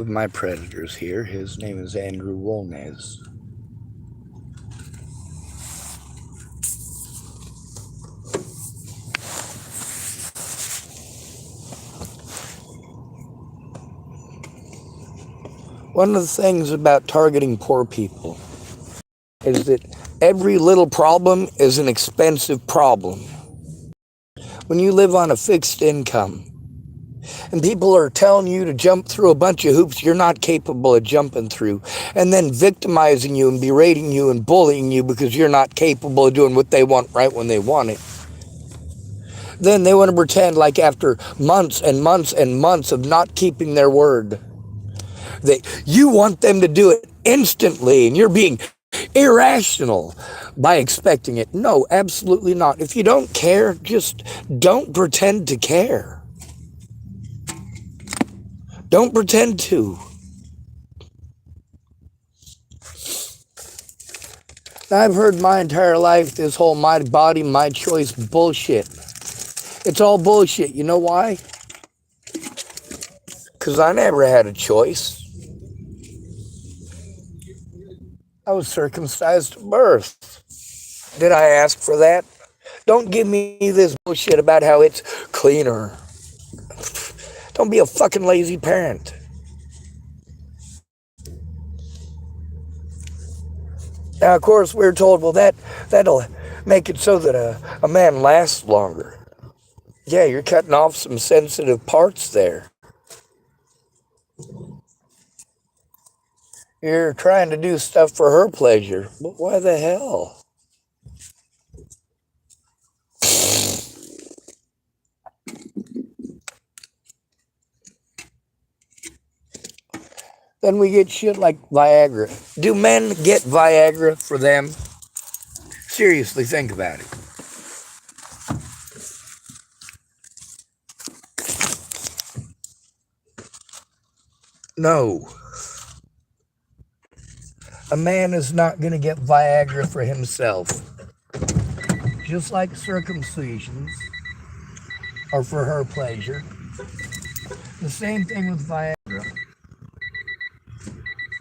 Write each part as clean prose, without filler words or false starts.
With my predators here. His name is Andrew Wolnez. One of the things about targeting poor people is that every little problem is an expensive problem. When you live on a fixed income and people are telling you to jump through a bunch of hoops you're not capable of jumping through, and then victimizing you and berating you and bullying you because you're not capable of doing what they want right when they want it, then they want to pretend like after months and months and months of not keeping their word, that you want them to do it instantly and you're being irrational by expecting it. No, absolutely not. If you don't care, just don't pretend to care. Don't pretend to. I've heard my entire life this whole my body, my choice bullshit. It's all bullshit. You know why? Because I never had a choice. I was circumcised at birth. Did I ask for that? Don't give me this bullshit about how it's cleaner. Don't be a fucking lazy parent. Now, of course, we're told, well, that'll make it so that a man lasts longer. Yeah, you're cutting off some sensitive parts there. You're trying to do stuff for her pleasure. But why the hell? Then we get shit like Viagra. Do men get Viagra for them? Seriously, think about it. No. A man is not going to get Viagra for himself. Just like circumcisions are for her pleasure. The same thing with Viagra.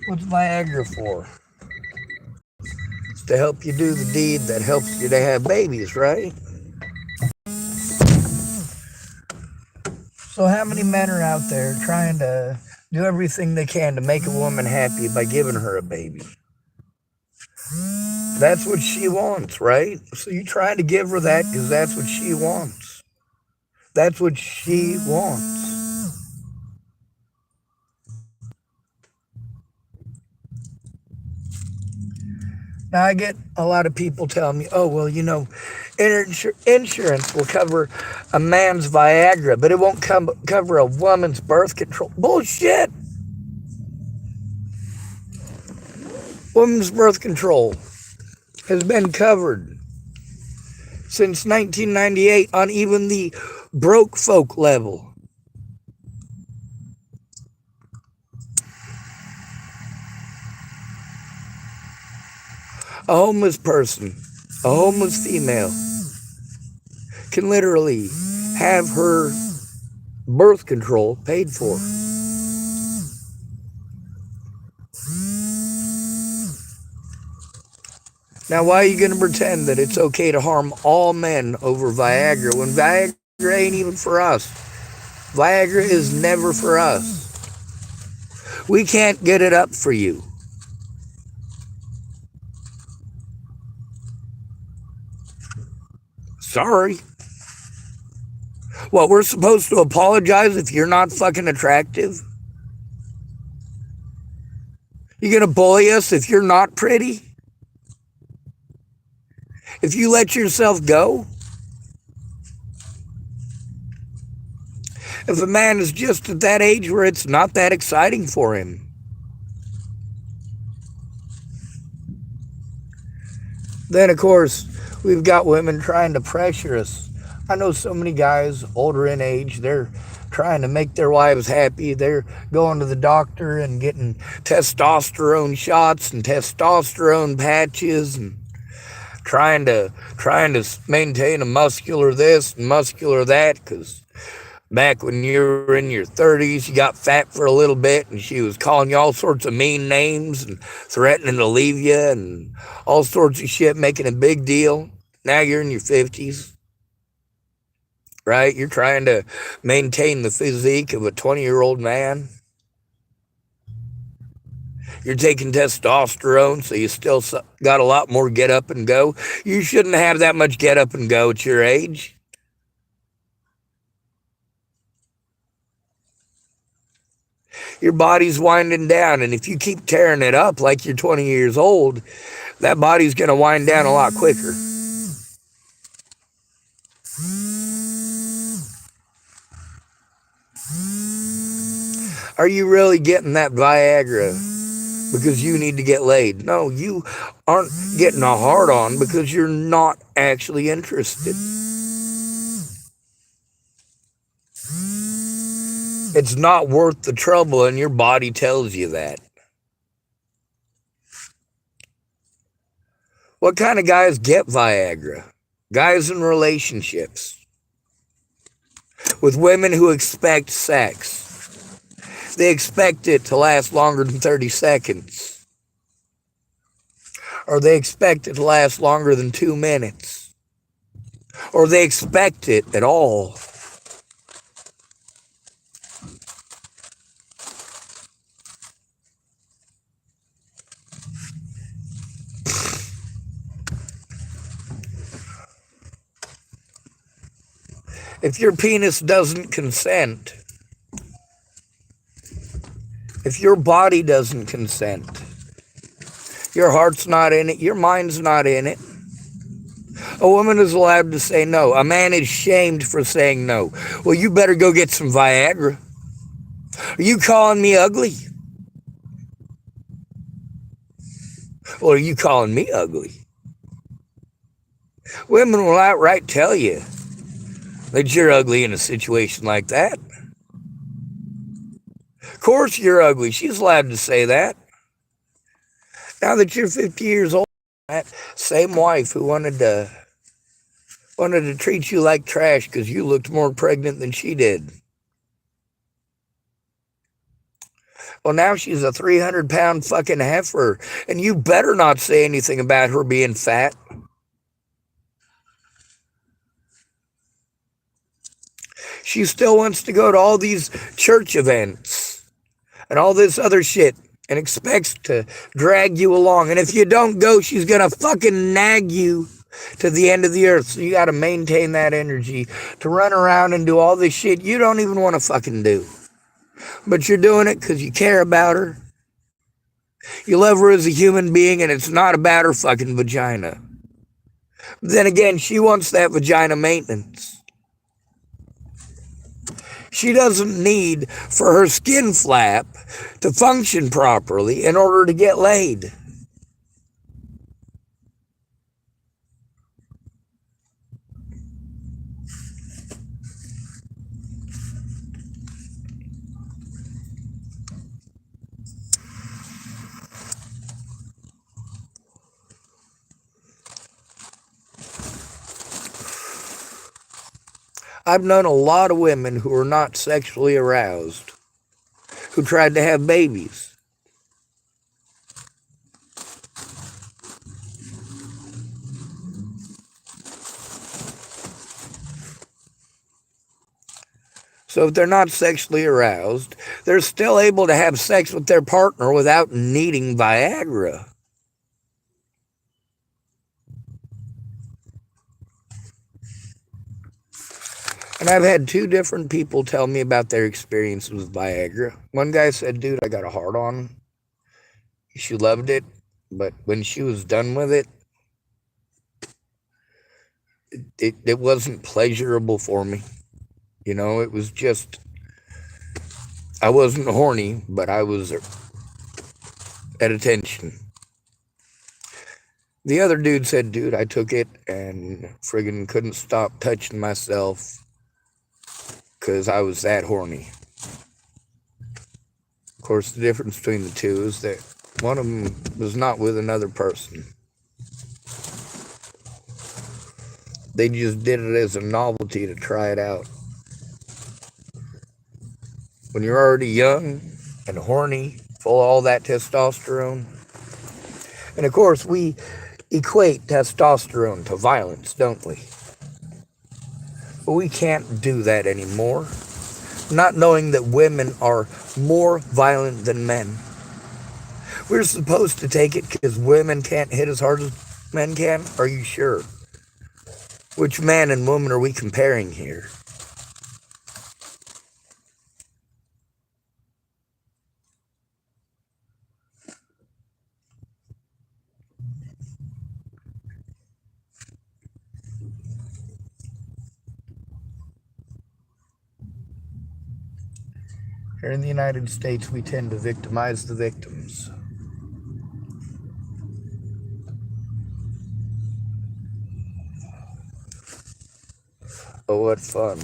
What's Viagra for? It's to help you do the deed that helps you to have babies, right? So how many men are out there trying to do everything they can to make a woman happy by giving her a baby? That's what she wants, right? So you try to give her that because that's what she wants. That's what she wants. Now, I get a lot of people telling me, oh, well, you know, insurance will cover a man's Viagra, but it won't cover a woman's birth control. Bullshit! Women's birth control has been covered since 1998 on even the broke folk level. A homeless person, a homeless female, can literally have her birth control paid for. Now, why are you going to pretend that it's okay to harm all men over Viagra when Viagra ain't even for us? Viagra is never for us. We can't get it up for you. Sorry. What, we're supposed to apologize if you're not fucking attractive? You gonna bully us if you're not pretty? If you let yourself go? If a man is just at that age where it's not that exciting for him? Then, of course, we've got women trying to pressure us. I know so many guys older in age, they're trying to make their wives happy. They're going to the doctor and getting testosterone shots and testosterone patches and trying to maintain a muscular this and muscular that because Back when you were in your 30s, you got fat for a little bit, and she was calling you all sorts of mean names and threatening to leave you and all sorts of shit, making a big deal. Now you're in your 50s, right? You're trying to maintain the physique of a 20-year-old man. You're taking testosterone, so you still got a lot more get up and go. You shouldn't have that much get up and go at your age. Your body's winding down, and if you keep tearing it up like you're 20 years old, that body's going to wind down a lot quicker. Are you really getting that Viagra because you need to get laid? No, you aren't getting a hard on because you're not actually interested. It's not worth the trouble, and your body tells you that. What kind of guys get Viagra? Guys in relationships with women who expect sex. They expect it to last longer than 30 seconds. Or they expect it to last longer than 2 minutes. Or they expect it at all. If your penis doesn't consent, if your body doesn't consent, your heart's not in it, your mind's not in it, a woman is allowed to say no. A man is shamed for saying no. Well, you better go get some Viagra. Are you calling me ugly? Or are you calling me ugly? Women will outright tell you that you're ugly in a situation like that. Of course you're ugly. She's allowed to say that. Now that you're 50 years old, that same wife who wanted to treat you like trash because you looked more pregnant than she did. Well, now she's a 300-pound fucking heifer, and you better not say anything about her being fat. She still wants to go to all these church events and all this other shit and expects to drag you along. And if you don't go, she's going to fucking nag you to the end of the earth. So you got to maintain that energy to run around and do all this shit you don't even want to fucking do. But you're doing it because you care about her. You love her as a human being, and it's not about her fucking vagina. But then again, she wants that vagina maintenance. She doesn't need for her skin flap to function properly in order to get laid. I've known a lot of women who are not sexually aroused, who tried to have babies. So if they're not sexually aroused, they're still able to have sex with their partner without needing Viagra. And I've had 2 different people tell me about their experiences with Viagra. One guy said, dude, I got a hard on. She loved it, but when she was done with it, it wasn't pleasurable for me. You know, it was just, I wasn't horny, but I was at attention. The other dude said, dude, I took it and friggin' couldn't stop touching myself because I was that horny. Of course, the difference between the two is that one of them was not with another person. They just did it as a novelty to try it out. when you're already young and horny, full of all that testosterone. And of course, we equate testosterone to violence, don't we? But we can't do that anymore. Not knowing that women are more violent than men. We're supposed to take it because women can't hit as hard as men can? Are you sure? Which man and woman are we comparing here? Here in the United States, we tend to victimize the victims. Oh, what fun.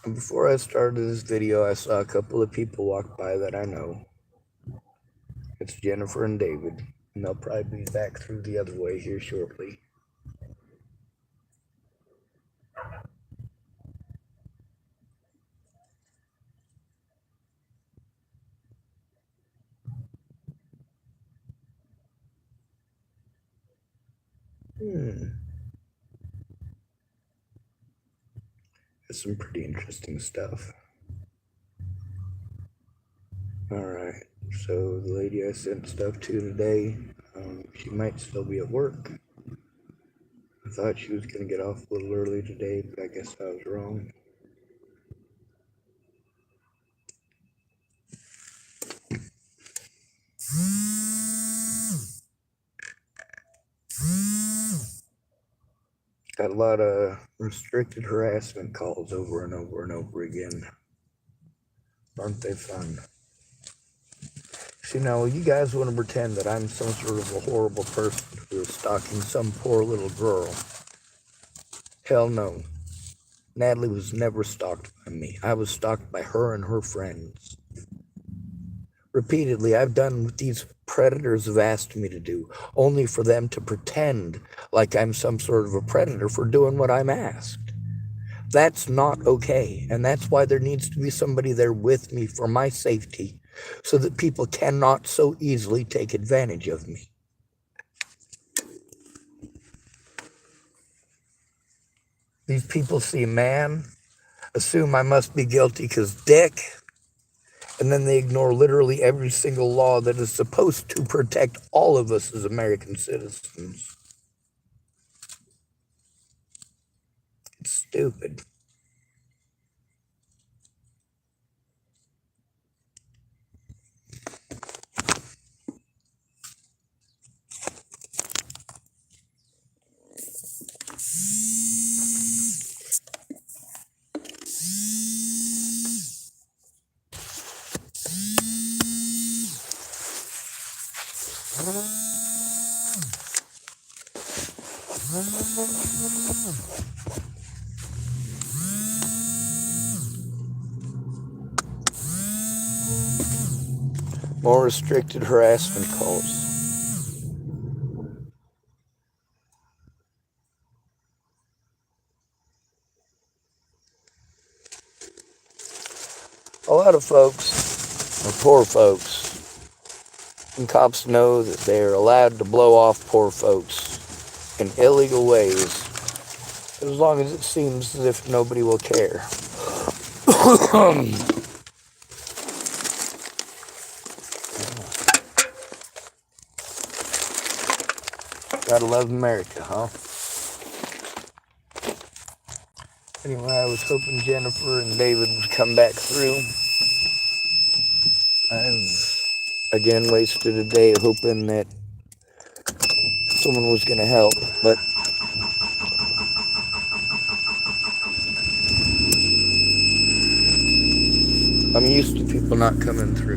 Before I started this video, I saw a couple of people walk by that I know. It's Jennifer and David, and they'll probably be back through the other way here shortly. That's some pretty interesting stuff. Alright, so the lady I sent stuff to today, she might still be at work. I thought she was going to get off a little early today, but I guess I was wrong. Got a lot of restricted harassment calls over and over and over again. Aren't they fun? See, now you guys want to pretend that I'm some sort of a horrible person who is stalking some poor little girl. Hell no. Natalie was never stalked by me. I was stalked by her and her friends. Repeatedly, I've done what these predators have asked me to do, only for them to pretend like I'm some sort of a predator for doing what I'm asked. That's not okay, and that's why there needs to be somebody there with me for my safety, so that people cannot so easily take advantage of me. These people see man, assume I must be guilty because dick, and then they ignore literally every single law that is supposed to protect all of us as American citizens. It's stupid. More restricted harassment calls. A lot of folks, or poor folks, and cops know that they are allowed to blow off poor folks in illegal ways, as long as it seems as if nobody will care. Gotta love America, huh? Anyway, I was hoping Jennifer and David would come back through. I've again wasted a day hoping that someone was going to help, but I'm used to people not coming through.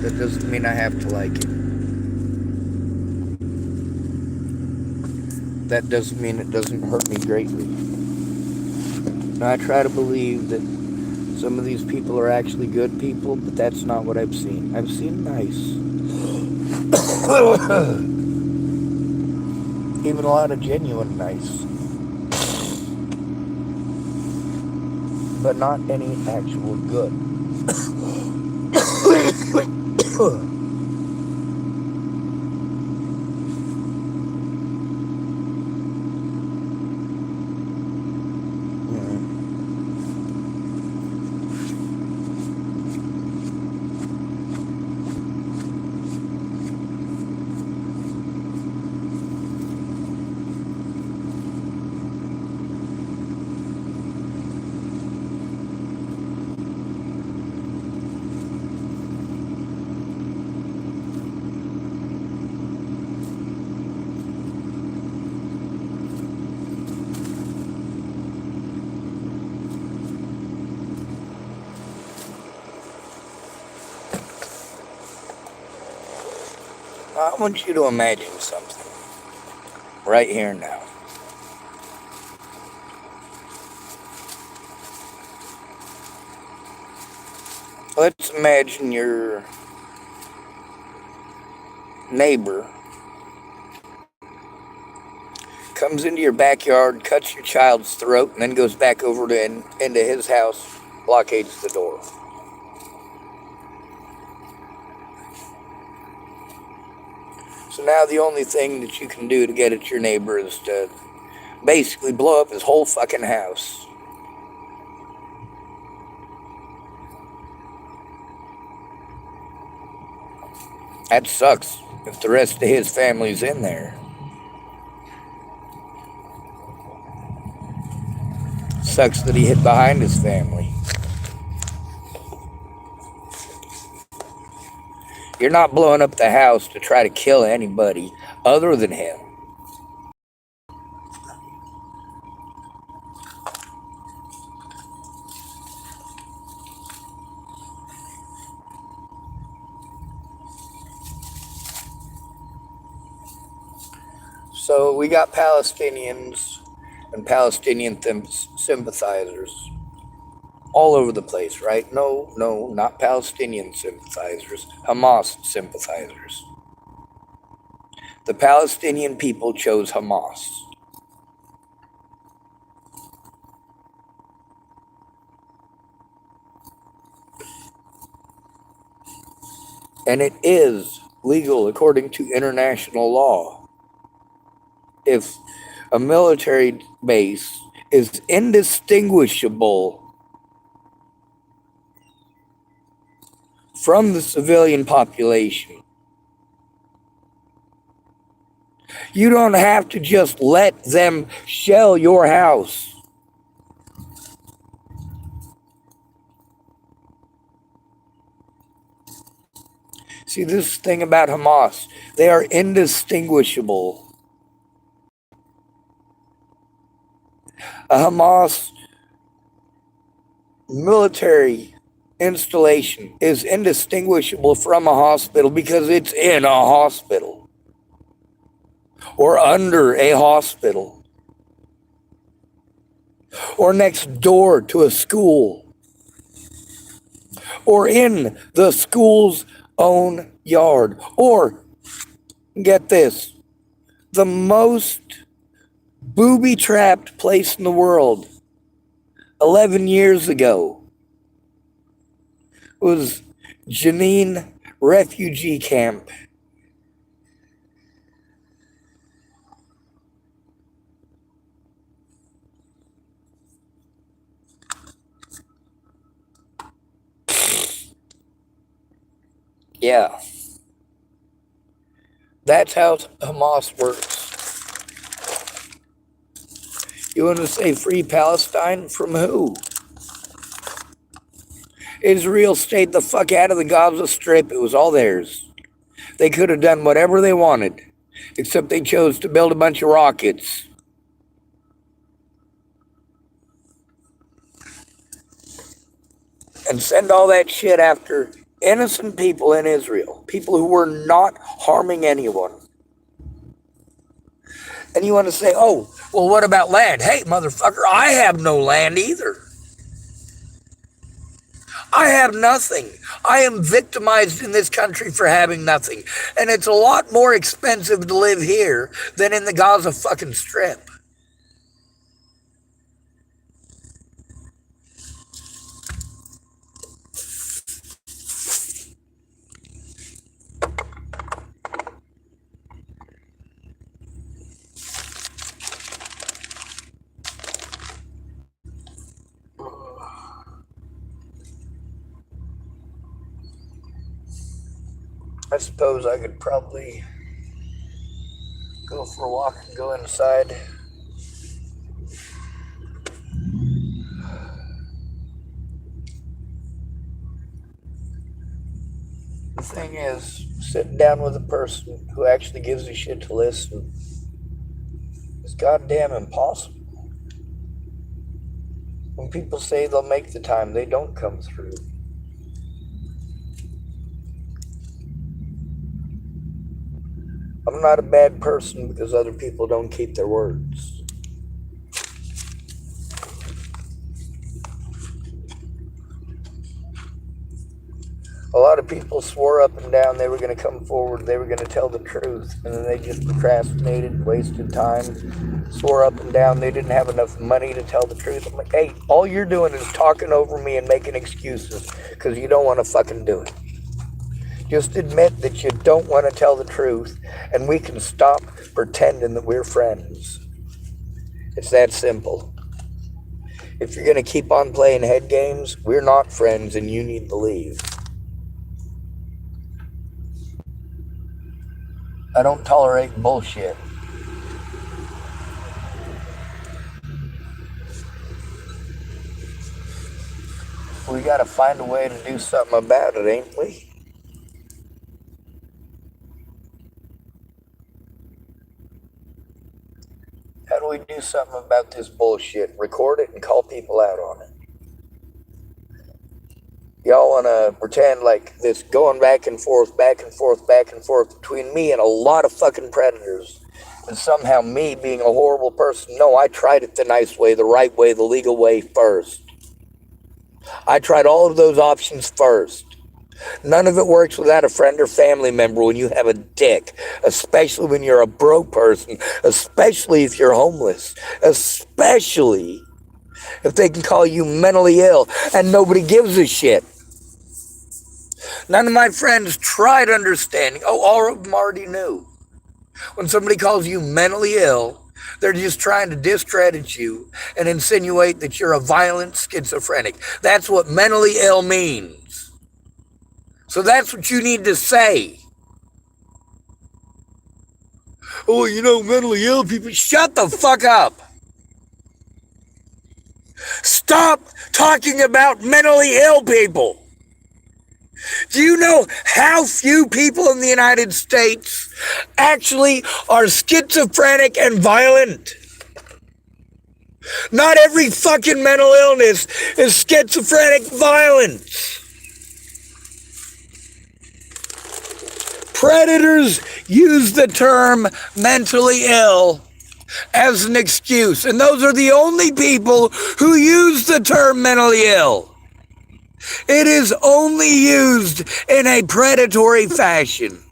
That doesn't mean I have to like it. That doesn't mean it doesn't hurt me greatly. Now, I try to believe that some of these people are actually good people, but that's not what I've seen. I've seen nice. Even a lot of genuine nice. But not any actual good. I want you to imagine something right here and now. Let's imagine your neighbor comes into your backyard, cuts your child's throat, and then goes back over into his house, blockades the door. So now the only thing that you can do to get at your neighbor is to basically blow up his whole fucking house. That sucks if the rest of his family's in there. Sucks that he hid behind his family. You're not blowing up the house to try to kill anybody other than him. So we got Palestinians and Palestinian sympathizers all over the place, right? No, not Palestinian sympathizers, Hamas sympathizers. The Palestinian people chose Hamas. And it is legal according to international law. If a military base is indistinguishable from the civilian population, you don't have to just let them shell your house. See, this thing about Hamas, they are indistinguishable. A Hamas military installation is indistinguishable from a hospital because it's in a hospital or under a hospital or next door to a school or in the school's own yard, or get this, the most booby-trapped place in the world 11 years ago was Jenin refugee camp. Yeah. That's how Hamas works. You want to say free Palestine? From who? Israel stayed the fuck out of the Gaza Strip. It was all theirs. They could have done whatever they wanted, except they chose to build a bunch of rockets. And send all that shit after innocent people in Israel, people who were not harming anyone. And you want to say, oh, well, what about land? Hey, motherfucker, I have no land either. I have nothing. I am victimized in this country for having nothing. And it's a lot more expensive to live here than in the Gaza fucking Strip. I suppose I could probably go for a walk and go inside. The thing is, sitting down with a person who actually gives a shit to listen is goddamn impossible. When people say they'll make the time, they don't come through. I'm not a bad person because other people don't keep their words. A lot of people swore up and down they were going to come forward, they were going to tell the truth, and then they just procrastinated, wasted time, swore up and down they didn't have enough money to tell the truth. I'm like, hey, all you're doing is talking over me and making excuses because you don't want to fucking do it. Just admit that you don't want to tell the truth, and we can stop pretending that we're friends. It's that simple. If you're going to keep on playing head games, we're not friends and you need to leave. I don't tolerate bullshit. We got to find a way to do something about it, ain't we? How do we do something about this bullshit? Record it and call people out on it. Y'all want to pretend like this going back and forth between me and a lot of fucking predators. And somehow me being a horrible person. No, I tried it the nice way, the right way, the legal way first. I tried all of those options first. None of it works without a friend or family member when you have a dick, especially when you're a broke person, especially if you're homeless, especially if they can call you mentally ill and nobody gives a shit. None of my friends tried understanding. Oh, all of them already knew. When somebody calls you mentally ill, they're just trying to discredit you and insinuate that you're a violent schizophrenic. That's what mentally ill means. So that's what you need to say. Oh, you know, mentally ill people, shut the fuck up. Stop talking about mentally ill people. Do you know how few people in the United States actually are schizophrenic and violent? Not every fucking mental illness is schizophrenic violence. Predators use the term mentally ill as an excuse, and those are the only people who use the term mentally ill. It is only used in a predatory fashion.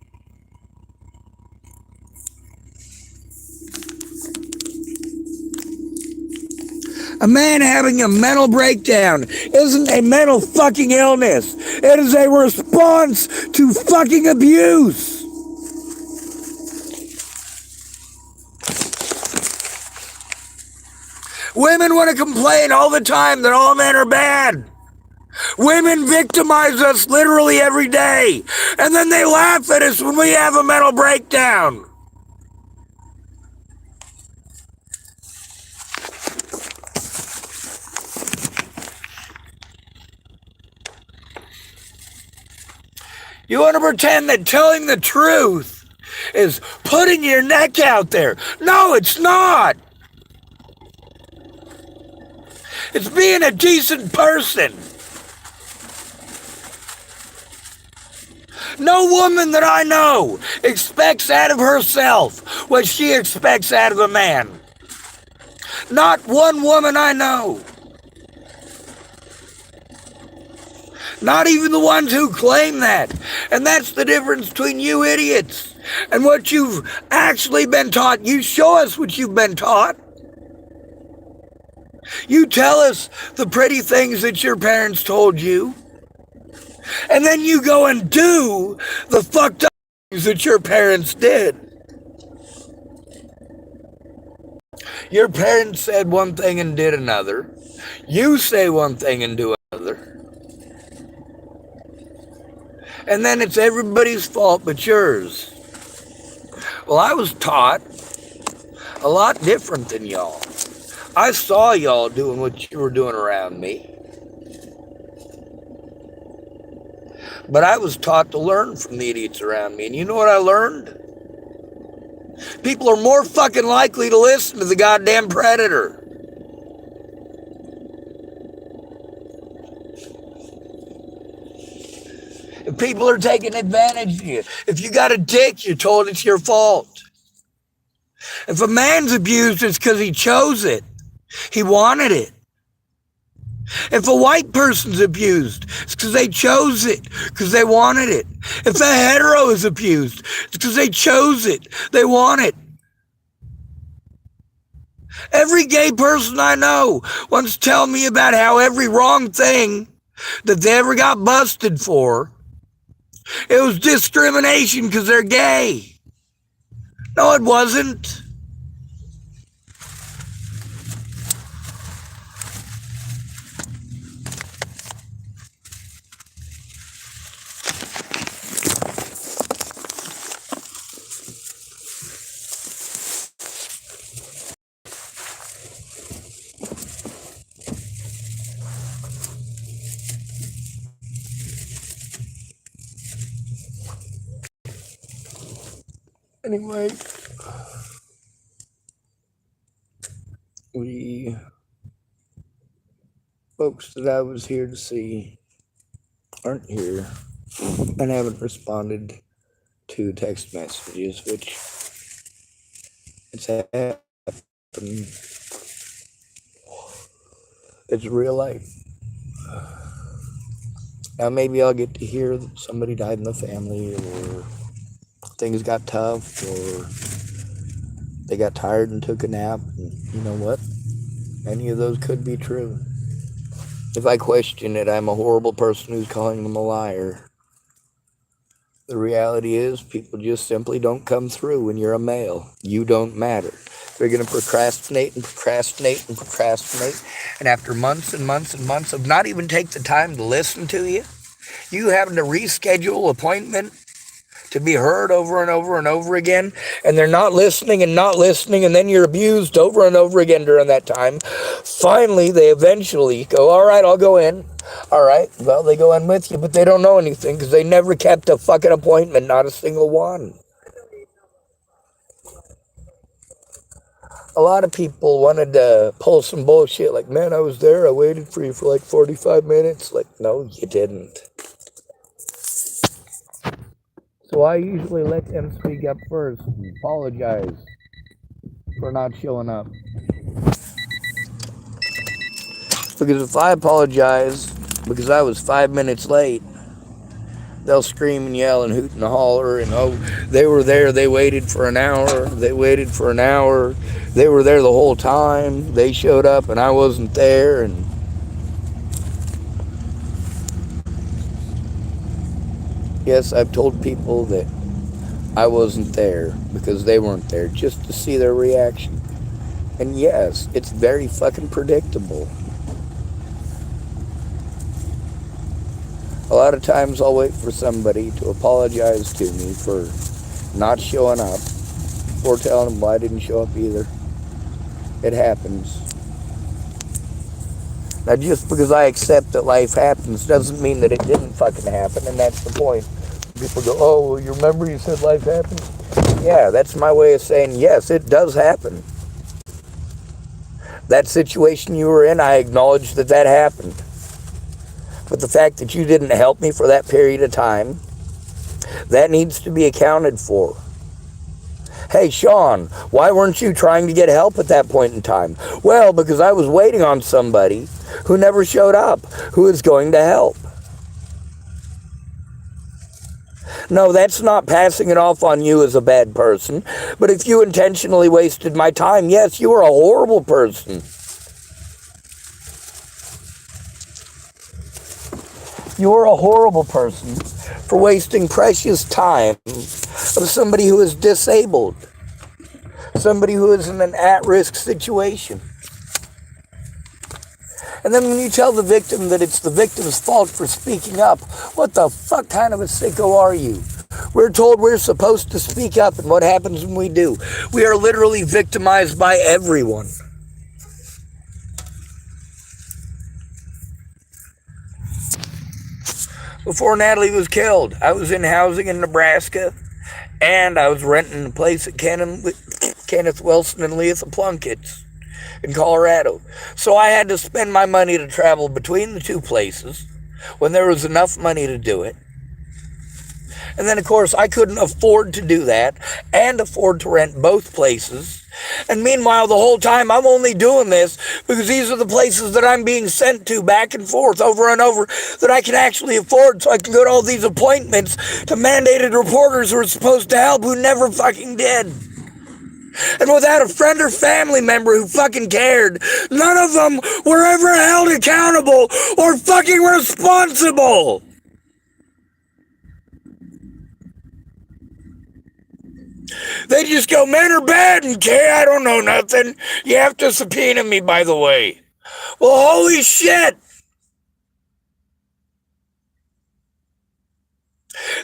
A man having a mental breakdown isn't a mental fucking illness. It is a response to fucking abuse. Women want to complain all the time that all men are bad. Women victimize us literally every day, and then they laugh at us when we have a mental breakdown. You want to pretend that telling the truth is putting your neck out there. No, it's not. It's being a decent person. No woman that I know expects out of herself what she expects out of a man. Not one woman I know. Not even the ones who claim that. And that's the difference between you idiots and what you've actually been taught. You show us what you've been taught. You tell us the pretty things that your parents told you. And then you go and do the fucked up things that your parents did. Your parents said one thing and did another. You say one thing and do another. And then it's everybody's fault but yours. Well, I was taught a lot different than y'all. I saw y'all doing what you were doing around me. But I was taught to learn from the idiots around me. And you know what I learned? People are more fucking likely to listen to the goddamn predator. If people are taking advantage of you, if you got a dick, you're told it's your fault. If a man's abused, it's because he chose it. He wanted it. If a white person's abused, it's because they chose it, because they wanted it. If a hetero is abused, it's because they chose it, they want it. Every gay person I know wants to tell me about how every wrong thing that they ever got busted for, it was discrimination because they're gay. No, it wasn't. Anyway, we folks that I was here to see aren't here and haven't responded to text messages, which it's happened. It's real life. Now maybe I'll get to hear that somebody died in the family, or things got tough, or they got tired and took a nap, and you know what? Any of those could be true. If I question it, I'm a horrible person who's calling them a liar. The reality is, people just simply don't come through when you're a male. You don't matter. They're going to procrastinate and procrastinate and procrastinate, and after months and months and months of not even take the time to listen to you, you having to reschedule appointment to be heard over and over and over again, and they're not listening, and then you're abused over and over again during that time. Finally, they eventually go, all right, I'll go in. All right, well, they go in with you, but they don't know anything because they never kept a fucking appointment, not a single one. A lot of people wanted to pull some bullshit like, man, I was there, I waited for you for like 45 minutes. Like, no, you didn't. So I usually let them speak up first and apologize for not showing up. Because if I apologize because I was 5 minutes late, they'll scream and yell and hoot and holler and, oh, they were there, they waited for an hour, they waited for an hour, they were there the whole time, they showed up and I wasn't there. And yes, I've told people that I wasn't there because they weren't there, just to see their reaction. And yes, it's very fucking predictable. A lot of times I'll wait for somebody to apologize to me for not showing up, or telling them why I didn't show up either. It happens. Now, just because I accept that life happens doesn't mean that it didn't fucking happen, and that's the point. People go, oh, well, you remember you said life happens? Yeah, that's my way of saying, yes, it does happen. That situation you were in, I acknowledge that that happened. But the fact that you didn't help me for that period of time, that needs to be accounted for. Hey, Sean, why weren't you trying to get help at that point in time? Well, because I was waiting on somebody who never showed up, who was going to help. No, that's not passing it off on you as a bad person. But if you intentionally wasted my time, yes, you are a horrible person. You're a horrible person for wasting precious time of somebody who is disabled, somebody who is in an at-risk situation. And then when you tell the victim that it's the victim's fault for speaking up, what the fuck kind of a sicko are you? We're told we're supposed to speak up, and what happens when we do? We are literally victimized by everyone. Before Natalie was killed, I was in housing in Nebraska, and I was renting a place at Kenneth Wilson and Leatha Plunkett's in Colorado. So I had to spend my money to travel between the two places when there was enough money to do it. And then, of course, I couldn't afford to do that and afford to rent both places. And meanwhile, the whole time, I'm only doing this because these are the places that I'm being sent to back and forth over and over that I can actually afford, so I can go to all these appointments to mandated reporters who are supposed to help who never fucking did. And without a friend or family member who fucking cared, none of them were ever held accountable or fucking responsible. They just go, men are bad, and I don't know nothing. You have to subpoena me, by the way. Well, holy shit.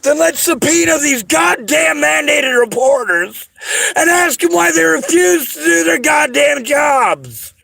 Then let's subpoena these goddamn mandated reporters and ask them why they refuse to do their goddamn jobs.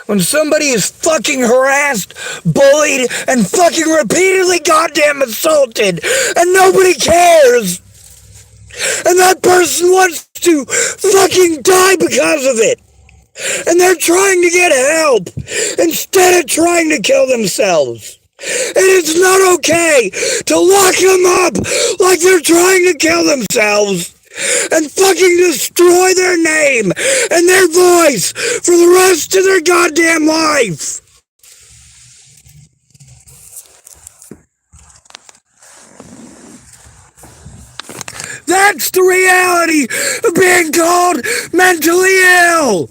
When somebody is fucking harassed, bullied, and fucking repeatedly goddamn assaulted, and nobody cares, and that person wants to fucking die because of it, and they're trying to get help instead of trying to kill themselves. And it's not okay to lock them up like they're trying to kill themselves and fucking destroy their name and their voice for the rest of their goddamn life. That's the reality of being called mentally ill.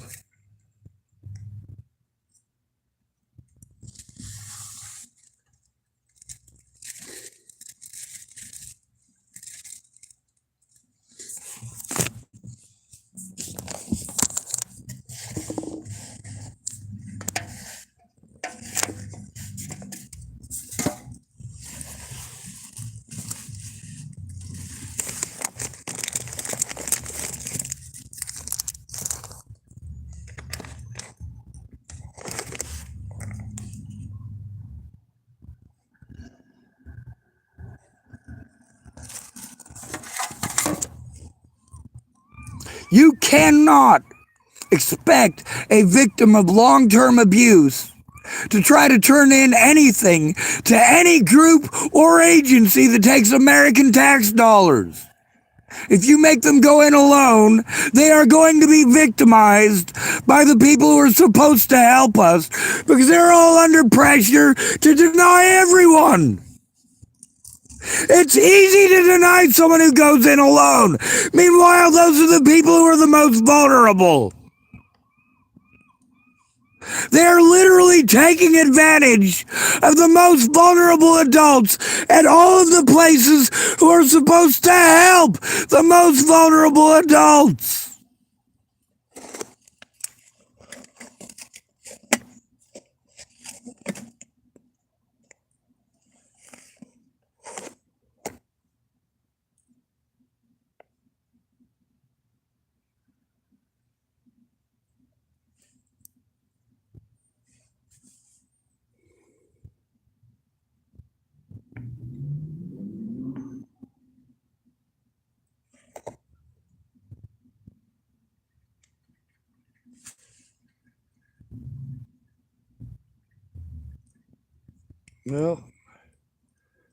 You cannot expect a victim of long-term abuse to try to turn in anything to any group or agency that takes American tax dollars. If you make them go in alone, they are going to be victimized by the people who are supposed to help us because they're all under pressure to deny everyone. It's easy to deny someone who goes in alone. Meanwhile, those are the people who are the most vulnerable. They're literally taking advantage of the most vulnerable adults at all of the places who are supposed to help the most vulnerable adults. Well,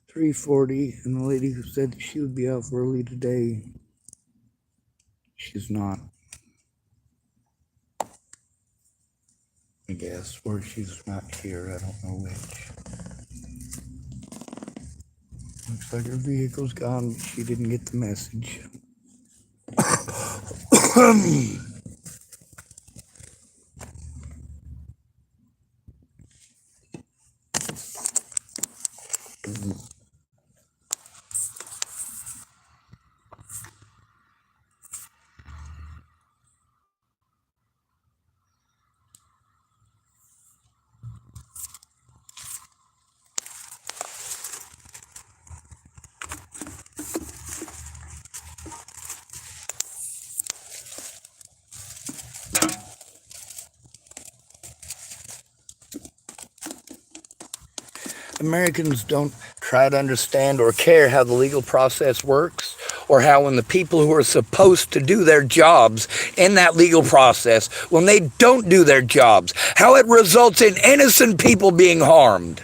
3:40, and the lady who said that she would be off early today, she's not, I guess, or she's not here, I don't know which. Looks like her vehicle's gone, but she didn't get the message. Americans don't try to understand or care how the legal process works, or how when the people who are supposed to do their jobs in that legal process, when they don't do their jobs, how it results in innocent people being harmed.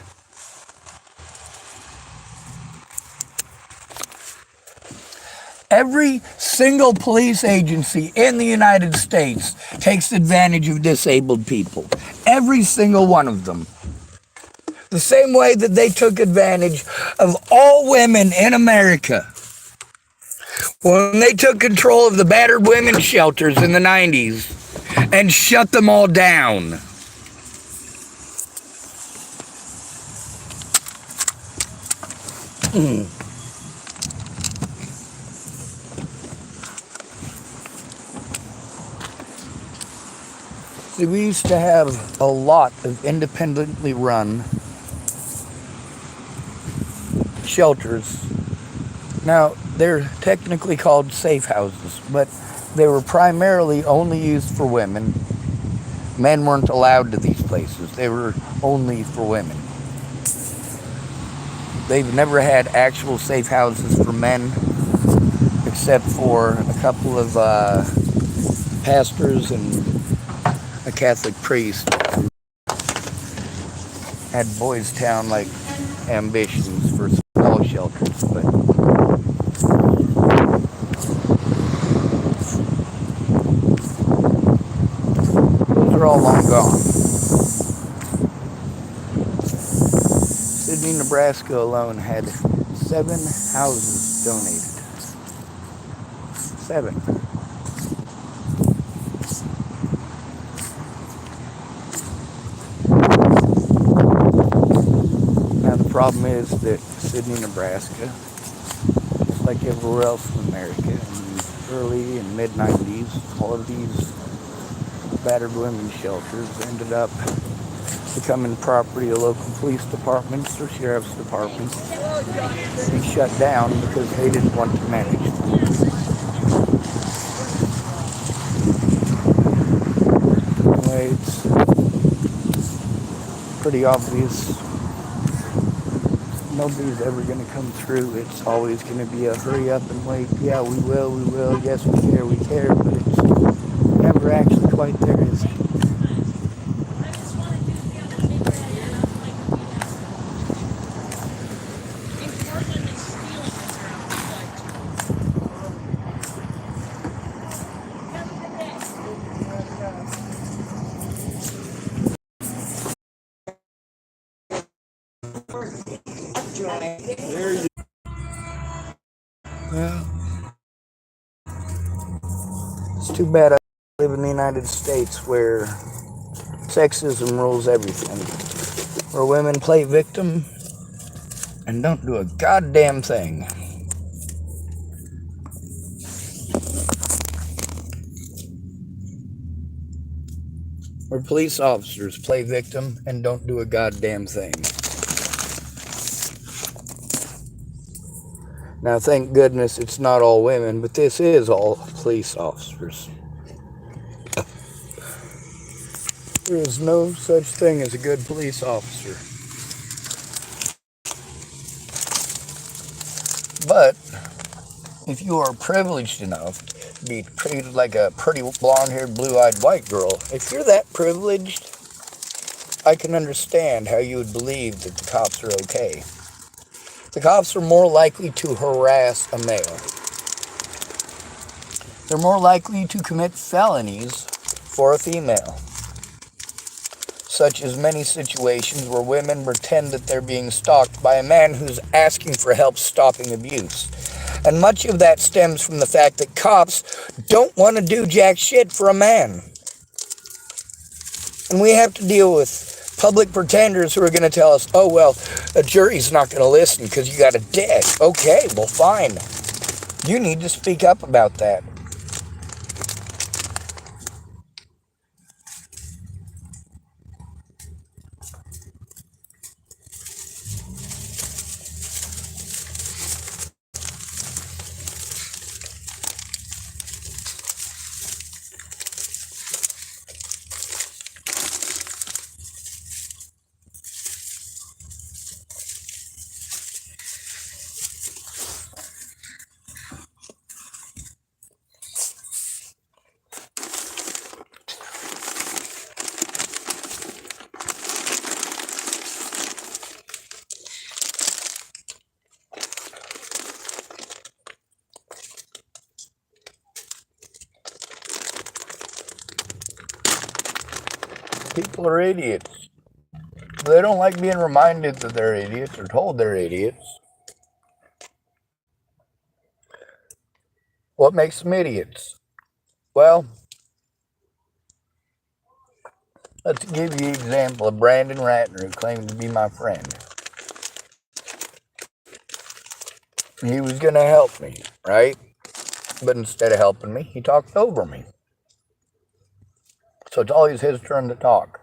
Every single police agency in the United States takes advantage of disabled people. Every single one of them. The same way that they took advantage of all women in America when they took control of the battered women's shelters in the 90s and shut them all down. See, we used to have a lot of independently run shelters. Now, they're technically called safe houses, but they were primarily only used for women. Men weren't allowed to these places. They were only for women. They've never had actual safe houses for men, except for a couple of pastors and a Catholic priest who had Boys Town like ambitions for small shelters, but those are all long gone. Sydney, Nebraska alone had 7 houses donated. 7. Now the problem is that Sydney, Nebraska, just like everywhere else in America, in the early and mid-90s, all of these battered women's shelters ended up becoming property of local police departments or sheriff's departments and shut down because they didn't want to manage them. Anyway, it's pretty obvious nobody's ever going to come through. It's always going to be a hurry up and wait. Yeah, we will. Yes, we care, but it's never actually quite there, is it? Well, it's too bad I live in the United States where sexism rules everything. Where women play victim and don't do a goddamn thing. Where police officers play victim and don't do a goddamn thing. Now, thank goodness it's not all women, but this is all police officers. There is no such thing as a good police officer. But if you are privileged enough to be treated like a pretty blonde-haired, blue-eyed white girl, if you're that privileged, I can understand how you would believe that the cops are okay. The cops are more likely to harass a male. They're more likely to commit felonies for a female, such as many situations where women pretend that they're being stalked by a man who's asking for help stopping abuse. And much of that stems from the fact that cops don't want to do jack shit for a man. And we have to deal with public pretenders who are going to tell us, oh, well, a jury's not going to listen because you got a dick. Okay, well, fine. You need to speak up about that. People are idiots. They don't like being reminded that they're idiots or told they're idiots. What makes them idiots? Well, let's give you an example of Brandon Ratner, who claimed to be my friend. He was going to help me, right? But instead of helping me, he talked over me. So it's always his turn to talk.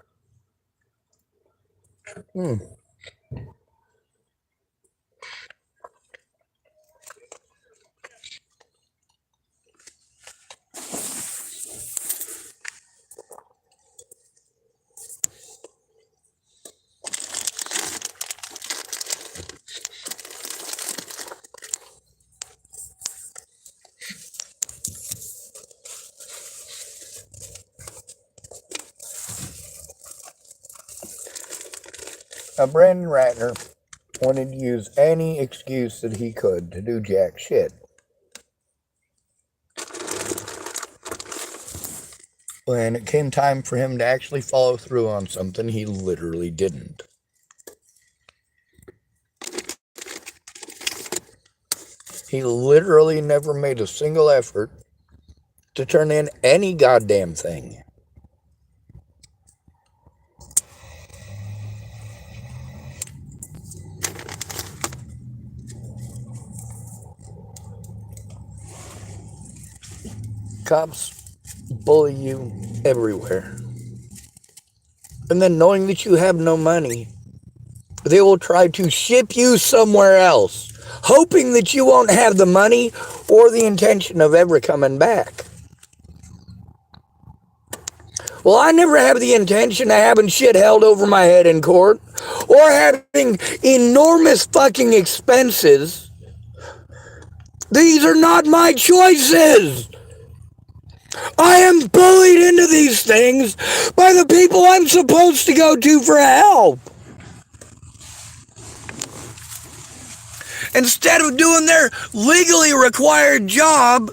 Now, Brandon Ratner wanted to use any excuse that he could to do jack shit. When it came time for him to actually follow through on something, he literally didn't. He literally never made a single effort to turn in any goddamn thing. Cops bully you everywhere. And then knowing that you have no money, they will try to ship you somewhere else, hoping that you won't have the money or the intention of ever coming back. Well, I never have the intention of having shit held over my head in court or having enormous fucking expenses. These are not my choices. I am bullied into these things by the people I'm supposed to go to for help. Instead of doing their legally required job,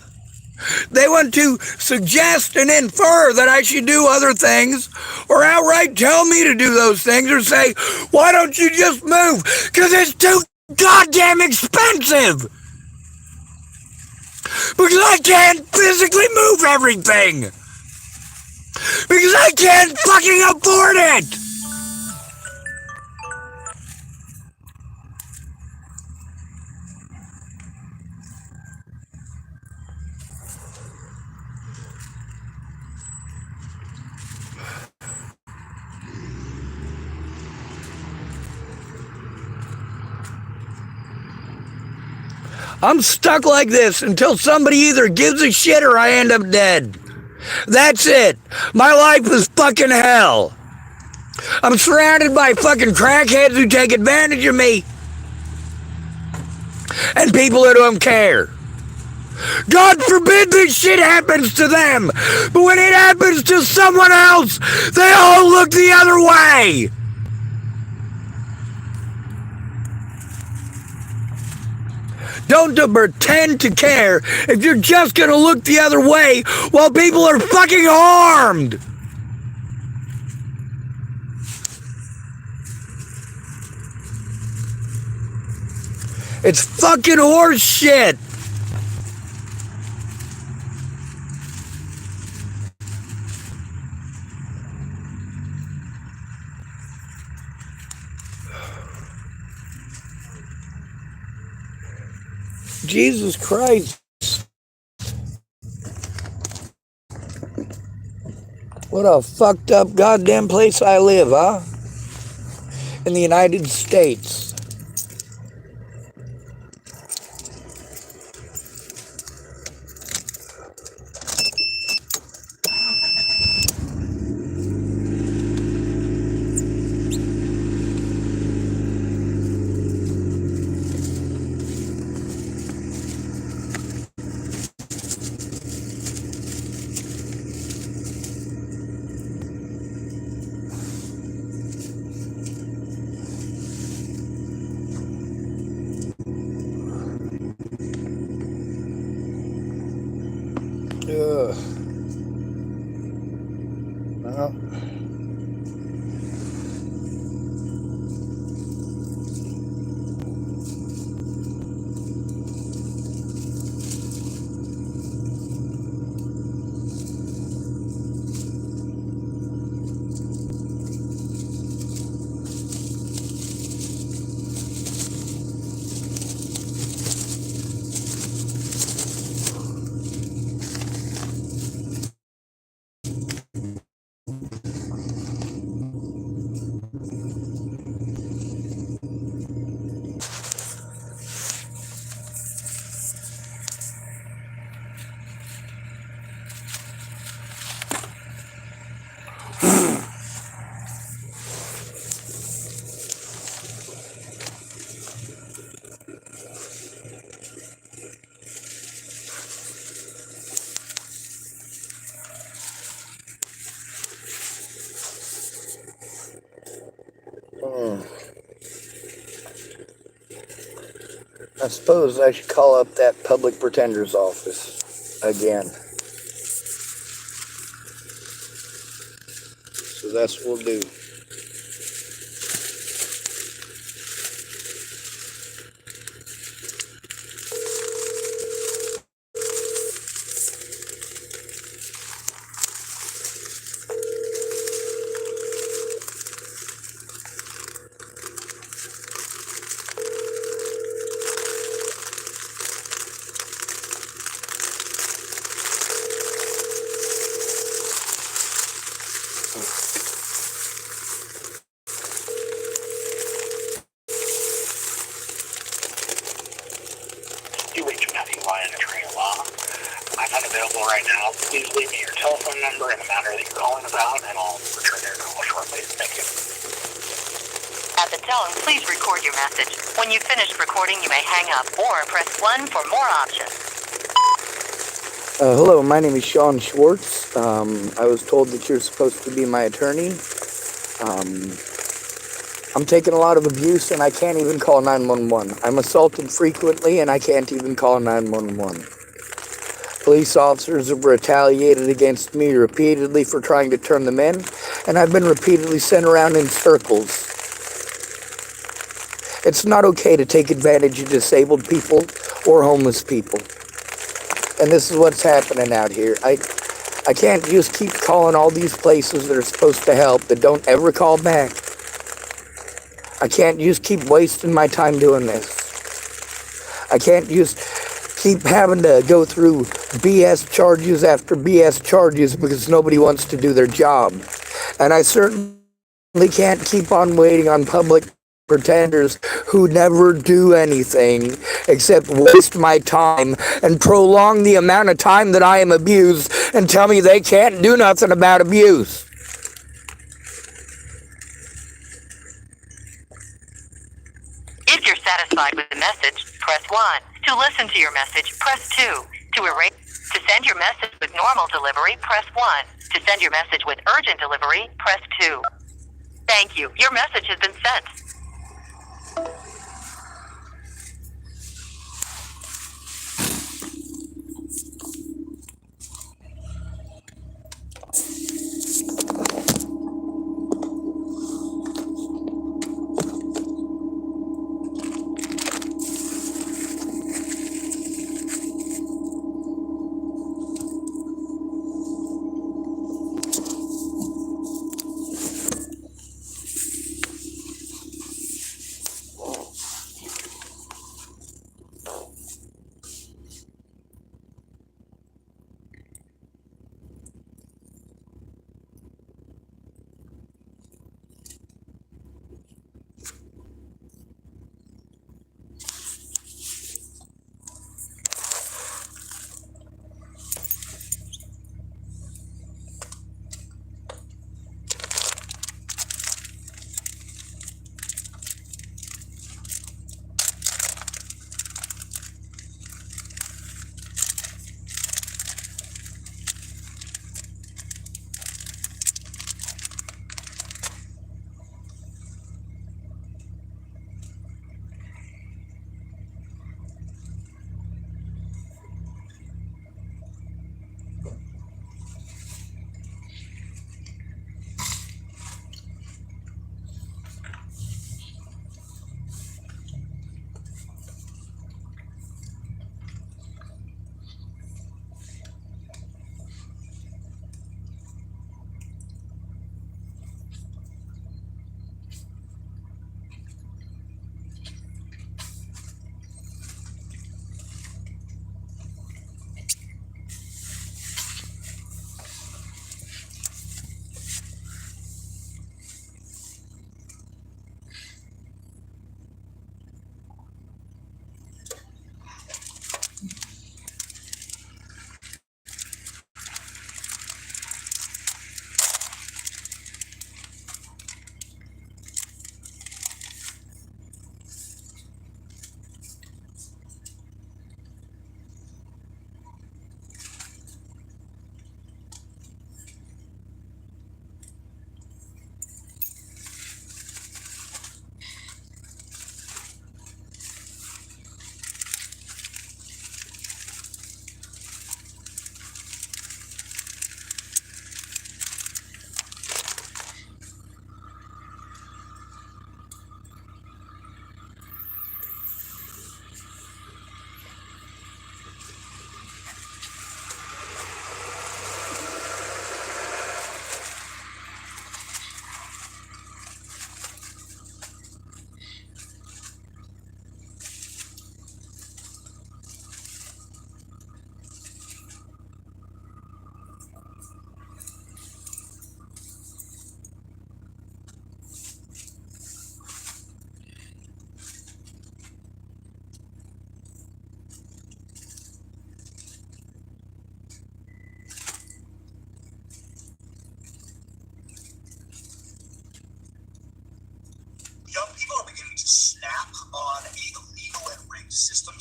they want to suggest and infer that I should do other things, or outright tell me to do those things, or say, why don't you just move? Because it's too goddamn expensive. Because I can't physically move everything. Because I can't fucking afford it. I'm stuck like this until somebody either gives a shit or I end up dead. That's it. My life is fucking hell. I'm surrounded by fucking crackheads who take advantage of me. And people who don't care. God forbid this shit happens to them. But when it happens to someone else, they all look the other way. Don't pretend to care if you're just gonna look the other way while people are fucking harmed. It's fucking horse shit. Jesus Christ. What a fucked up goddamn place I live, huh? In the United States. Ugh. Well. I suppose I should call up that public pretender's office again. So that's what we'll do. I'm unavailable right now. Please leave me your telephone number and the matter that you're calling about, and I'll return your call shortly. Thank you. At the tone, please record your message. When you've finished recording, you may hang up or press 1 for more options. Hello, my name is Sean Schwartz. I was told that you're supposed to be my attorney. I'm taking a lot of abuse and I can't even call 911. I'm assaulted frequently and I can't even call 911. Police officers have retaliated against me repeatedly for trying to turn them in, and I've been repeatedly sent around in circles. It's not okay to take advantage of disabled people or homeless people. And this is what's happening out here. I can't just keep calling all these places that are supposed to help that don't ever call back. I can't just keep wasting my time doing this. I can't just keep having to go through BS charges after BS charges because nobody wants to do their job. And I certainly can't keep on waiting on public pretenders who never do anything except waste my time and prolong the amount of time that I am abused and tell me they can't do nothing about abuse. If you're satisfied with the message, press 1. To listen to your message, press 2. To erase, to send your message with normal delivery, press 1. To send your message with urgent delivery, press 2. Thank you. Your message has been sent.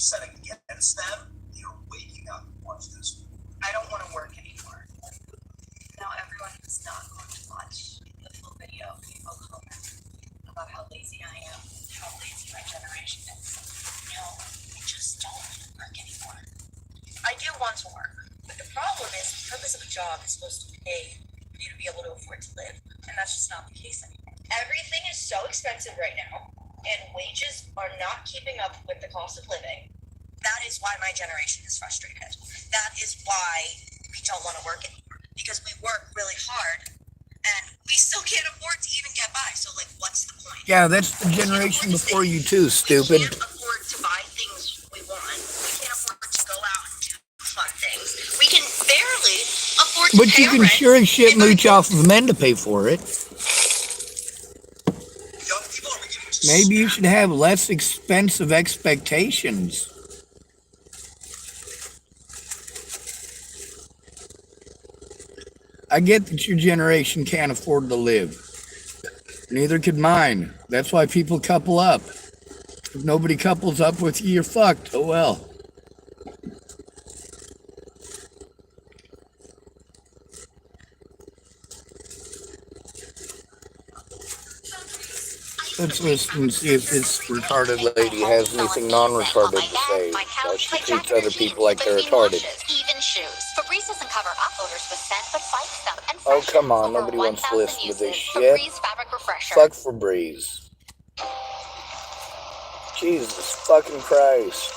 set against them, you're waking up to watch this. I don't want to work anymore. Now everyone is not going to watch the full video of people comment about how lazy I am, how lazy my generation is. No, I just don't want to work anymore. I do want to work, but the problem is the purpose of a job is supposed to pay for you to be able to afford to live, and that's just not the case anymore. Everything is so expensive right now, and wages are not keeping up with the cost of living. That is why my generation is frustrated. That is why we don't want to work anymore, because we work really hard and we still can't afford to even get by. So, like, what's the point? Yeah, that's the generation before you too, stupid. We can't afford to buy things we want. We can't afford to go out and do fun things. We can barely afford to But pay you can rent. sure as shit mooch off of men to pay for it. Young people are beginning to Maybe you should have less expensive expectations. I get that your generation can't afford to live. Neither could mine. That's why people couple up. If nobody couples up with you, you're fucked. Oh well. Let's listen and see if this retarded lady has anything non-retarded to say. While she treats other people like they're retarded. Even shoes. Febreze doesn't cover uploaders with scent, but fights them. And Oh, freshens come on. over Nobody wants to 1,000 listen to this uses. shit. Febreze fabric refresher. Fuck Febreze. Jesus fucking Christ.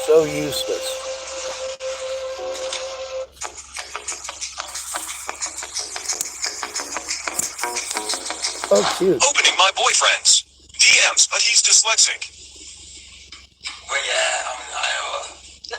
So useless. Oh, cute. Opening my boyfriend's DMs, but he's dyslexic. Where you at? I'm in Iowa.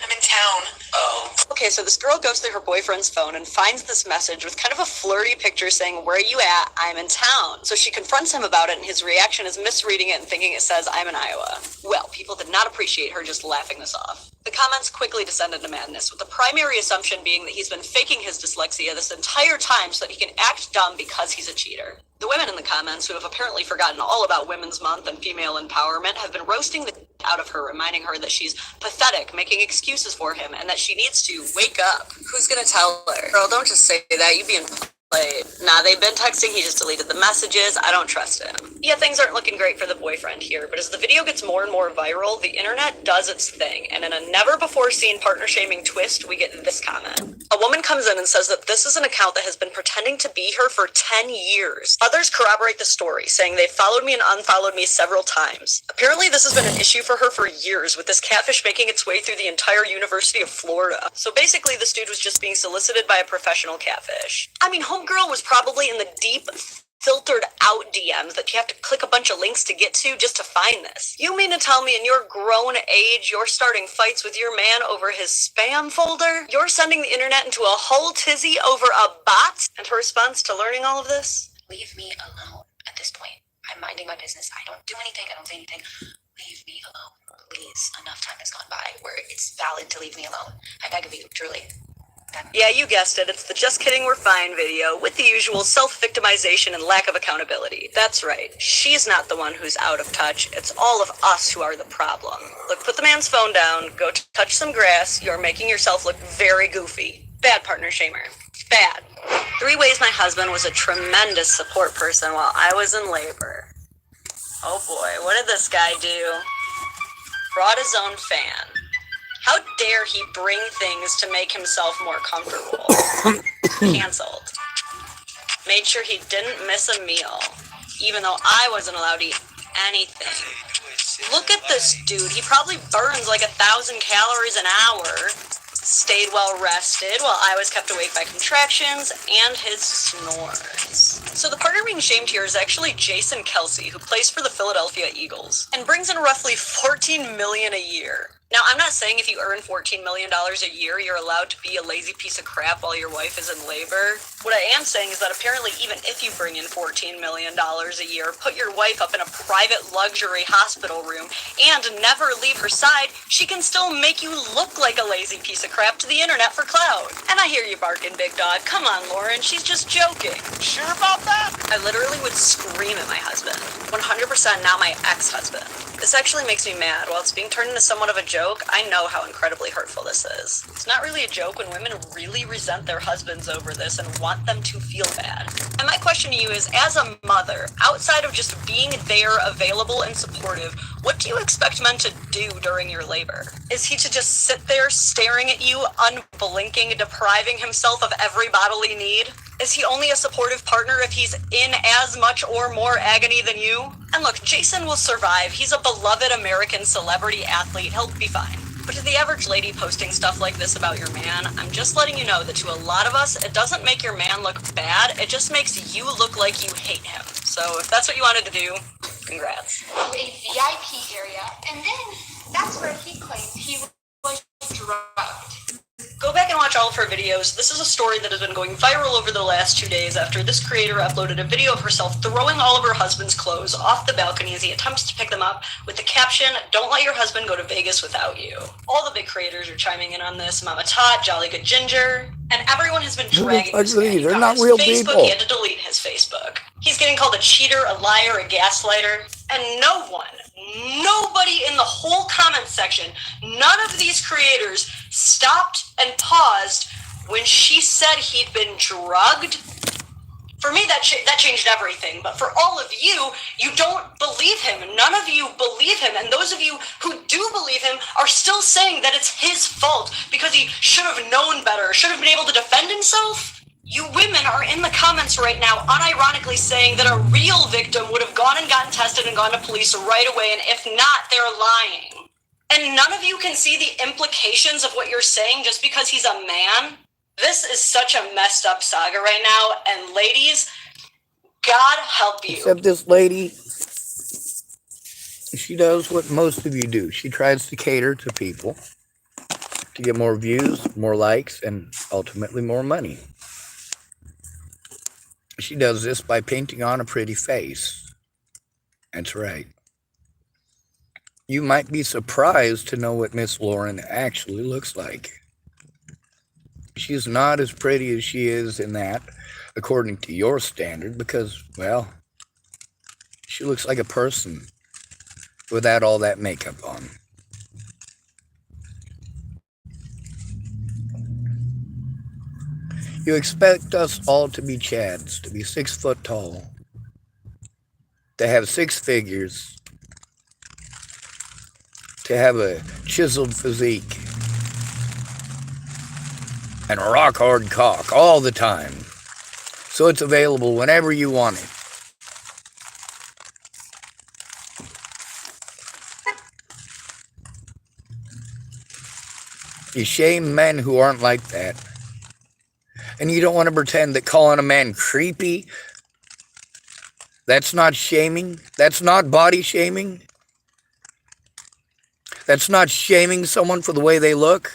I'm in town. Oh. Okay, so this girl goes through her boyfriend's phone and finds this message with kind of a flirty picture saying, "Where are you at? I'm in town." So she confronts him about it, and his reaction is misreading it and thinking it says, "I'm in Iowa." Well, people did not appreciate her just laughing this off. The comments quickly descended to madness, with the primary assumption being that he's been faking his dyslexia this entire time so that he can act dumb because he's a cheater. The women in the comments, who have apparently forgotten all about Women's Month and female empowerment, have been roasting the out of her, reminding her that she's pathetic, making excuses for him, and that she needs to wake up. Who's gonna tell her? Girl, don't just say that. You being played. Nah, they've been texting. He just deleted the messages. I don't trust him. Yeah, things aren't looking great for the boyfriend here, but as the video gets more and more viral, the internet does its thing, and in a never-before-seen partner-shaming twist, we get this comment. A woman comes in and says that this is an account that has been pretending to be her for 10 years. Others corroborate the story, saying they followed me and unfollowed me several times. Apparently, this has been an issue for her for years, with this catfish making its way through the entire University of Florida. So basically, this dude was just being solicited by a professional catfish. I mean, homegirl was probably in the deep, filtered out DMs that you have to click a bunch of links to get to just to find this. You mean to tell me in your grown age you're starting fights with your man over his spam folder? You're sending the internet into a whole tizzy over a bot? And her response to learning all of this? Leave me alone at this point. I'm minding my business. I don't do anything. I don't say anything. Leave me alone. Please. Enough time has gone by where it's valid to leave me alone. I beg of you, truly. Yeah, you guessed it. It's the Just Kidding We're Fine video with the usual self-victimization and lack of accountability. That's right. She's not the one who's out of touch. It's all of us who are the problem. Look, put the man's phone down. Go touch some grass. You're making yourself look very goofy. Bad partner shamer. Bad. 3 ways my husband was a tremendous support person while I was in labor. Oh boy, what did this guy do? Brought his own fan. How dare he bring things to make himself more comfortable? Canceled. Made sure he didn't miss a meal, even though I wasn't allowed to eat anything. Look at this dude. He probably burns like 1,000 calories an hour. Stayed well rested while I was kept awake by contractions and his snores. So the partner being shamed here is actually Jason Kelsey, who plays for the Philadelphia Eagles and brings in roughly $14 million a year. Now, I'm not saying if you earn $14 million a year, you're allowed to be a lazy piece of crap while your wife is in labor. What I am saying is that apparently even if you bring in $14 million a year, put your wife up in a private luxury hospital room, and never leave her side, she can still make you look like a lazy piece of crap to the internet for clout. And I hear you barking, big dog. Come on, Lauren, she's just joking. Sure about that? I literally would scream at my husband. 100% not my ex-husband. This actually makes me mad. While it's being turned into somewhat of a joke, I know how incredibly hurtful this is. It's not really a joke when women really resent their husbands over this and want them to feel bad. And my question to you is, as a mother, outside of just being there, available, and supportive, what do you expect men to do during your labor? Is he to just sit there staring at you, unblinking, depriving himself of every bodily need? Is he only a supportive partner if he's in as much or more agony than you? And look, Jason will survive. He's a beloved American celebrity athlete. He'll be fine. But to the average lady posting stuff like this about your man, I'm just letting you know that to a lot of us, it doesn't make your man look bad. It just makes you look like you hate him. So if that's what you wanted to do, congrats. To a VIP area, and then that's where he claimed he was drugged. Go back and watch all of her videos. This is a story that has been going viral over the last 2 days after this creator uploaded a video of herself throwing all of her husband's clothes off the balcony as he attempts to pick them up with the caption, "Don't let your husband go to Vegas without you." All the big creators are chiming in on this. Mama Tot, Jolly Good Ginger, and everyone has been dragging this man. They're not real Facebook, people. He had to delete his Facebook. He's getting called a cheater, a liar, a gaslighter, and nobody in the whole comment section, none of these creators stopped and paused when she said he'd been drugged. For me, that changed everything. But for all of you, you don't believe him. None of you believe him. And those of you who do believe him are still saying that it's his fault because he should have known better, should have been able to defend himself. You women are in the comments right now unironically saying that a real victim would have gone and gotten tested and gone to police right away, and if not, they're lying. And none of you can see the implications of what you're saying just because he's a man. This is such a messed up saga right now, and ladies, God help you. Except this lady, she does what most of you do. She tries to cater to people to get more views, more likes, and ultimately more money. She does this by painting on a pretty face. That's right. You might be surprised to know what Miss Lauren actually looks like. She's not as pretty as she is in that, according to your standard, because, well, she looks like a person without all that makeup on. You expect us all to be Chads, to be 6 foot tall, to have 6 figures, to have a chiseled physique, and a rock hard cock all the time, so it's available whenever you want it. You shame men who aren't like that. And you don't want to pretend that calling a man creepy, that's not shaming. That's not body shaming. That's not shaming someone for the way they look.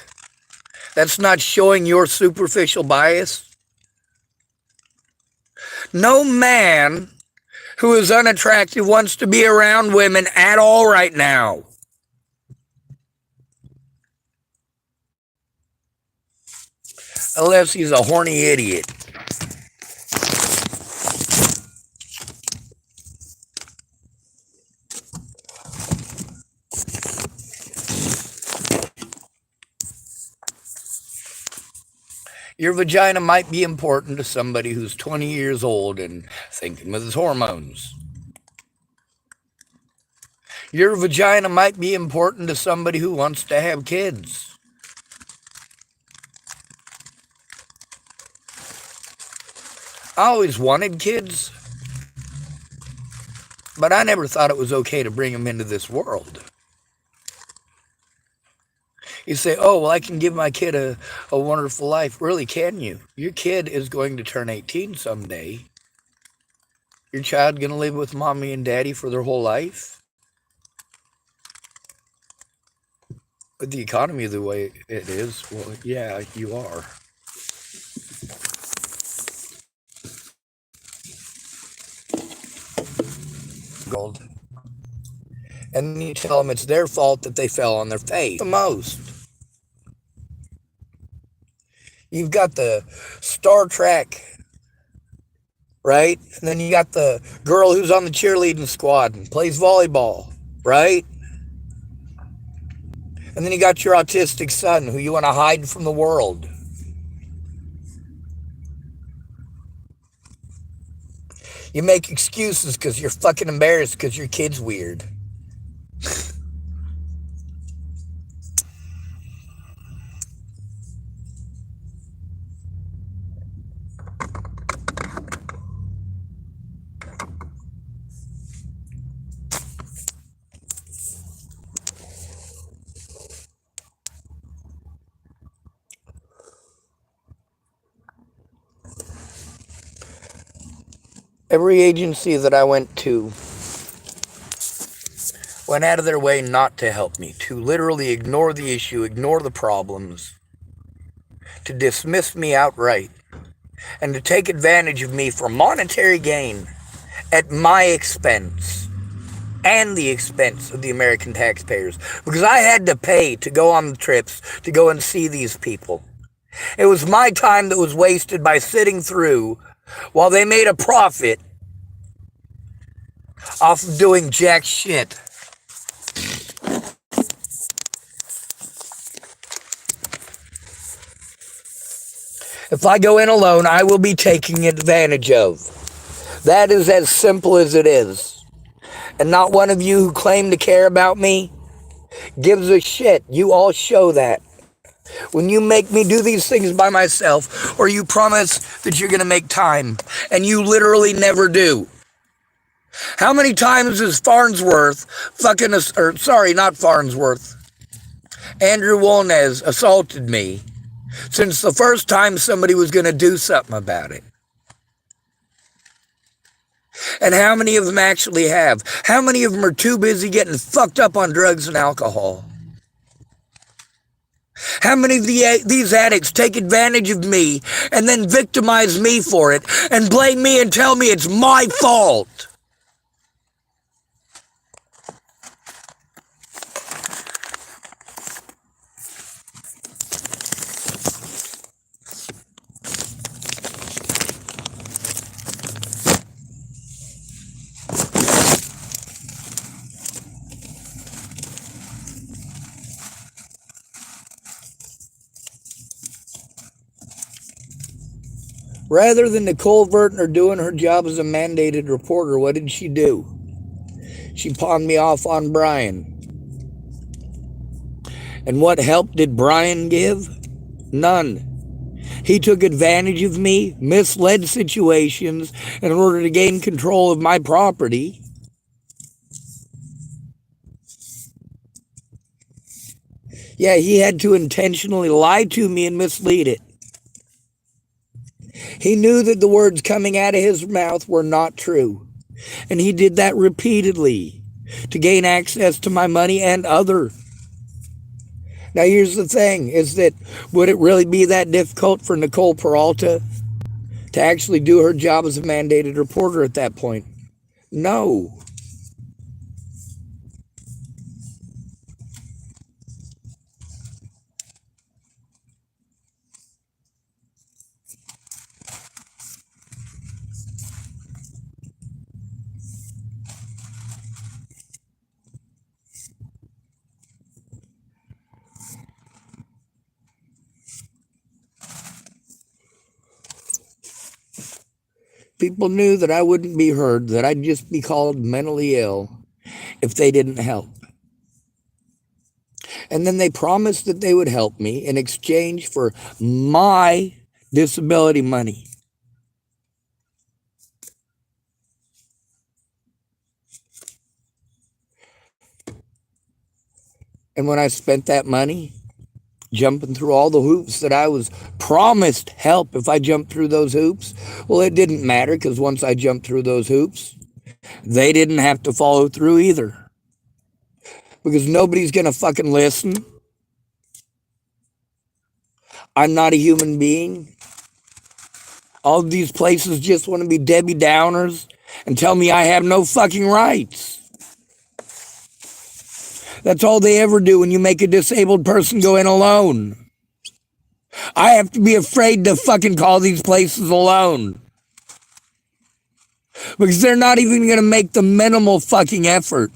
That's not showing your superficial bias. No man who is unattractive wants to be around women at all right now. Unless he's a horny idiot. Your vagina might be important to somebody who's 20 years old and thinking with his hormones. Your vagina might be important to somebody who wants to have kids. I always wanted kids, but I never thought it was okay to bring them into this world. You say, oh, well, I can give my kid a wonderful life. Really, can you? Your kid is going to turn 18 someday. Your child going to live with mommy and daddy for their whole life? With the economy the way it is, well, yeah, you are. Gold. And then you tell them it's their fault that they fell on their face the most. You've got the Star Trek, right? And then you got the girl who's on the cheerleading squad and plays volleyball, right? And then you got your autistic son who you want to hide from the world. You make excuses because you're fucking embarrassed because your kid's weird. Every agency that I went to went out of their way not to help me, to literally ignore the issue, ignore the problems, to dismiss me outright, and to take advantage of me for monetary gain at my expense and the expense of the American taxpayers, because I had to pay to go on the trips, to go and see these people. It was my time that was wasted by sitting through while they made a profit off of doing jack shit. If I go in alone, I will be taken advantage of. That is as simple as it is. And not one of you who claim to care about me gives a shit. You all show that. When you make me do these things by myself, or you promise that you're going to make time, and you literally never do. How many times has Farnsworth Andrew Wolnez assaulted me since the first time somebody was going to do something about it? And how many of them actually have? How many of them are too busy getting fucked up on drugs and alcohol? How many of these addicts take advantage of me and then victimize me for it and blame me and tell me it's my fault? Rather than Nicole Vertner doing her job as a mandated reporter, what did she do? She pawned me off on Brian. And what help did Brian give? None. He took advantage of me, misled situations in order to gain control of my property. Yeah, he had to intentionally lie to me and mislead it. He knew that the words coming out of his mouth were not true. And he did that repeatedly to gain access to my money and other. Now here's the thing, is that would it really be that difficult for Nicole Peralta to actually do her job as a mandated reporter at that point? No. People knew that I wouldn't be heard, that I'd just be called mentally ill if they didn't help. And then they promised that they would help me in exchange for my disability money. And when I spent that money jumping through all the hoops that I was promised help if I jumped through those hoops, well, it didn't matter, because once I jumped through those hoops, they didn't have to follow through either. Because nobody's going to fucking listen. I'm not a human being. All of these places just want to be Debbie Downers and tell me I have no fucking rights. That's all they ever do when you make a disabled person go in alone. I have to be afraid to fucking call these places alone. Because they're not even going to make the minimal fucking effort.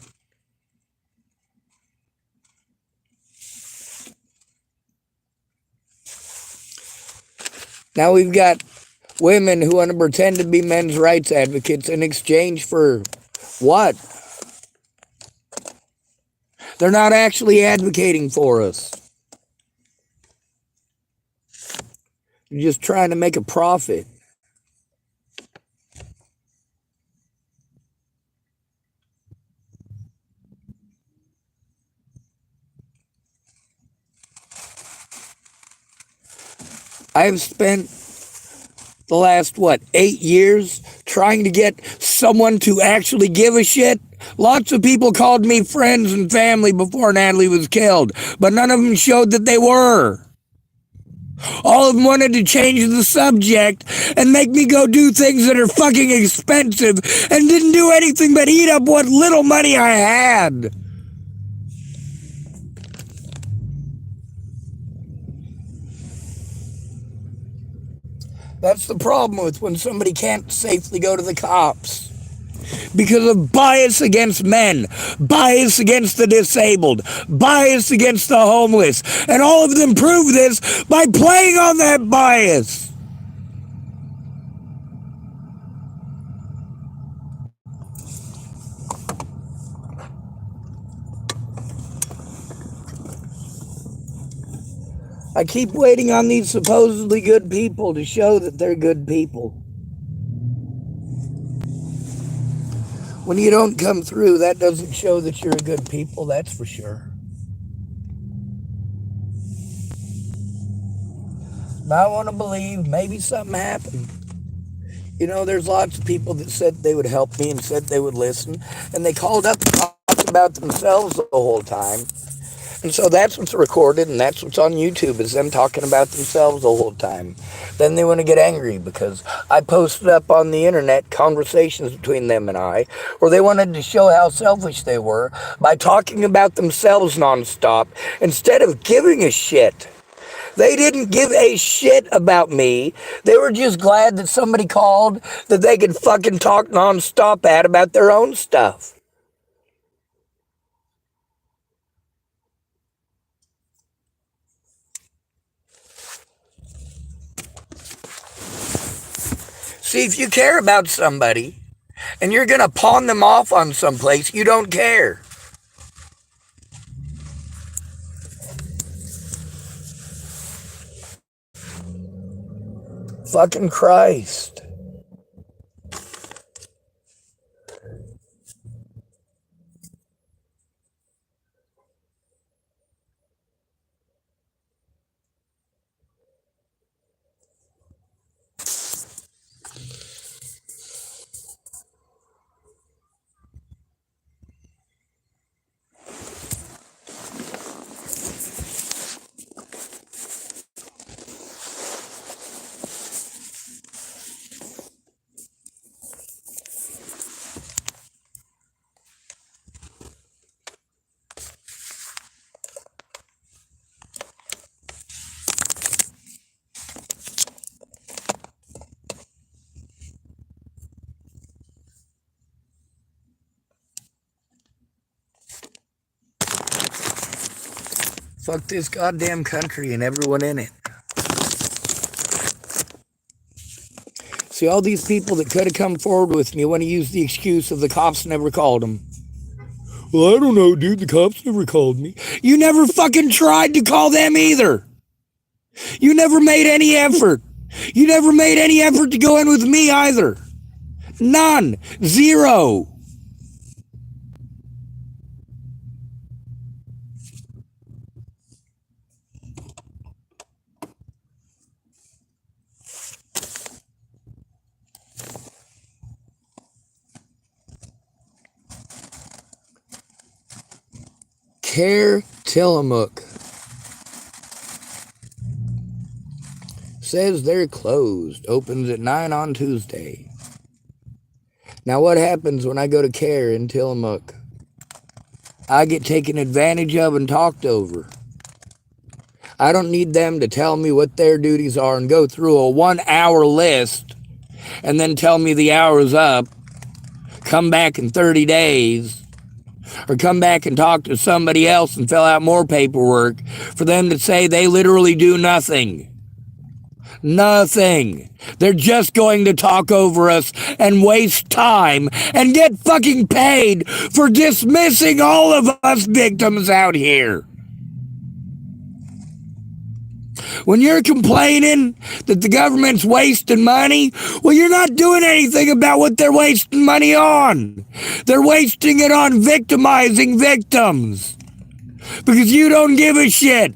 Now we've got women who want to pretend to be men's rights advocates in exchange for what? They're not actually advocating for us. They're just trying to make a profit. I've spent the last, 8 years trying to get someone to actually give a shit. Lots of people called me friends and family before Natalie was killed, but none of them showed that they were. All of them wanted to change the subject and make me go do things that are fucking expensive and didn't do anything but eat up what little money I had. That's the problem with when somebody can't safely go to the cops. Because of bias against men, bias against the disabled, bias against the homeless. And all of them prove this by playing on that bias. I keep waiting on these supposedly good people to show that they're good people. When you don't come through, that doesn't show that you're a good people, that's for sure. I want to believe maybe something happened. You know, there's lots of people that said they would help me and said they would listen, and they called up and talked about themselves the whole time. And so that's what's recorded, and that's what's on YouTube, is them talking about themselves the whole time. Then they want to get angry because I posted up on the internet conversations between them and I, where they wanted to show how selfish they were by talking about themselves nonstop instead of giving a shit. They didn't give a shit about me. They were just glad that somebody called that they could fucking talk nonstop about their own stuff. See, if you care about somebody and you're going to pawn them off on someplace, you don't care. Fucking Christ. Fuck this goddamn country and everyone in it. See, all these people that could have come forward with me want to use the excuse of the cops never called them. Well, I don't know, dude. The cops never called me. You never fucking tried to call them either. You never made any effort. You never made any effort to go in with me either. None. Zero. Care Tillamook says they're closed. Opens at 9 on Tuesday. Now what happens when I go to Care in Tillamook? I get taken advantage of and talked over. I don't need them to tell me what their duties are and go through a 1-hour list and then tell me the hour's up, come back in 30 days, or come back and talk to somebody else and fill out more paperwork for them to say they literally do nothing. Nothing. They're just going to talk over us and waste time and get fucking paid for dismissing all of us victims out here. When you're complaining that the government's wasting money, well, you're not doing anything about what they're wasting money on. They're wasting it on victimizing victims because you don't give a shit.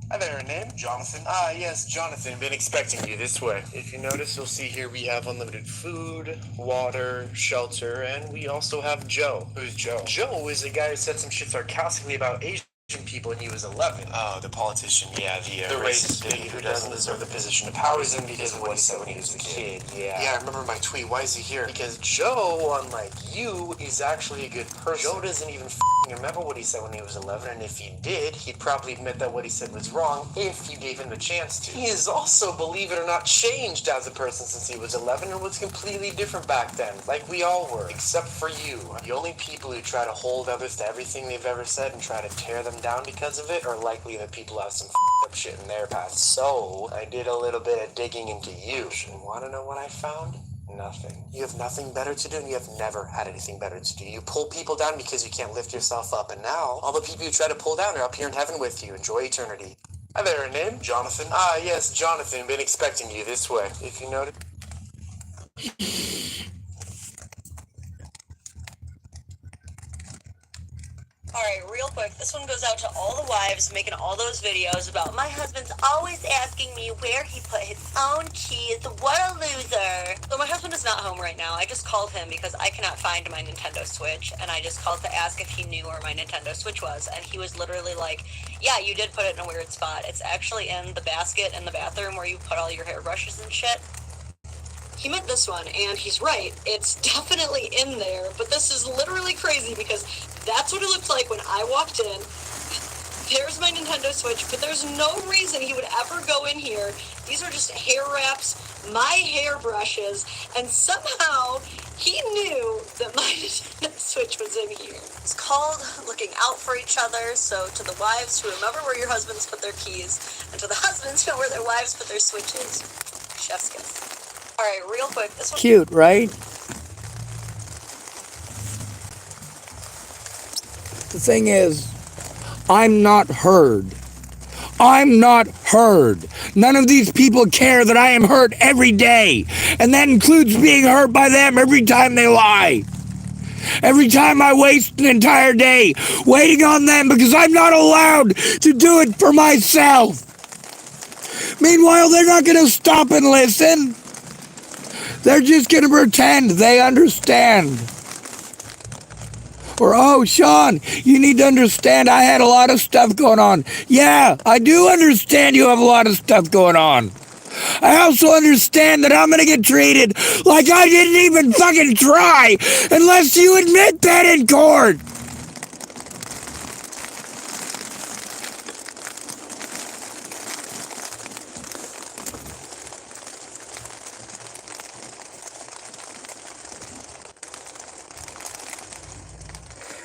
Hi there, name? Jonathan. Yes, Jonathan. Been expecting you this way. If you notice, you'll see here we have unlimited food, water, shelter, and we also have Joe. Who's Joe? Joe is a guy who said some shit sarcastically about Asian people when he was 11. Oh, the politician, yeah, the racist pig who doesn't deserve the position of power is in because of what he said when he was a kid, yeah. Yeah, I remember my tweet. Why is he here? Because Joe, unlike you, is actually a good person. Joe doesn't even remember what he said when he was 11, and if he did, he'd probably admit that what he said was wrong if you gave him the chance to. He is also, believe it or not, changed as a person since he was 11 and was completely different back then, like we all were, except for you. The only people who try to hold others to everything they've ever said and try to tear them down because of it are likely the people who have some up shit in their past. So, I did a little bit of digging into you. And want to know what I found? Nothing. You have nothing better to do, and you have never had anything better to do. You pull people down because you can't lift yourself up, and now all the people you try to pull down are up here in heaven with you. Enjoy eternity. Hi there, name? Jonathan. Yes, Jonathan. Been expecting you this way. If you notice. Alright, real quick, this one goes out to all the wives making all those videos about my husband's always asking me where he put his own keys. What a loser. So my husband is not home right now. I just called him because I cannot find my Nintendo Switch, and I just called to ask if he knew where my Nintendo Switch was, and he was literally like, yeah, you did put it in a weird spot. It's actually in the basket in the bathroom where you put all your hairbrushes and shit. He meant this one, and he's right. It's definitely in there, but this is literally crazy because that's what it looked like when I walked in. There's my Nintendo Switch, but there's no reason he would ever go in here. These are just hair wraps, my hairbrushes, and somehow he knew that my Nintendo Switch was in here. It's called looking out for each other, so to the wives who remember where your husbands put their keys, and to the husbands who know where their wives put their switches, chef's kiss. Alright, real quick, this one... Cute, right? The thing is, I'm not heard. I'm not heard. None of these people care that I am hurt every day. And that includes being hurt by them every time they lie. Every time I waste an entire day waiting on them because I'm not allowed to do it for myself. Meanwhile, they're not going to stop and listen. They're just going to pretend they understand. Or, oh, Sean, you need to understand I had a lot of stuff going on. Yeah, I do understand you have a lot of stuff going on. I also understand that I'm going to get treated like I didn't even fucking try unless you admit that in court.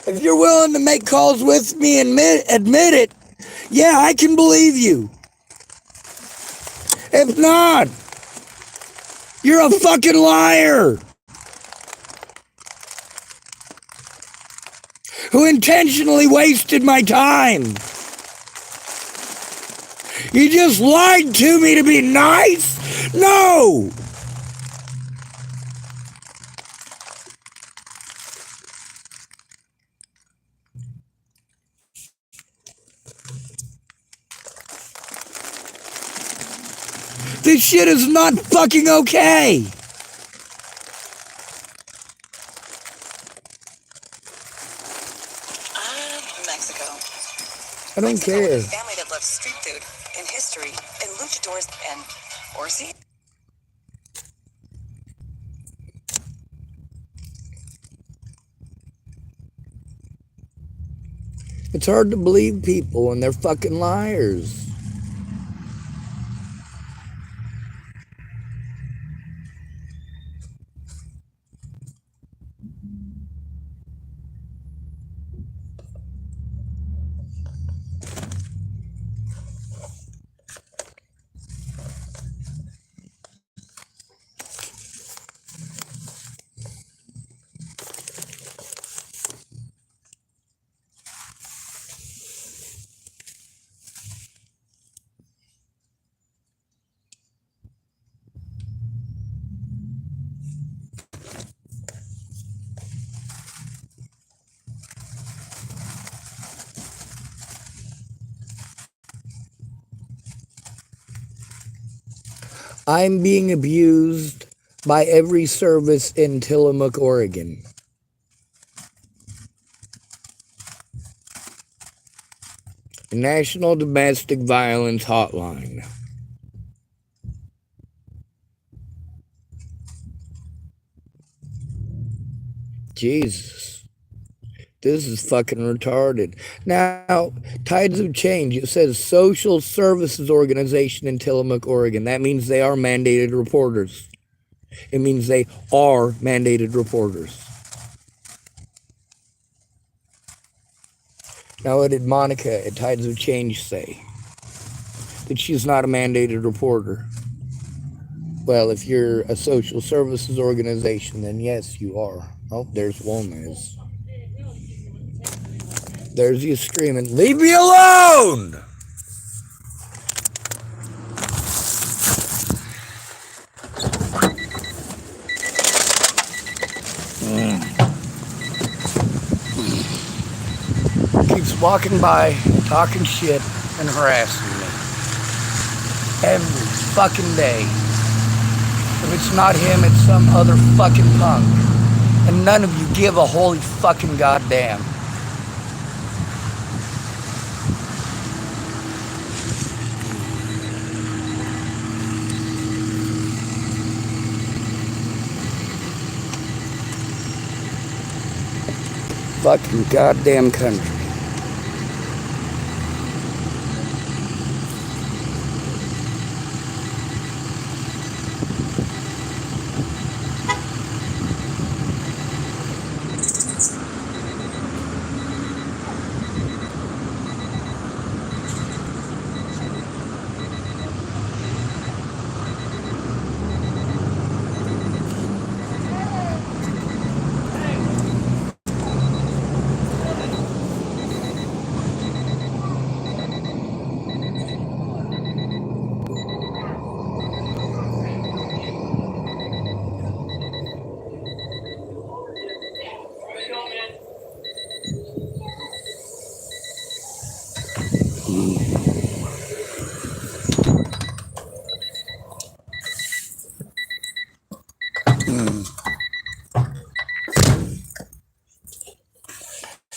If you're willing to make calls with me and admit it, yeah, I can believe you. If not, you're a fucking liar who intentionally wasted my time. You just lied to me to be nice? No! This shit is not fucking okay. Mexico. I don't care. A family that loves street food and history and luchadors and horsey. It's hard to believe people and they're fucking liars. I'm being abused by every service in Tillamook, Oregon. National Domestic Violence Hotline. Jesus. This is fucking retarded. Now, Tides of Change, it says Social Services Organization in Tillamook, Oregon. That means they are mandated reporters. It means they are mandated reporters. Now, what did Monica at Tides of Change say? That she's not a mandated reporter. Well, if you're a social services organization, then yes, you are. Oh, there's wolnez. There's you screaming, "Leave me alone!" Keeps walking by, talking shit, and harassing me. Every fucking day. If it's not him, it's some other fucking punk. And none of you give a holy fucking goddamn. Fucking goddamn country.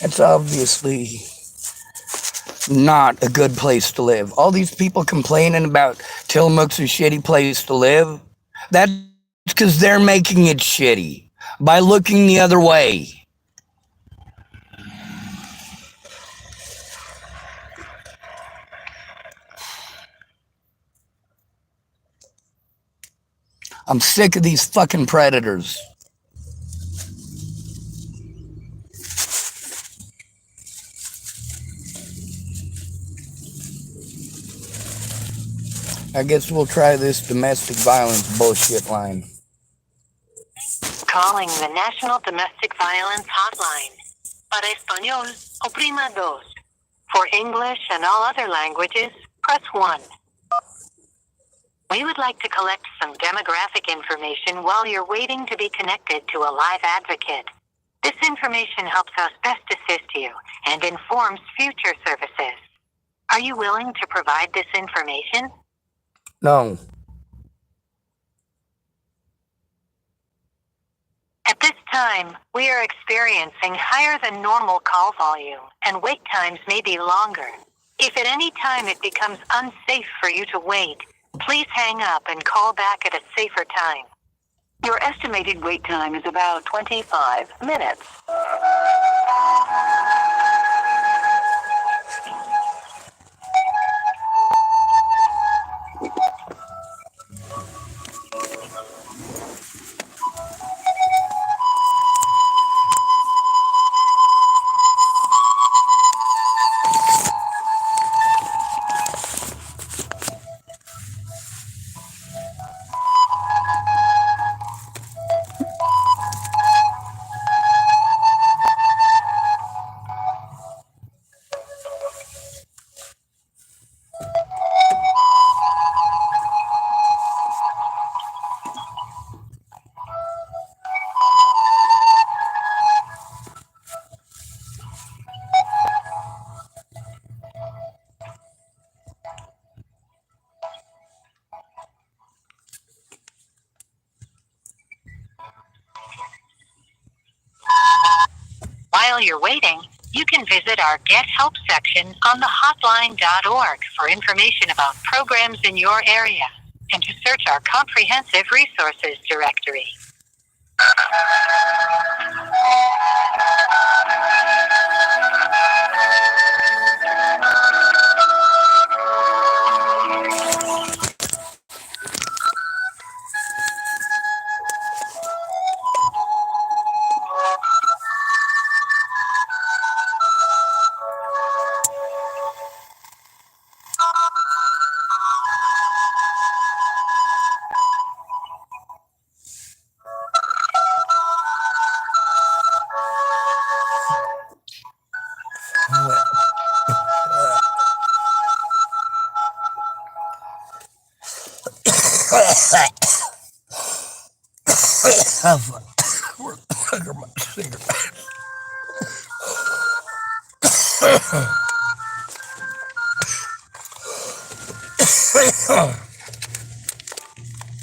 It's obviously not a good place to live. All these people complaining about Tillamook's a shitty place to live, that's because they're making it shitty by looking the other way. I'm sick of these fucking predators. I guess we'll try this domestic violence bullshit line. Calling the National Domestic Violence Hotline. Para español, oprima dos. For English and all other languages, press 1. We would like to collect some demographic information while you're waiting to be connected to a live advocate. This information helps us best assist you and informs future services. Are you willing to provide this information? No. At this time, we are experiencing higher than normal call volume, and wait times may be longer. If at any time it becomes unsafe for you to wait, please hang up and call back at a safer time. Your estimated wait time is about 25 minutes. While you're waiting, you can visit our Get Help section on the hotline.org for information about programs in your area and to search our comprehensive resources directory.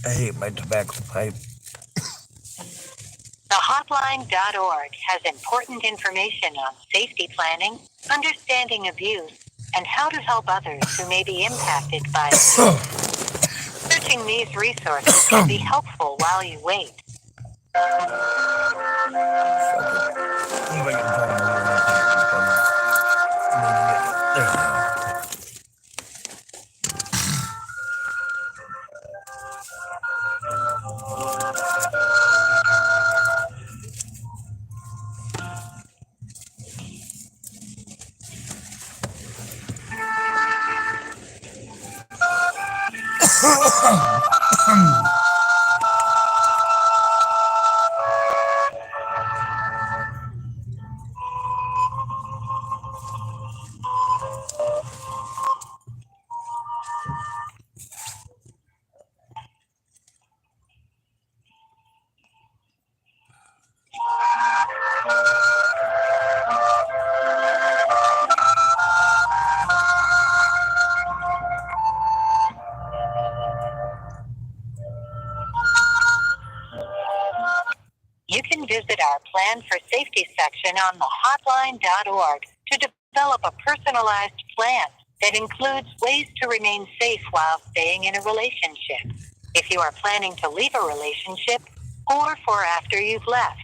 I hate my tobacco pipe. The hotline.org has important information on safety planning, understanding abuse, and how to help others who may be impacted by abuse. Searching these resources can be helpful while you wait. You can visit our Plan for Safety section on the hotline.org to develop a personalized plan that includes ways to remain safe while staying in a relationship, if you are planning to leave a relationship, or for after you've left.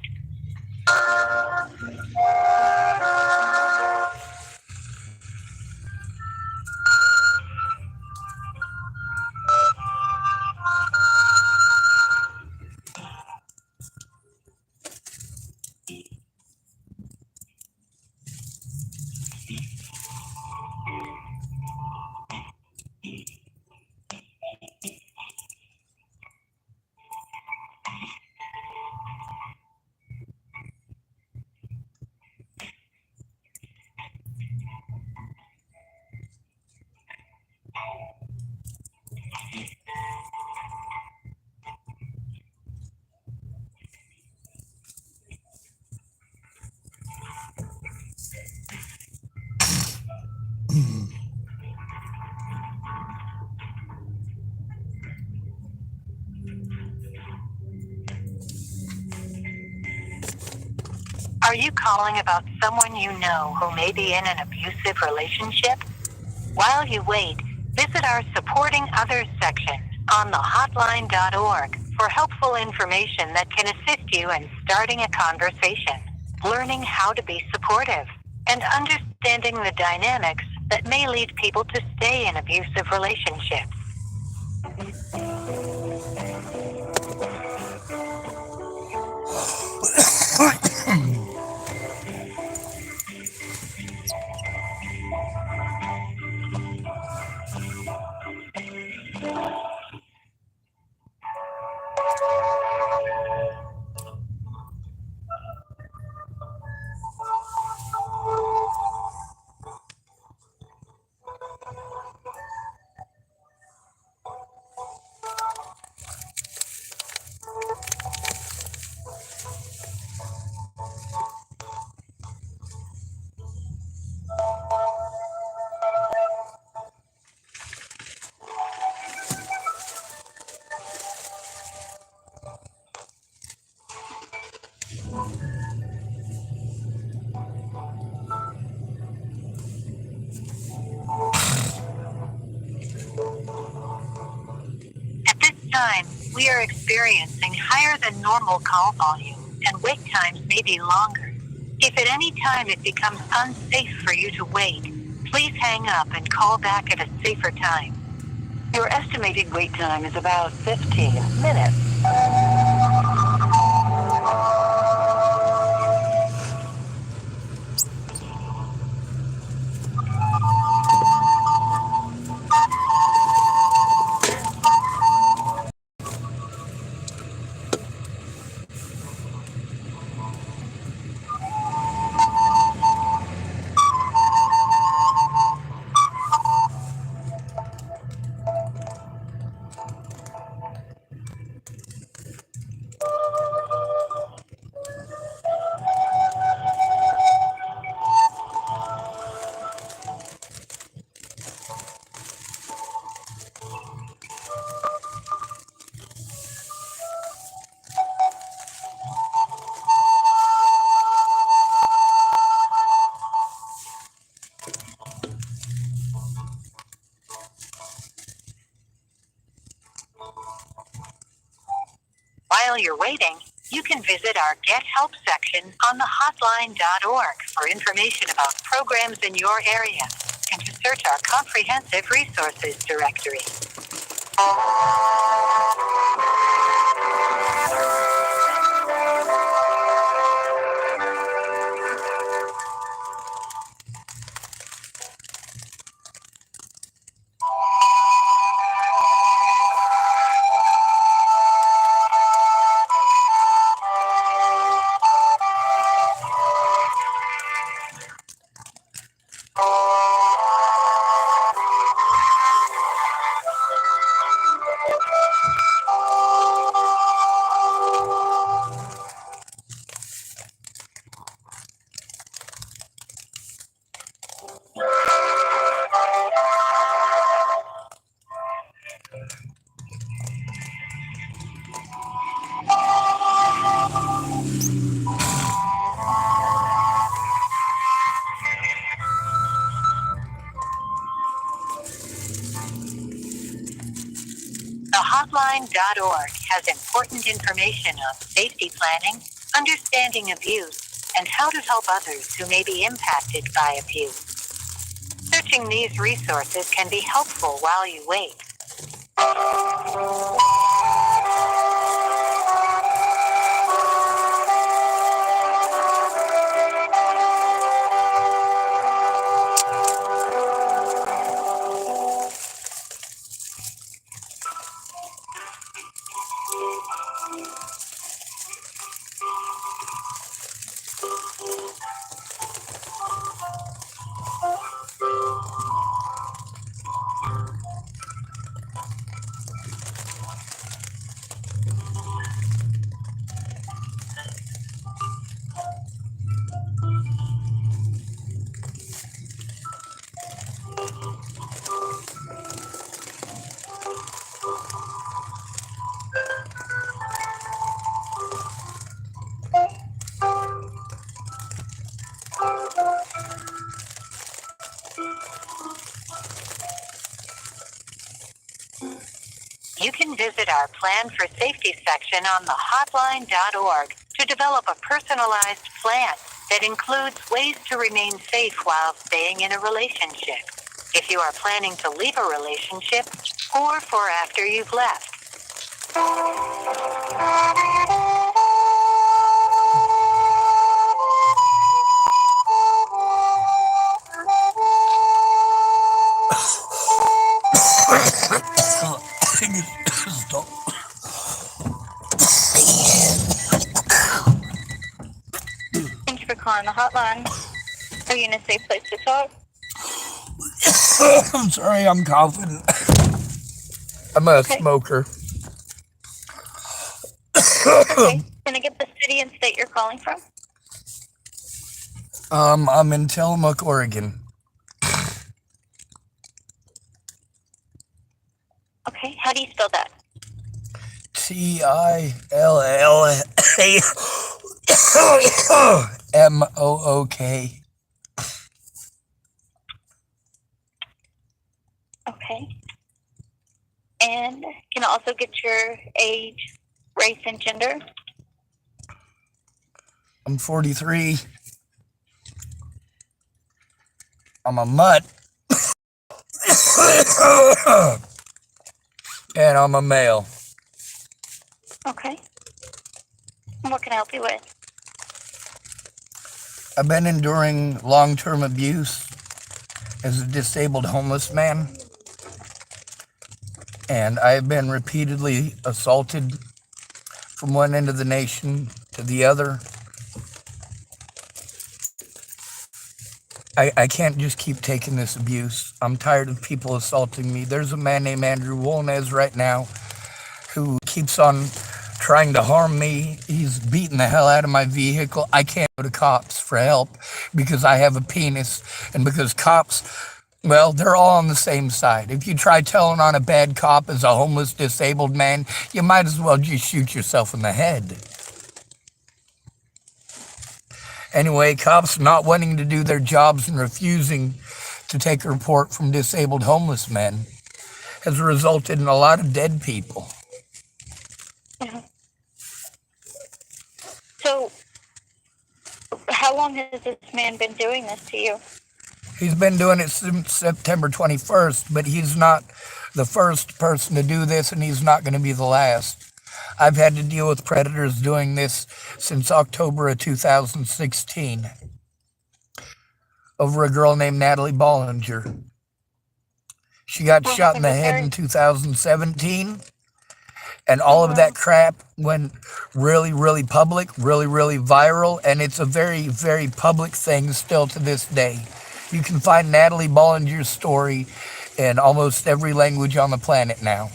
Are you calling about someone you know who may be in an abusive relationship? While you wait, visit our Supporting Others section on the hotline.org for helpful information that can assist you in starting a conversation, learning how to be supportive, and understanding the dynamics that may lead people to stay in abusive relationships. time, we are experiencing higher than normal call volume, and wait times may be longer. If at any time it becomes unsafe for you to wait, please hang up and call back at a safer time. Your estimated wait time is about 15 minutes. While you're waiting, you can visit our Get Help section on the hotline.org for information about programs in your area and to search our comprehensive resources directory. The hotline.org has important information on safety planning, understanding abuse, and how to help others who may be impacted by abuse. Searching these resources can be helpful while you wait. You can visit our Plan for Safety section on the hotline.org to develop a personalized plan that includes ways to remain safe while staying in a relationship, if you are planning to leave a relationship, or for after you've left. Thank you for calling the hotline. Are you in a safe place to talk? I'm sorry, I'm coughing. I'm a smoker. Okay. Can I get the city and state you're calling from? I'm in Tillamook, Oregon. Okay. How do you spell that? Tillamook. Okay. And can I also get your age, race, and gender? I'm 43. I'm a mutt. And I'm a male. Okay. And what can I help you with? I've been enduring long-term abuse as a disabled homeless man. And I've been repeatedly assaulted from one end of the nation to the other. I can't just keep taking this abuse. I'm tired of people assaulting me. There's a man named Andrew Wolnez right now who keeps on trying to harm me. He's beating the hell out of my vehicle. I can't go to cops for help because I have a penis, and because cops, well, they're all on the same side. If you try telling on a bad cop as a homeless, disabled man, you might as well just shoot yourself in the head. Anyway, cops not wanting to do their jobs and refusing to take a report from disabled homeless men has resulted in a lot of dead people. Mhm. So, how long has this man been doing this to you? He's been doing it since September 21st, but he's not the first person to do this, and he's not going to be the last. I've had to deal with predators doing this since October of 2016 over a girl named Natalie Bollinger. She got shot in the head in 2017, and all of that crap went really, really public, really, really viral, and it's a very, very public thing still to this day. You can find Natalie Bollinger's story in almost every language on the planet now.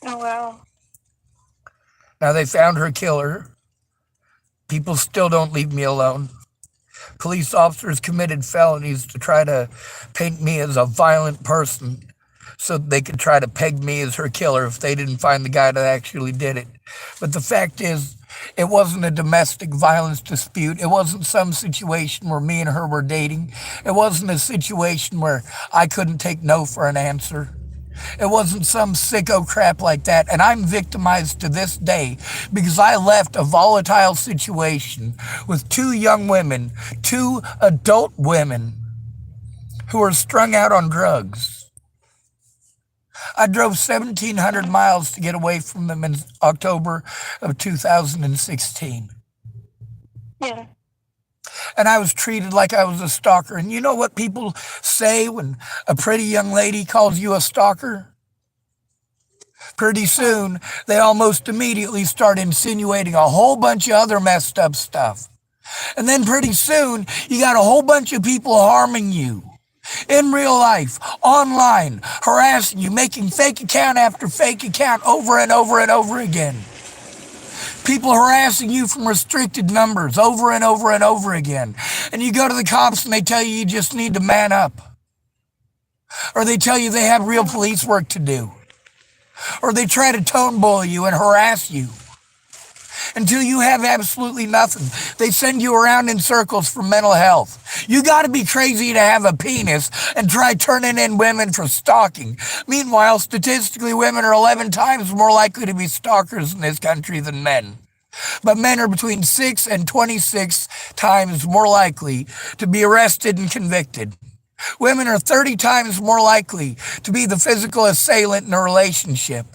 Oh, wow. Now, they found her killer. People still don't leave me alone. Police officers committed felonies to try to paint me as a violent person so they could try to peg me as her killer if they didn't find the guy that actually did it. But the fact is, it wasn't a domestic violence dispute. It wasn't some situation where me and her were dating. It wasn't a situation where I couldn't take no for an answer. It wasn't some sicko crap like that. And I'm victimized to this day because I left a volatile situation with two young women, two adult women who were strung out on drugs. I drove 1,700 miles to get away from them in October of 2016. Yeah. And I was treated like I was a stalker. And you know what people say when a pretty young lady calls you a stalker? Pretty soon, they almost immediately start insinuating a whole bunch of other messed up stuff. And then pretty soon, you got a whole bunch of people harming you. In real life, online, harassing you, making fake account after fake account over and over and over again. People harassing you from restricted numbers over and over and over again. And you go to the cops and they tell you just need to man up. Or they tell you they have real police work to do. Or they try to tone bully you and harass you until you have absolutely nothing. They send you around in circles for mental health. You got to be crazy to have a penis and try turning in women for stalking. Meanwhile, statistically, women are 11 times more likely to be stalkers in this country than men. But men are between 6 and 26 times more likely to be arrested and convicted. Women are 30 times more likely to be the physical assailant in a relationship.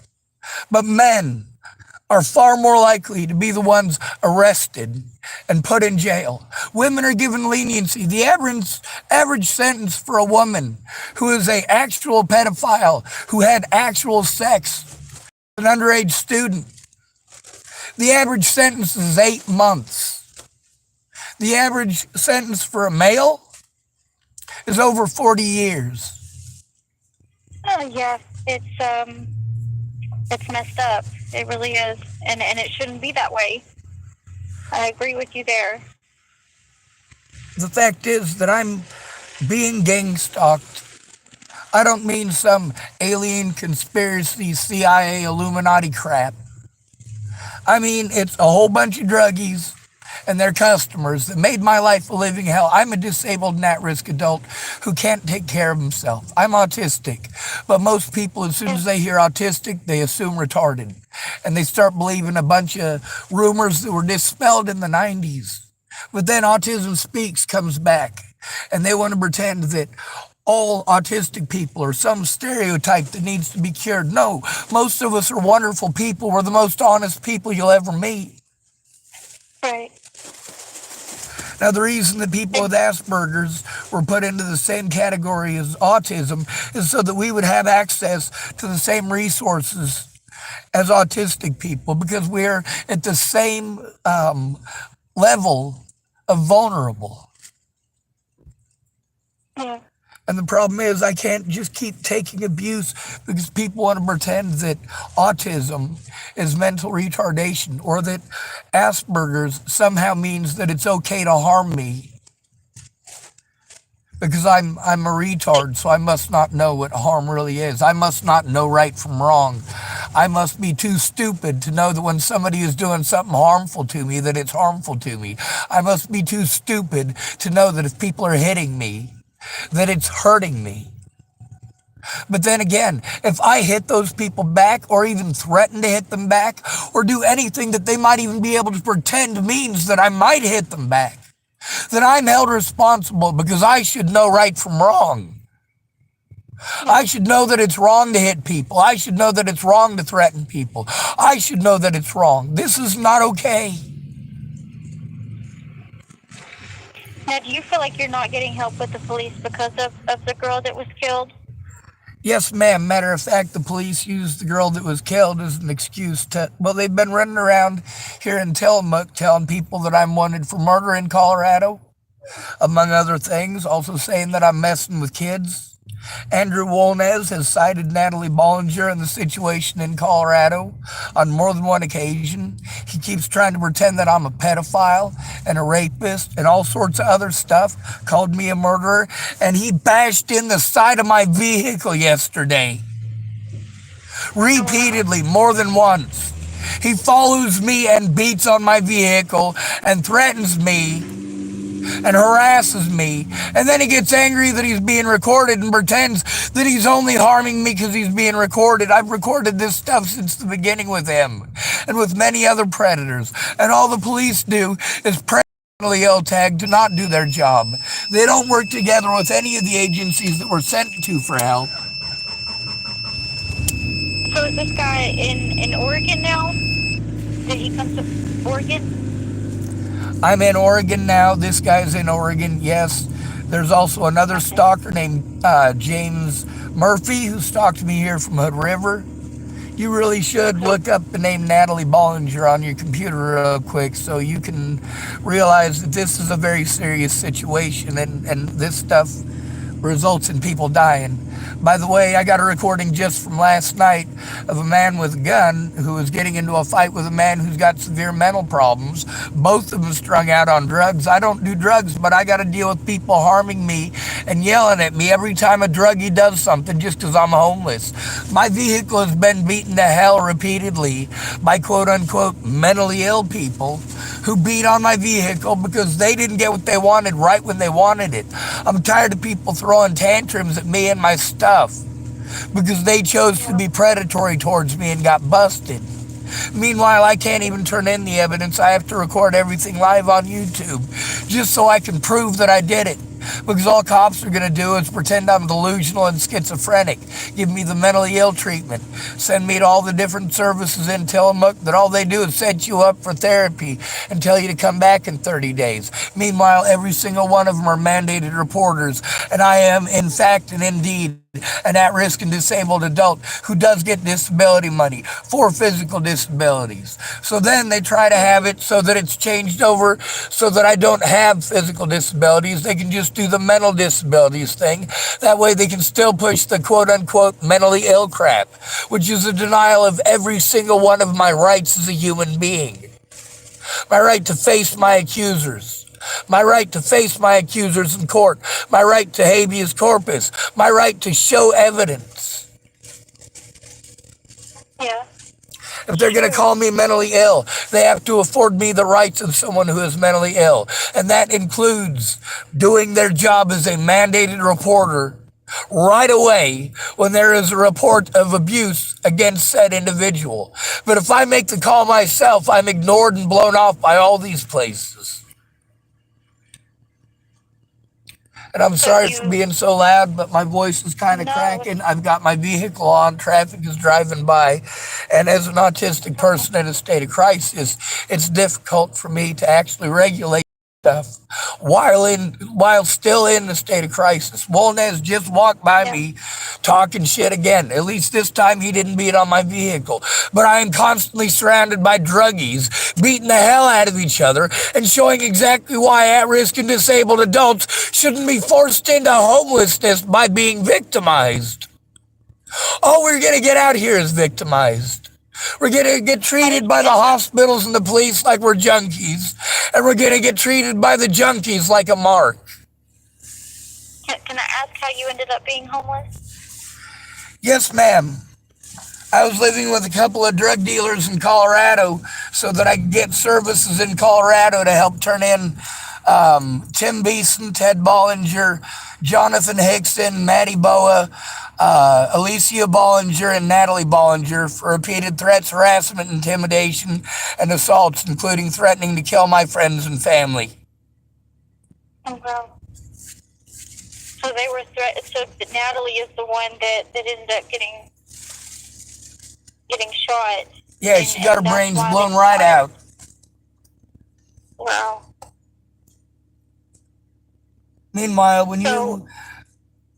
But men are far more likely to be the ones arrested and put in jail. Women are given leniency. The average sentence for a woman who is an actual pedophile, who had actual sex with an underage student, the average sentence is 8 months. The average sentence for a male is over 40 years. Oh, yeah. It's messed up. It really is. And it shouldn't be that way. I agree with you there. The fact is that I'm being gang stalked. I don't mean some alien conspiracy, CIA, Illuminati crap. I mean, it's a whole bunch of druggies and their customers that made my life a living hell. I'm a disabled and at-risk adult who can't take care of himself. I'm autistic, but most people, as soon as they hear autistic, they assume retarded, and they start believing a bunch of rumors that were dispelled in the 90s. But then Autism Speaks comes back, and they want to pretend that all autistic people are some stereotype that needs to be cured. No, most of us are wonderful people. We're the most honest people you'll ever meet. Right. Now, the reason that people with Asperger's were put into the same category as autism is so that we would have access to the same resources as autistic people, because we're at the same level of vulnerable. Yeah. And the problem is I can't just keep taking abuse because people want to pretend that autism is mental retardation, or that Asperger's somehow means that it's okay to harm me because I'm a retard, so I must not know what harm really is. I must not know right from wrong. I must be too stupid to know that when somebody is doing something harmful to me, that it's harmful to me. I must be too stupid to know that if people are hitting me, that it's hurting me. But then again, if I hit those people back, or even threaten to hit them back, or do anything that they might even be able to pretend means that I might hit them back, then I'm held responsible, because I should know right from wrong. I should know that it's wrong to hit people. I should know that it's wrong to threaten people. I should know that it's wrong. This is not okay. Now, do you feel like you're not getting help with the police because of the girl that was killed? Yes, ma'am. Matter of fact, the police used the girl that was killed as an excuse to, well, they've been running around here in Tillamook telling people that I'm wanted for murder in Colorado, among other things, also saying that I'm messing with kids. Andrew Wolnez has cited Natalie Bollinger in the situation in Colorado on more than one occasion. He keeps trying to pretend that I'm a pedophile and a rapist and all sorts of other stuff, called me a murderer, and he bashed in the side of my vehicle yesterday. Repeatedly, more than once. He follows me and beats on my vehicle and threatens me and harasses me, and then he gets angry that he's being recorded and pretends that he's only harming me because he's being recorded. I've recorded this stuff since the beginning with him and with many other predators, and all the police do is mentally ill tag to not do their job. They don't work together with any of the agencies that we're sent to for help. So is this guy in Oregon now? Did he come to Oregon? I'm in Oregon now. This guy's in Oregon, yes. There's also another stalker named James Murphy who stalked me here from Hood River. You really should look up the name Natalie Bollinger on your computer real quick so you can realize that this is a very serious situation, and this stuff results in people dying. By the way, I got a recording just from last night of a man with a gun who was getting into a fight with a man who's got severe mental problems. Both of them strung out on drugs. I don't do drugs, but I got to deal with people harming me and yelling at me every time a druggie does something just because I'm homeless. My vehicle has been beaten to hell repeatedly by quote-unquote mentally ill people who beat on my vehicle because they didn't get what they wanted right when they wanted it. I'm tired of people throwing tantrums at me and my stuff because they chose to be predatory towards me and got busted. Meanwhile, I can't even turn in the evidence. I have to record everything live on YouTube just so I can prove that I did it. Because all cops are going to do is pretend I'm delusional and schizophrenic, give me the mentally ill treatment, send me to all the different services in Tillamook that all they do is set you up for therapy and tell you to come back in 30 days. Meanwhile, every single one of them are mandated reporters, and I am, in fact and indeed, an at-risk and disabled adult who does get disability money for physical disabilities. So then they try to have it so that it's changed over so that I don't have physical disabilities. They can just do the mental disabilities thing. That way they can still push the quote-unquote mentally ill crap, which is a denial of every single one of my rights as a human being. My right to face my accusers. My right to face my accusers in court, my right to habeas corpus, my right to show evidence. Yeah. If they're going to call me mentally ill, they have to afford me the rights of someone who is mentally ill. And that includes doing their job as a mandated reporter right away when there is a report of abuse against said individual. But if I make the call myself, I'm ignored and blown off by all these places. And I'm sorry for being so loud, but my voice is kind of cracking. I've got my vehicle on, traffic is driving by, and as an autistic person in a state of crisis, it's difficult for me to actually regulate stuff while still in the state of crisis. Wolnez just walked by me talking shit again. At least this time he didn't beat on my vehicle. But I am constantly surrounded by druggies beating the hell out of each other and showing exactly why at-risk and disabled adults shouldn't be forced into homelessness by being victimized. All we're going to get out here is victimized. We're going to get treated by the hospitals and the police like we're junkies, and we're going to get treated by the junkies like a mark. Can I ask how you ended up being homeless? Yes, ma'am. I was living with a couple of drug dealers in Colorado so that I could get services in Colorado to help turn in Tim Beeson, Ted Bollinger, Jonathan Hickson, Maddie Boa, Alicia Bollinger, and Natalie Bollinger for repeated threats, harassment, intimidation, and assaults, including threatening to kill my friends and family. Oh, wow. So they were so Natalie is the one that ended up getting shot. Yeah, she got her brains blown right out. Wow. Meanwhile, when you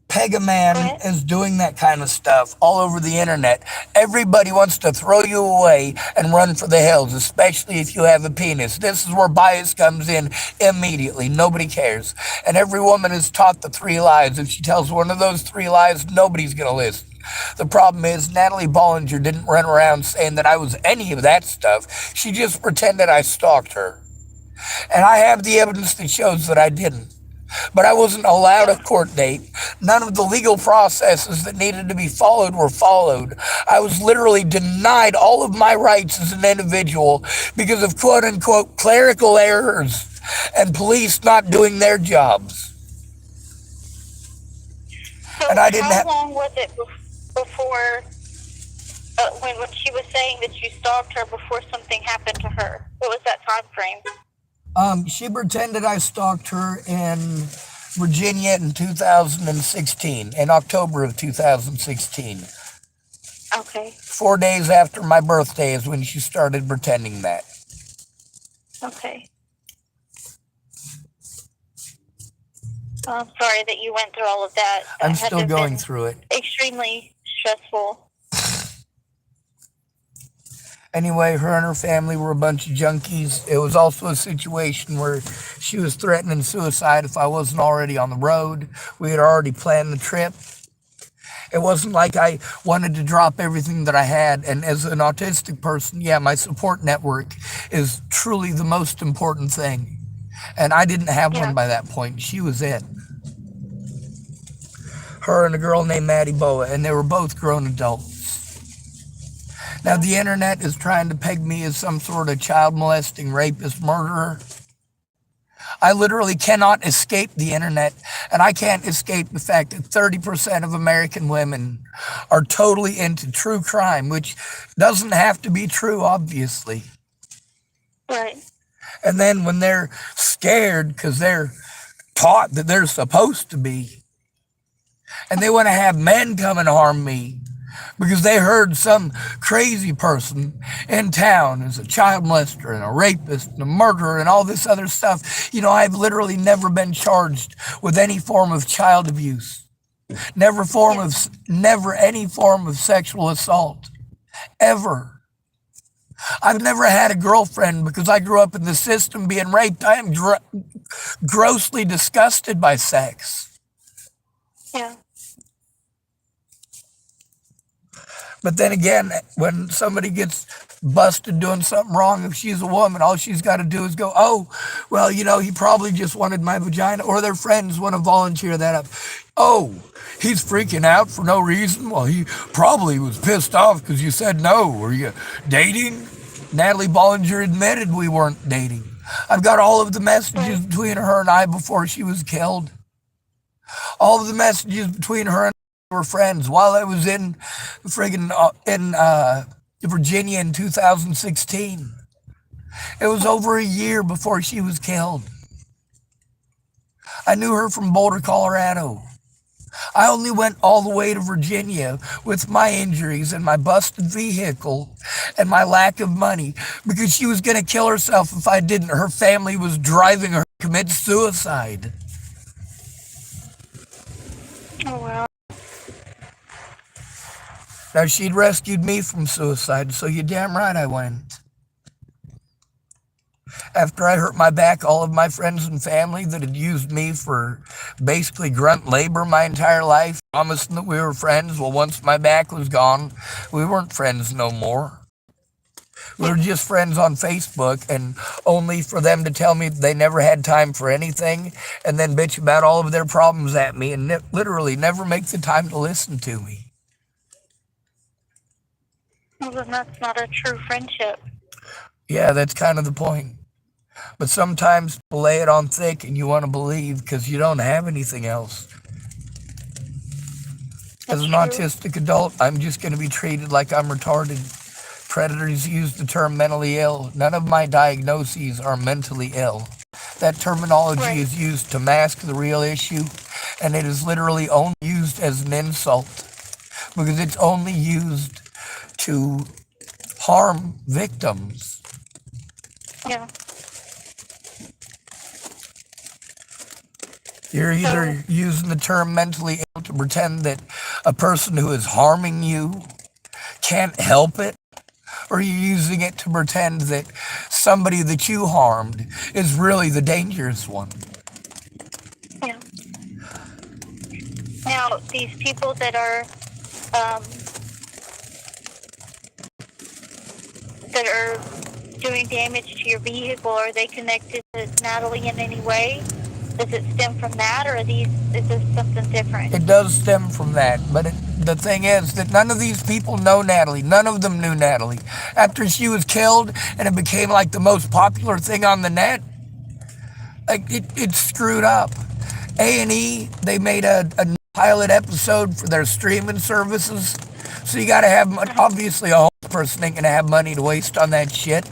peg a man as doing that kind of stuff all over the internet, everybody wants to throw you away and run for the hills, especially if you have a penis. This is where bias comes in immediately. Nobody cares. And every woman is taught the 3 lies. If she tells one of those 3 lies, nobody's going to listen. The problem is Natalie Bollinger didn't run around saying that I was any of that stuff. She just pretended I stalked her. And I have the evidence that shows that I didn't. But I wasn't allowed a court date. None of the legal processes that needed to be followed were followed. I was literally denied all of my rights as an individual because of quote-unquote clerical errors and police not doing their jobs. So and I didn't how long was it before, when she was saying that you stalked her before something happened to her? What was that time frame? She pretended I stalked her in Virginia in 2016, in October of 2016. Okay. 4 days after my birthday is when she started pretending that. Okay. I'm sorry that you went through all of that. I'm still going through it. Extremely stressful. Anyway, her and her family were a bunch of junkies. It was also a situation where she was threatening suicide if I wasn't already on the road. We had already planned the trip. It wasn't like I wanted to drop everything that I had. And as an autistic person, yeah, my support network is truly the most important thing. And I didn't have one by that point. She was it. Her and a girl named Maddie Boa, and they were both grown adults. Now, the internet is trying to peg me as some sort of child molesting, rapist, murderer. I literally cannot escape the internet, and I can't escape the fact that 30% of American women are totally into true crime, which doesn't have to be true, obviously. Right. And then when they're scared because they're taught that they're supposed to be, and they want to have men come and harm me, because they heard some crazy person in town is a child molester and a rapist and a murderer and all this other stuff. You know, I've literally never been charged with any form of child abuse. Never any form of sexual assault. Ever. I've never had a girlfriend because I grew up in the system being raped. I am grossly disgusted by sex. Yeah. But then again, when somebody gets busted doing something wrong, if she's a woman, all she's got to do is go, oh, well, you know, he probably just wanted my vagina, or their friends want to volunteer that up. Oh, he's freaking out for no reason? Well, he probably was pissed off because you said no. Were you dating? Natalie Bollinger admitted we weren't dating. I've got all of the messages between her and I before she was killed. All of the messages between her and I were friends while I was in friggin' in Virginia in 2016. It was over a year before she was killed. I knew her from Boulder, Colorado. I only went all the way to Virginia with my injuries and my busted vehicle and my lack of money because she was going to kill herself if I didn't. Her family was driving her to commit suicide. Oh, wow. Now, she'd rescued me from suicide, so you're damn right I went. After I hurt my back, all of my friends and family that had used me for basically grunt labor my entire life, promising that we were friends. Well, once my back was gone, we weren't friends no more. We were just friends on Facebook, and only for them to tell me they never had time for anything and then bitch about all of their problems at me and literally never make the time to listen to me. Well, then that's not a true friendship. Yeah, that's kind of the point. But sometimes people lay it on thick and you want to believe because you don't have anything else. As an autistic adult, I'm just going to be treated like I'm retarded. Predators use the term mentally ill. None of my diagnoses are mentally ill. That terminology is used to mask the real issue, and it is literally only used as an insult because it's only used to harm victims. Yeah. You're either using the term mentally ill to pretend that a person who is harming you can't help it, or you're using it to pretend that somebody that you harmed is really the dangerous one. Yeah. Now, these people that are doing damage to your vehicle, are they connected to Natalie in any way? Does it stem from that, or is this something different? It does stem from that, but the thing is that none of these people know Natalie. None of them knew Natalie. After she was killed and it became like the most popular thing on the net, like it's screwed up. A&E, they made a pilot episode for their streaming services. So you got to have, obviously a homeless person ain't going to have money to waste on that shit.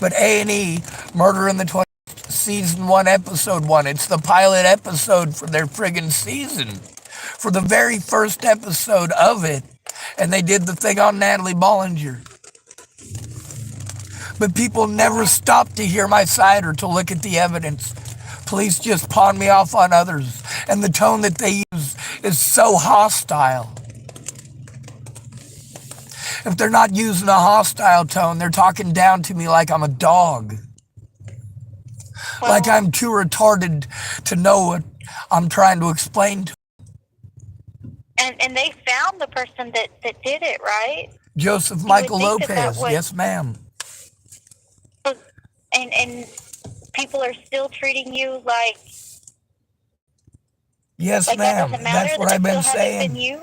But A&E, Murder in the 20th, season 1, episode 1, it's the pilot episode for their friggin' season. For the very first episode of it. And they did the thing on Natalie Bollinger. But people never stop to hear my side or to look at the evidence. Police just pawn me off on others. And the tone that they use is so hostile. If they're not using a hostile tone, they're talking down to me like I'm a dog. Well, like I'm too retarded to know what I'm trying to explain to them. And they found the person that did it, right? Joseph Michael Lopez, yes ma'am. And people are still treating you like... Yes, like ma'am. That's what I've been saying. Been you?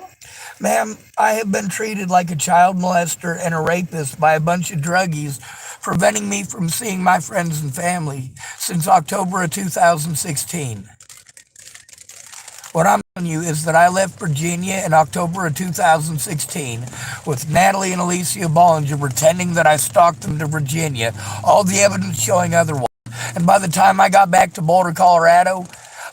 Ma'am, I have been treated like a child molester and a rapist by a bunch of druggies, preventing me from seeing my friends and family since October of 2016. What I'm telling you is that I left Virginia in October of 2016 with Natalie and Alicia Bollinger pretending that I stalked them to Virginia, all the evidence showing otherwise. And by the time I got back to Boulder, Colorado,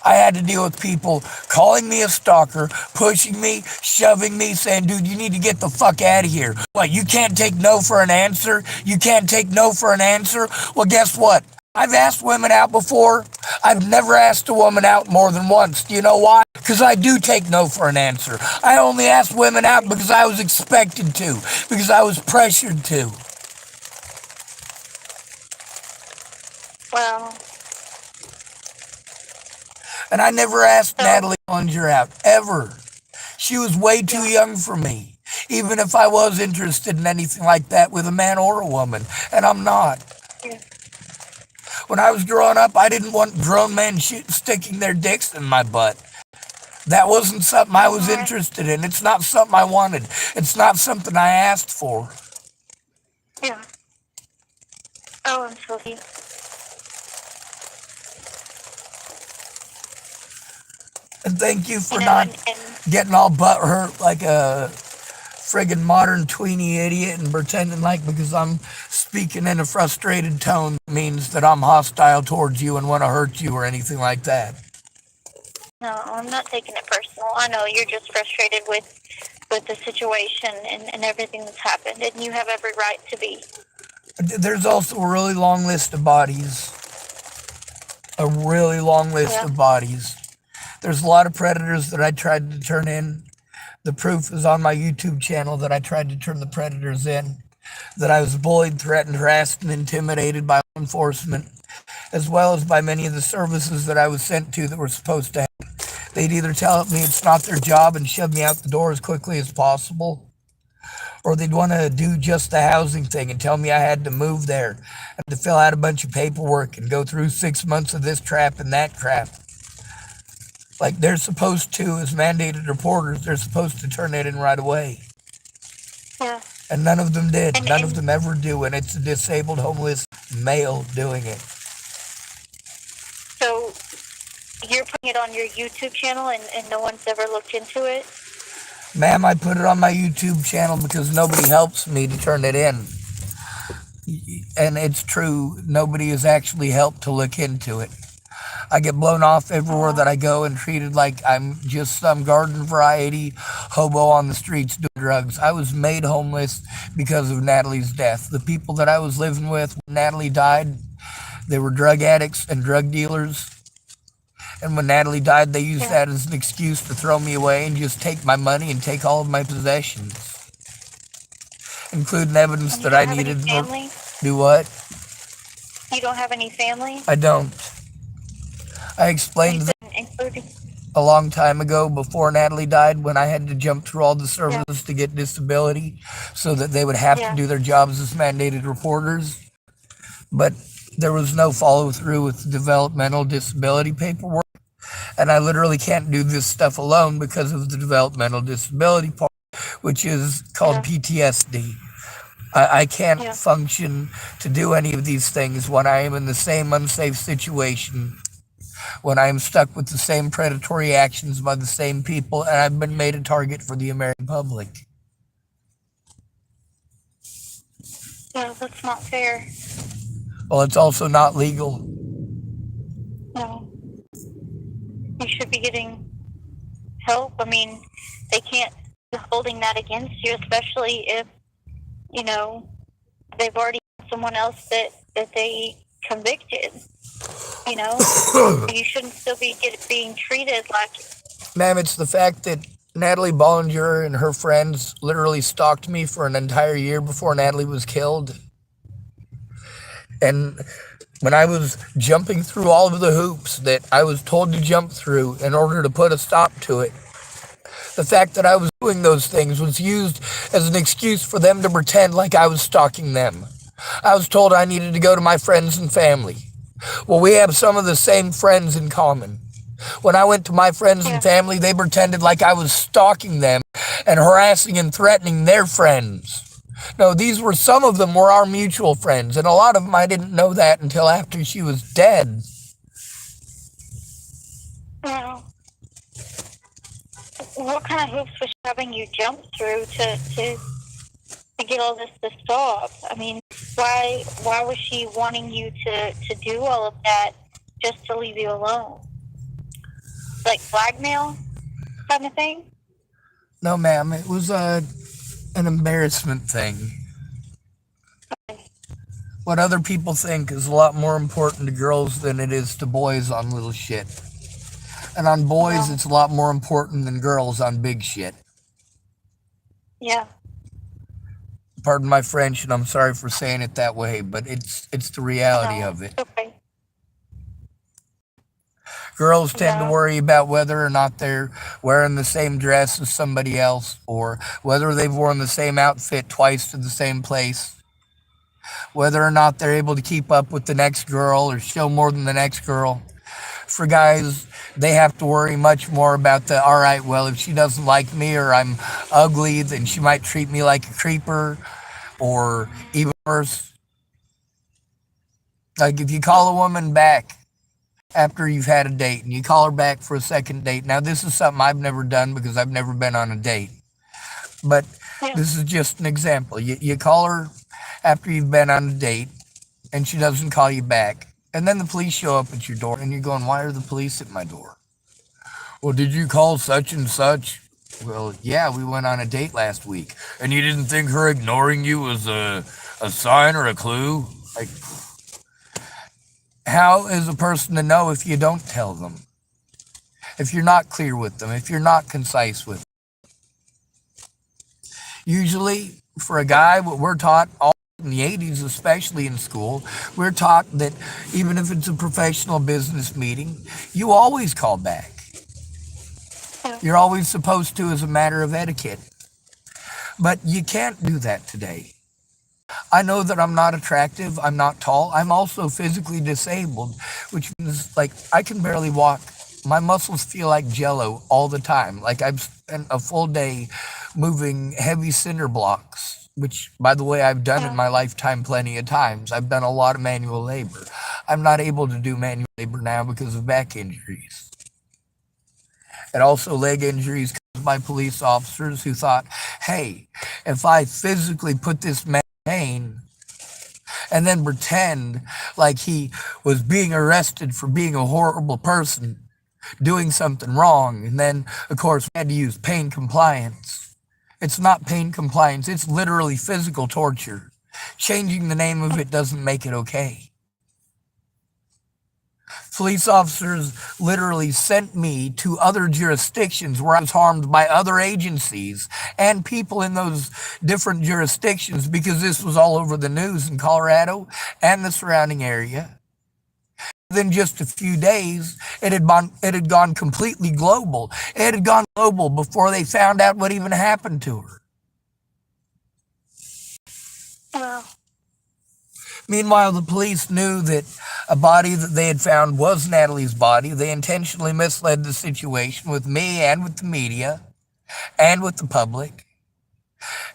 I had to deal with people calling me a stalker, pushing me, shoving me, saying, dude, you need to get the fuck out of here. What, you can't take no for an answer? You can't take no for an answer? Well, guess what? I've asked women out before. I've never asked a woman out more than once. Do you know why? Because I do take no for an answer. I only asked women out because I was expected to, because I was pressured to. Well... And I never asked Natalie Bollinger out, ever. She was way too young for me, even if I was interested in anything like that with a man or a woman, and I'm not. Yeah. When I was growing up, I didn't want grown men sticking their dicks in my butt. That wasn't something I was Alright. interested in. It's not something I wanted. It's not something I asked for. Yeah. Oh, I'm sorry. And thank you for You know, not and getting all butthurt like a friggin' modern tweenie idiot and pretending like because I'm speaking in a frustrated tone means that I'm hostile towards you and want to hurt you or anything like that. no, I'm not taking it personal. I know you're just frustrated with the situation and everything that's happened, and you have every right to be. There's also a really long list of bodies. A really long list of bodies. There's a lot of predators that I tried to turn in. The proof is on my YouTube channel that I tried to turn the predators in. That I was bullied, threatened, harassed, and intimidated by law enforcement, as well as by many of the services that I was sent to that were supposed to help. They'd either tell me it's not their job and shove me out the door as quickly as possible, or they'd want to do just the housing thing and tell me I had to move there and to fill out a bunch of paperwork and go through 6 months of this crap and that crap. Like they're supposed to, as mandated reporters, they're supposed to turn it in right away. Yeah. And none of them did. None of And them ever do, and it's a disabled homeless male doing it. so you're putting it on your YouTube channel, and no one's ever looked into it? Ma'am, I put it on my YouTube channel because nobody helps me to turn it in. And it's true, nobody has actually helped to look into it. I get blown off everywhere that I go and treated like I'm just some garden variety hobo on the streets doing drugs. I was made homeless because of Natalie's death. The people that I was living with when Natalie died, they were drug addicts and drug dealers. And when Natalie died, they used that as an excuse to throw me away and just take my money and take all of my possessions, including evidence that I needed. Family? Do what? You don't have any family? I don't. I explained that Including? a long time ago before Natalie died when I had to jump through all the services to get disability so that they would have to do their jobs as mandated reporters. But there was no follow through with the developmental disability paperwork. And I literally can't do this stuff alone because of the developmental disability part, which is called PTSD. I can't function to do any of these things when I am in the same unsafe situation, when I am stuck with the same predatory actions by the same people, and I've been made a target for the American public. Yeah, that's not fair. Well, it's also not legal. No. You should be getting help. I mean, they can't be holding that against you, especially if, you know, they've already had someone else that they convicted. You know, you shouldn't still be being treated like. Ma'am, it's the fact that Natalie Bollinger and her friends literally stalked me for an entire year before Natalie was killed. And when I was jumping through all of the hoops that I was told to jump through in order to put a stop to it, the fact that I was doing those things was used as an excuse for them to pretend like I was stalking them. I was told I needed to go to my friends and family. Well, we have some of the same friends in common. When I went to my friends and family, they pretended like I was stalking them and harassing and threatening their friends. No, some of them were our mutual friends, and a lot of them I didn't know that until after she was dead. Well, what kind of hoops was she having you jump through to get all this to stop? I mean, why was she wanting you to do all of that just to leave you alone? Like blackmail kind of thing? No, ma'am, it was an embarrassment thing. What other people think is a lot more important to girls than it is to boys on little shit. And on boys, it's a lot more important than girls on big shit. Yeah. Pardon my French, and I'm sorry for saying it that way, but it's the reality of it. Okay. Girls tend to worry about whether or not they're wearing the same dress as somebody else, or whether they've worn the same outfit twice to the same place, whether or not they're able to keep up with the next girl or show more than the next girl. For guys, they have to worry much more about the, all right, well, if she doesn't like me or I'm ugly, then she might treat me like a creeper, or even worse, like if you call a woman back after you've had a date and you call her back for a second date. Now, this is something I've never done because I've never been on a date, but Yeah. this is just an example. You call her after you've been on a date and she doesn't call you back. And then the police show up at your door and you're going, why are the police at my door? Well, did you call such and such? Well, yeah, we went on a date last week. And you didn't think her ignoring you was a sign or a clue? Like, how is a person to know if you don't tell them? If you're not clear with them, if you're not concise with them? Usually, for a guy, what we're taught all in the 80s, especially in school, we're taught that even if it's a professional business meeting, you always call back. You're always supposed to, as a matter of etiquette. But you can't do that today. I know that I'm not attractive, I'm not tall, I'm also physically disabled, which means, like, I can barely walk. My muscles feel like jello all the time. Like I've spent a full day moving heavy cinder blocks, which, by the way, I've done in my lifetime plenty of times. I've done a lot of manual labor. I'm not able to do manual labor now because of back injuries. And also leg injuries caused by police officers who thought, hey, if I physically put this man in pain and then pretend like he was being arrested for being a horrible person, doing something wrong, and then, of course, we had to use pain compliance. It's not pain compliance, it's literally physical torture. Changing the name of it doesn't make it okay. Police officers literally sent me to other jurisdictions where I was harmed by other agencies and people in those different jurisdictions because this was all over the news in Colorado and the surrounding area. Within just a few days, it had gone completely global. It had gone global before they found out what even happened to her. Wow. Meanwhile, the police knew that a body that they had found was Natalie's body. They intentionally misled the situation with me and with the media and with the public.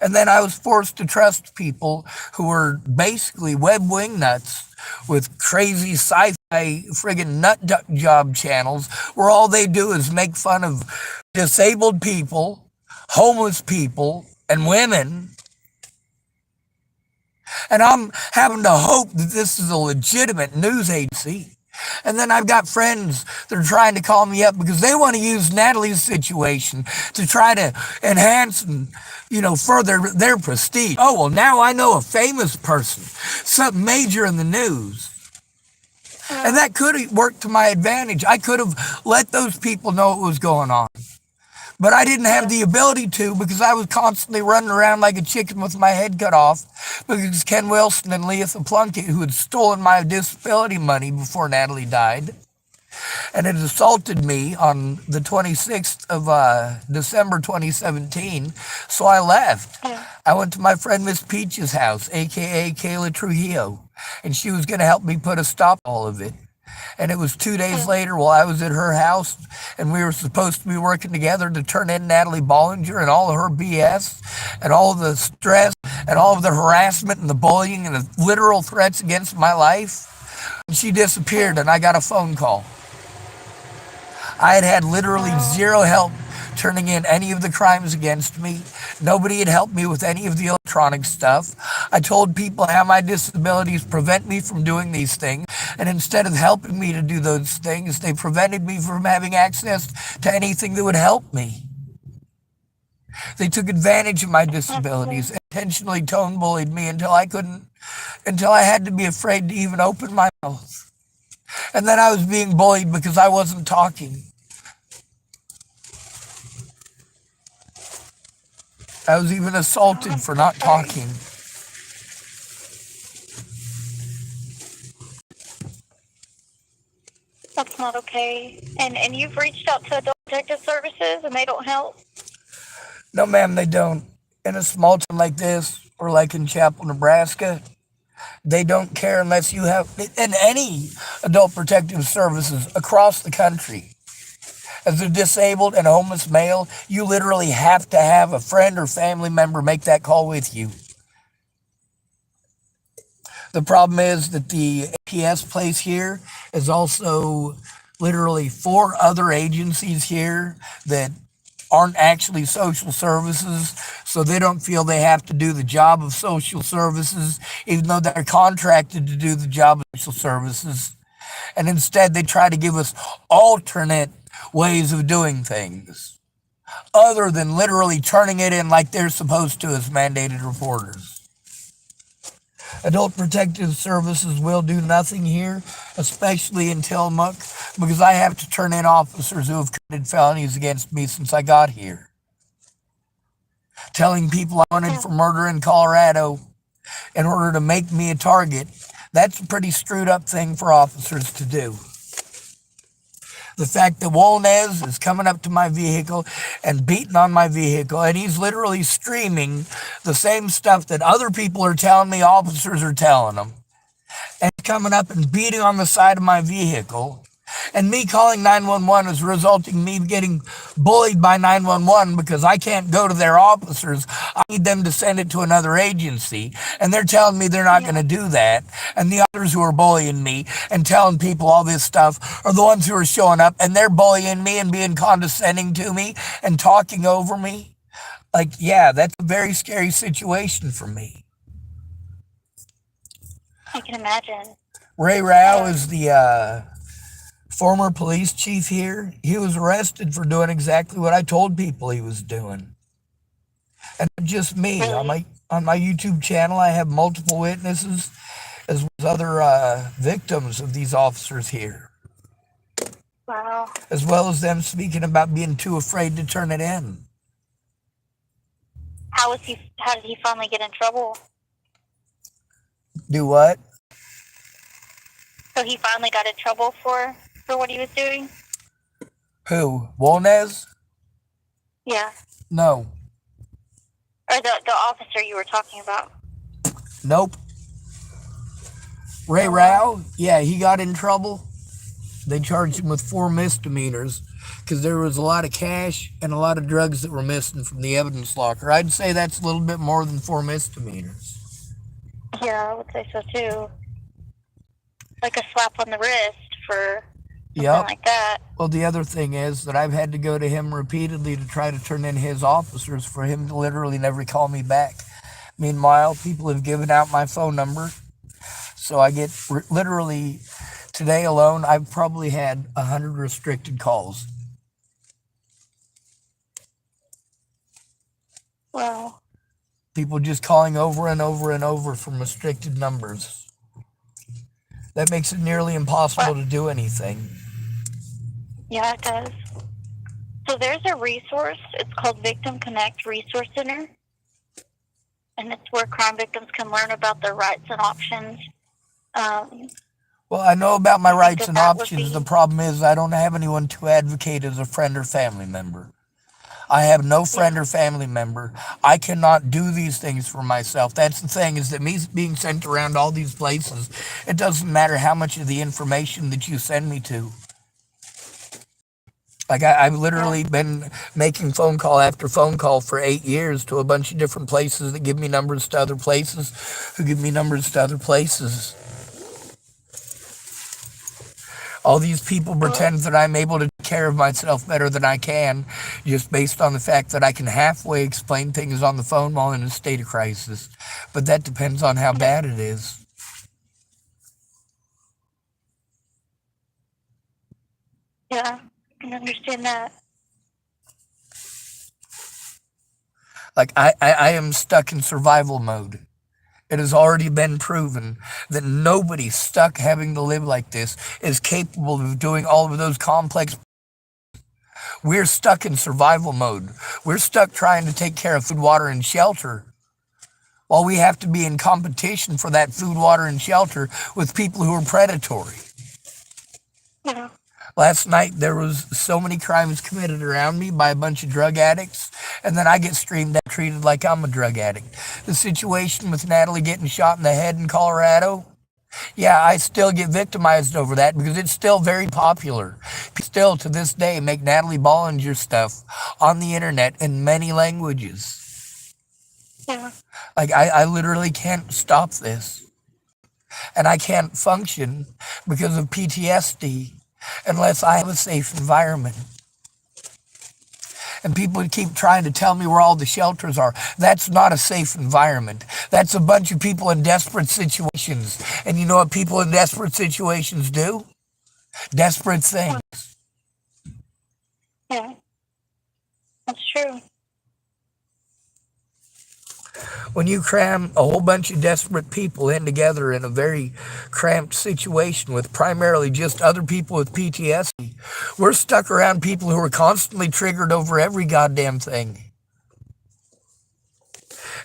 And then I was forced to trust people who were basically web wing nuts with crazy sci-fi friggin' nut job channels where all they do is make fun of disabled people, homeless people, and women. And I'm having to hope that this is a legitimate news agency. And then I've got friends that are trying to call me up because they want to use Natalie's situation to try to enhance and, further their prestige. Oh, well, now I know a famous person, something major in the news. And that could have worked to my advantage. I could have let those people know what was going on. But I didn't have the ability to because I was constantly running around like a chicken with my head cut off because Ken Wilson and Leatha Plunkett, who had stolen my disability money before Natalie died, and had assaulted me on the 26th of December 2017, so I left. I went to my friend Miss Peach's house, a.k.a. Kayla Trujillo, and she was going to help me put a stop to all of it. And it was 2 days later while I was at her house and we were supposed to be working together to turn in Natalie Bollinger and all of her BS and all of the stress and all of the harassment and the bullying and the literal threats against my life. And she disappeared and I got a phone call. I had literally zero help turning in any of the crimes against me. Nobody had helped me with any of the electronic stuff. I told people how my disabilities prevent me from doing these things, and instead of helping me to do those things, they prevented me from having access to anything that would help me. They took advantage of my disabilities, intentionally tone bullied me until I had to be afraid to even open my mouth. And then I was being bullied because I wasn't talking. I was even assaulted for not talking. That's not okay. And you've reached out to Adult Protective Services and they don't help? No, ma'am, they don't. In a small town like this, or like in Chapel, Nebraska, They don't care unless you have, in any adult protective services across the country. As a disabled and homeless male, you literally have to have a friend or family member make that call with you. The problem is that the APS place here is also literally 4 other agencies here that aren't actually social services, so they don't feel they have to do the job of social services, even though they're contracted to do the job of social services. And instead, they try to give us alternate ways of doing things, other than literally turning it in like they're supposed to as mandated reporters. Adult Protective Services will do nothing here, especially in Tillamook, because I have to turn in officers who have committed felonies against me since I got here. Telling people I wanted for murder in Colorado in order to make me a target, that's a pretty screwed up thing for officers to do. The fact that Wolnez is coming up to my vehicle and beating on my vehicle, and he's literally screaming the same stuff that other people are telling me officers are telling them, and coming up and beating on the side of my vehicle, and me calling 911 is resulting in me getting bullied by 911 because I can't go to their officers. I need them to send it to another agency, and they're telling me they're not going to do that. And the others who are bullying me and telling people all this stuff are the ones who are showing up, and they're bullying me and being condescending to me and talking over me. Like, yeah, that's a very scary situation for me. I can imagine. Ray Rao is the former police chief here. He was arrested for doing exactly what I told people he was doing. And not just me. Really? On my YouTube channel, I have multiple witnesses as well as other victims of these officers here. Wow. As well as them speaking about being too afraid to turn it in. How did he finally get in trouble? Do what? So he finally got in trouble for what he was doing? Who? Wolnez? Yeah. No. Or the officer you were talking about? Nope. Ray Rao? Yeah, he got in trouble. They charged him with 4 misdemeanors because there was a lot of cash and a lot of drugs that were missing from the evidence locker. I'd say that's a little bit more than 4 misdemeanors. Yeah, I would say so too. Like a slap on the wrist for something like that. Well, the other thing is that I've had to go to him repeatedly to try to turn in his officers for him to literally never call me back. Meanwhile, people have given out my phone number. So I get literally, today alone, I've probably had 100 restricted calls. Wow. People just calling over and over and over from restricted numbers. That makes it nearly impossible to do anything. Yeah, it does. So there's a resource. It's called Victim Connect Resource Center. And it's where crime victims can learn about their rights and options. Well, I know about my rights and options. The problem is I don't have anyone to advocate as a friend or family member. I have no friend or family member. I cannot do these things for myself. That's the thing, is that me being sent around all these places, it doesn't matter how much of the information that you send me to. Like, I've literally been making phone call after phone call for 8 years to a bunch of different places that give me numbers to other places, who give me numbers to other places. All these people pretend that I'm able to take care of myself better than I can, just based on the fact that I can halfway explain things on the phone while in a state of crisis. But that depends on how bad it is. Yeah, I can understand that. Like, I am stuck in survival mode. It has already been proven that nobody stuck having to live like this is capable of doing all of those complex. We're stuck in survival mode. We're stuck trying to take care of food, water, and shelter, while we have to be in competition for that food, water, and shelter with people who are predatory. Yeah. Last night, there was so many crimes committed around me by a bunch of drug addicts, And then I get streamed at, treated like I'm a drug addict. The situation with Natalie getting shot in the head in Colorado, yeah, I still get victimized over that because it's still very popular. Still to this day make Natalie Bollinger stuff on the internet in many languages. Yeah. Like, I literally can't stop this. And I can't function because of PTSD unless I have a safe environment. And people keep trying to tell me where all the shelters are. That's not a safe environment. That's a bunch of people in desperate situations. And you know what people in desperate situations do? Desperate things. Yeah. That's true. When you cram a whole bunch of desperate people in together in a very cramped situation with primarily just other people with PTSD, we're stuck around people who are constantly triggered over every goddamn thing.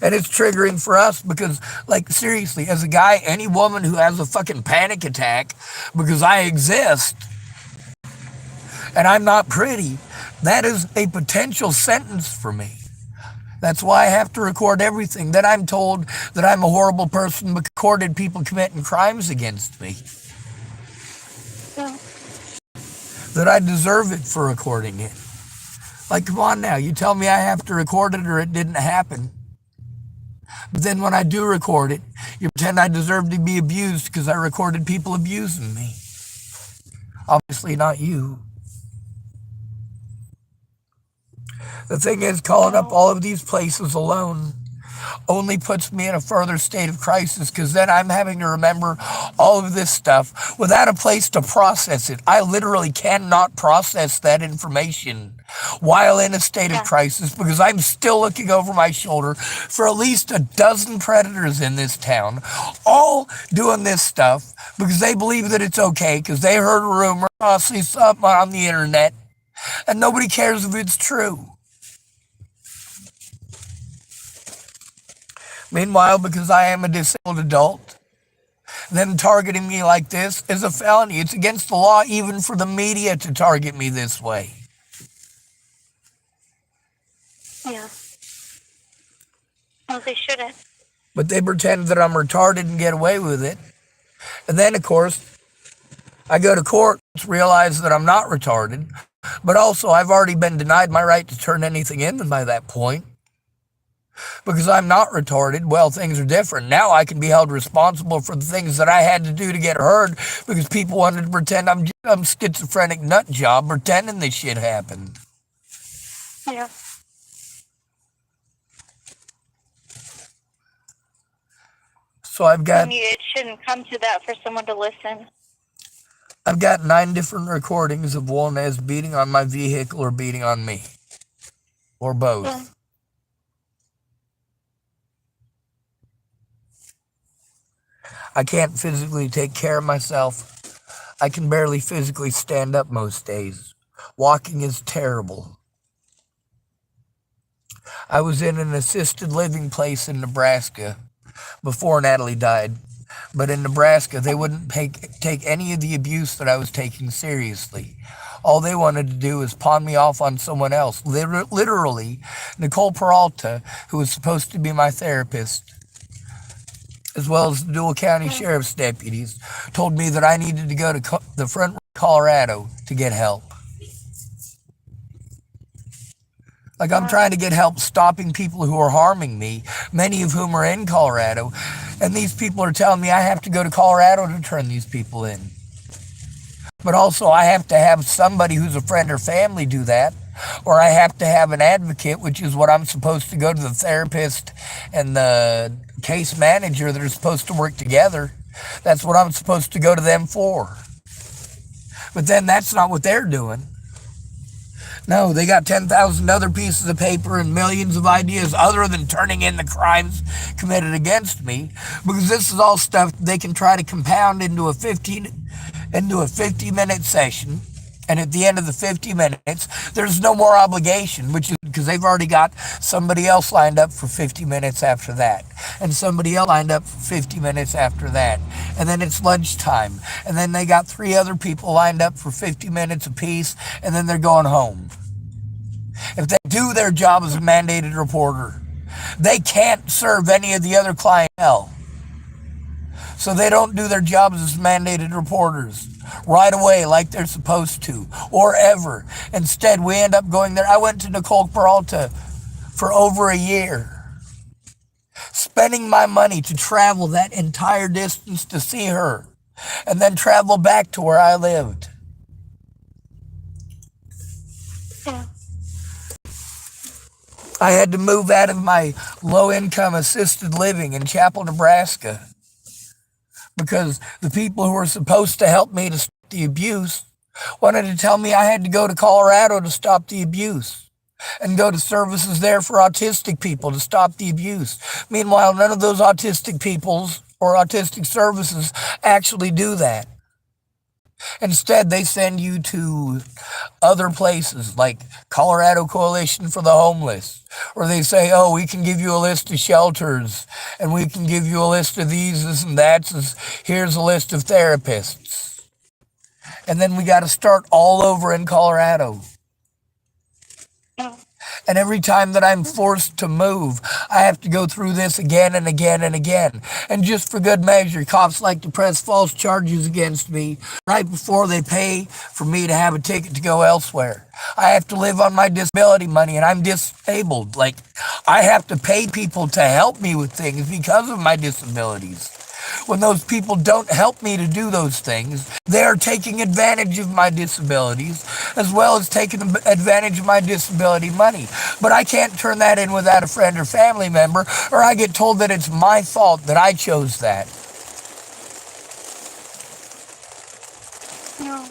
And it's triggering for us because, like, seriously, as a guy, any woman who has a fucking panic attack because I exist and I'm not pretty, that is a potential sentence for me. That's why I have to record everything. Then I'm told that I'm a horrible person because I recorded people committing crimes against me. Yeah. That I deserve it for recording it. Like, come on now, you tell me I have to record it or it didn't happen. But then when I do record it, you pretend I deserve to be abused because I recorded people abusing me. Obviously not you. The thing is, calling up all of these places alone only puts me in a further state of crisis because then I'm having to remember all of this stuff without a place to process it. I literally cannot process that information while in a state of crisis because I'm still looking over my shoulder for at least a dozen predators in this town, all doing this stuff because they believe that it's okay because they heard a rumor, see something on the internet, and nobody cares if it's true. Meanwhile, because I am a disabled adult, them targeting me like this is a felony. It's against the law even for the media to target me this way. Yeah. Well, they shouldn't. But they pretend that I'm retarded and get away with it. And then, of course, I go to court to realize that I'm not retarded. But also, I've already been denied my right to turn anything in by that point. Because I'm not retarded, well, things are different. Now I can be held responsible for the things that I had to do to get heard because people wanted to pretend I'm schizophrenic nut job pretending this shit happened. Yeah. So I've got... It shouldn't come to that for someone to listen. I've got 9 different recordings of wolnez beating on my vehicle or beating on me. Or both. Yeah. I can't physically take care of myself. I can barely physically stand up most days. Walking is terrible. I was in an assisted living place in Nebraska before Natalie died. But in Nebraska, they wouldn't take any of the abuse that I was taking seriously. All they wanted to do was pawn me off on someone else. Literally, Nicole Peralta, who was supposed to be my therapist, as well as the Dual County Sheriff's deputies, told me that I needed to go to the front of Colorado to get help. Like, I'm trying to get help stopping people who are harming me, many of whom are in Colorado, and these people are telling me I have to go to Colorado to turn these people in. But also, I have to have somebody who's a friend or family do that, or I have to have an advocate, which is what I'm supposed to go to the therapist and the case manager that are supposed to work together. That's what I'm supposed to go to them for. But then that's not what they're doing. No, they got 10,000 other pieces of paper and millions of ideas other than turning in the crimes committed against me, because this is all stuff they can try to compound into a 50-minute session. And at the end of the 50 minutes, there's no more obligation, which is because they've already got somebody else lined up for 50 minutes after that, and somebody else lined up for 50 minutes after that. And then it's lunchtime. And then they got 3 other people lined up for 50 minutes apiece, and then they're going home. If they do their job as a mandated reporter. They can't serve any of the other clientele. So they don't do their jobs as mandated reporters right away like they're supposed to, or ever. Instead, we end up going there. I went to Nicole Peralta for over a year, spending my money to travel that entire distance to see her, and then travel back to where I lived. Yeah. I had to move out of my low-income assisted living in Chapel, Nebraska, because the people who were supposed to help me to stop the abuse wanted to tell me I had to go to Colorado to stop the abuse and go to services there for autistic people to stop the abuse. Meanwhile, none of those autistic peoples or autistic services actually do that. Instead, they send you to other places like Colorado Coalition for the Homeless, or they say, oh, we can give you a list of shelters, and we can give you a list of these, this, and that. Here's a list of therapists. And then we got to start all over in Colorado. And every time that I'm forced to move, I have to go through this again and again and again. And just for good measure, cops like to press false charges against me right before they pay for me to have a ticket to go elsewhere. I have to live on my disability money, and I'm disabled. Like, I have to pay people to help me with things because of my disabilities. When those people don't help me to do those things, they are taking advantage of my disabilities as well as taking advantage of my disability money. But I can't turn that in without a friend or family member, or I get told that it's my fault that I chose that. No.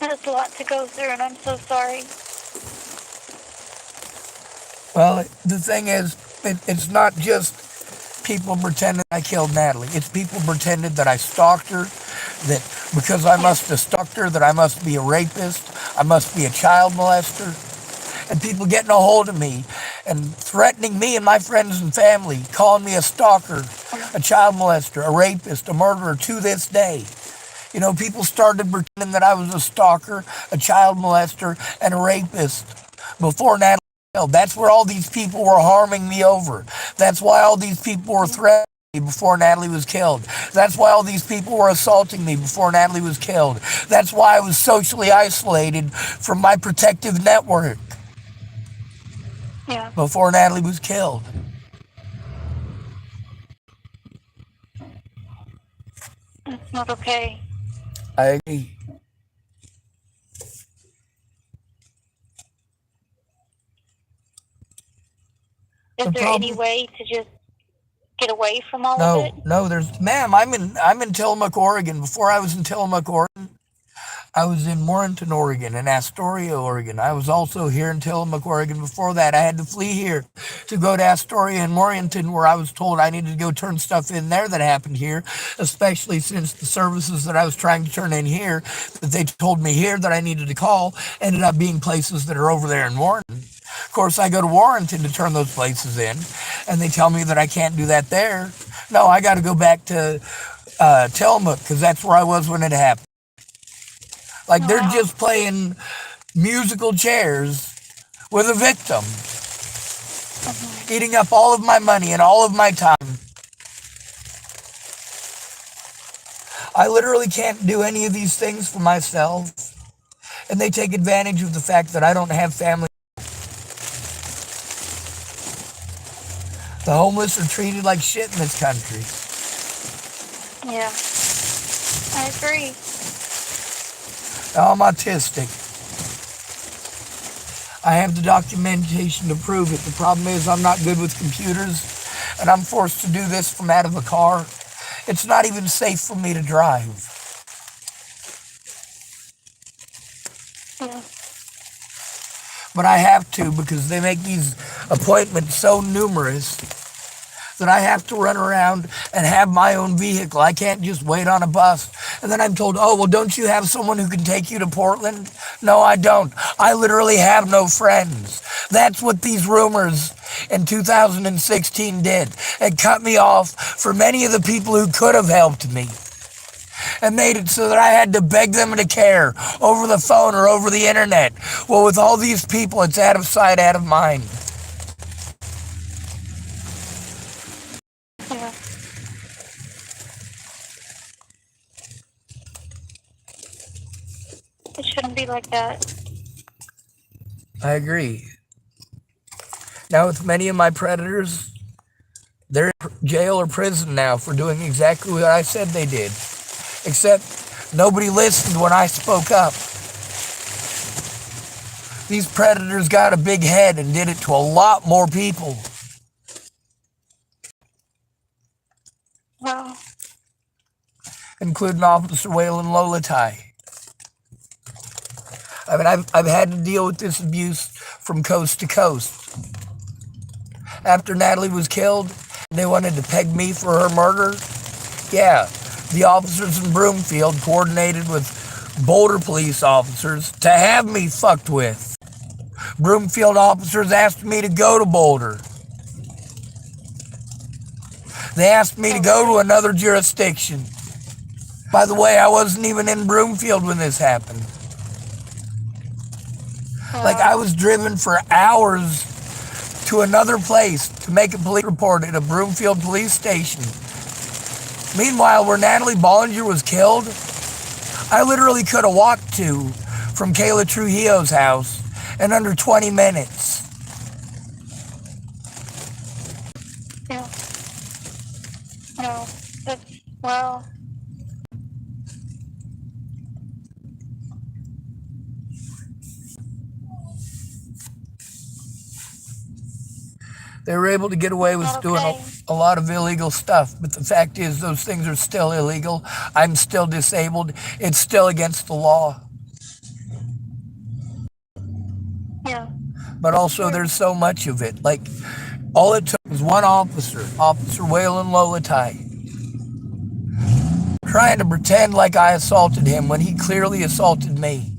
That's a lot to go through, and I'm so sorry. Well, the thing is, it's not just people pretending I killed Natalie. It's people pretending that I stalked her, that because I must have stalked her, that I must be a rapist, I must be a child molester. And people getting a hold of me and threatening me and my friends and family, calling me a stalker, a child molester, a rapist, a murderer to this day. You know, people started pretending that I was a stalker, a child molester, and a rapist before Natalie. That's where all these people were harming me over. That's why all these people were threatening me before Natalie was killed. That's why all these people were assaulting me before Natalie was killed. That's why I was socially isolated from my protective network before Natalie was killed. That's not okay. I agree. Is there any way to just get away from all of it? No, ma'am, I'm in Tillamook, Oregon. Before I was in Tillamook, Oregon, I was in Warrenton, Oregon, and Astoria, Oregon. I was also here in Tillamook, Oregon. Before that, I had to flee here to go to Astoria and Warrenton, where I was told I needed to go turn stuff in there that happened here, especially since the services that I was trying to turn in here, that they told me here that I needed to call, ended up being places that are over there in Warrenton. Of course, I go to Warrenton to turn those places in, and they tell me that I can't do that there. No, I got to go back to Tillamook, because that's where I was when it happened. Like, they're just playing musical chairs with a victim, eating up all of my money and all of my time. I literally can't do any of these things for myself, and they take advantage of the fact that I don't have family. The homeless are treated like shit in this country. Yeah, I agree. I'm autistic. I have the documentation to prove it. The problem is I'm not good with computers, and I'm forced to do this from out of a car. It's not even safe for me to drive. Yeah. But I have to, because they make these appointments so numerous that I have to run around and have my own vehicle. I can't just wait on a bus. And then I'm told, oh, well, don't you have someone who can take you to Portland? No, I don't. I literally have no friends. That's what these rumors in 2016 did. It cut me off for many of the people who could have helped me. and made it so that I had to beg them to care over the phone or over the internet. Well, with all these people, it's out of sight, out of mind. Yeah. It shouldn't be like that. I agree. Now, with many of my predators, they're in jail or prison now for doing exactly what I said they did. Except nobody listened when I spoke up. These predators got a big head and did it to a lot more people. Wow. Including Officer Waylon Lolatai. I mean, I've had to deal with this abuse from coast to coast. After Natalie was killed, they wanted to peg me for her murder. Yeah, the officers in Broomfield coordinated with Boulder police officers to have me fucked with. Broomfield officers asked me to go to Boulder. They asked me to go to another jurisdiction. By the way, I wasn't even in Broomfield when this happened. Like, I was driven for hours to another place to make a police report at a Broomfield police station. Meanwhile, where Natalie Bollinger was killed, I literally could have walked to from Kayla Trujillo's house in under 20 minutes. Yeah. No. That's, well. They were able to get away with doing a lot of illegal stuff, but the fact is those things are still illegal. I'm still disabled. It's still against the law. Yeah. But also there's so much of it. Like, all it took was one officer, Officer Waylon Lolatai, trying to pretend like I assaulted him when he clearly assaulted me.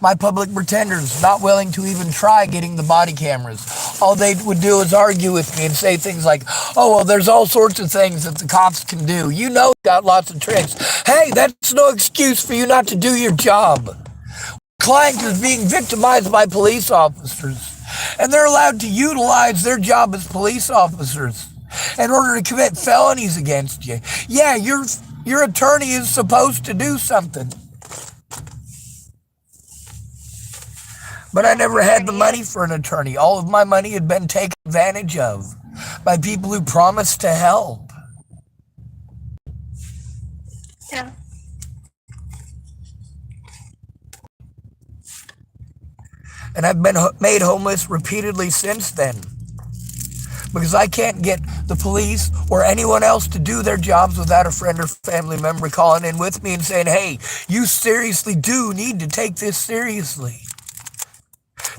My public pretenders not willing to even try getting the body cameras. All they would do is argue with me and say things like, oh, well, there's all sorts of things that the cops can do. You know, got lots of tricks. Hey, that's no excuse for you not to do your job. Client is being victimized by police officers, and they're allowed to utilize their job as police officers in order to commit felonies against you. Yeah, your attorney is supposed to do something. But I never had the money for an attorney. All of my money had been taken advantage of by people who promised to help. Yeah. And I've been made homeless repeatedly since then. Because I can't get the police or anyone else to do their jobs without a friend or family member calling in with me and saying, hey, you seriously do need to take this seriously.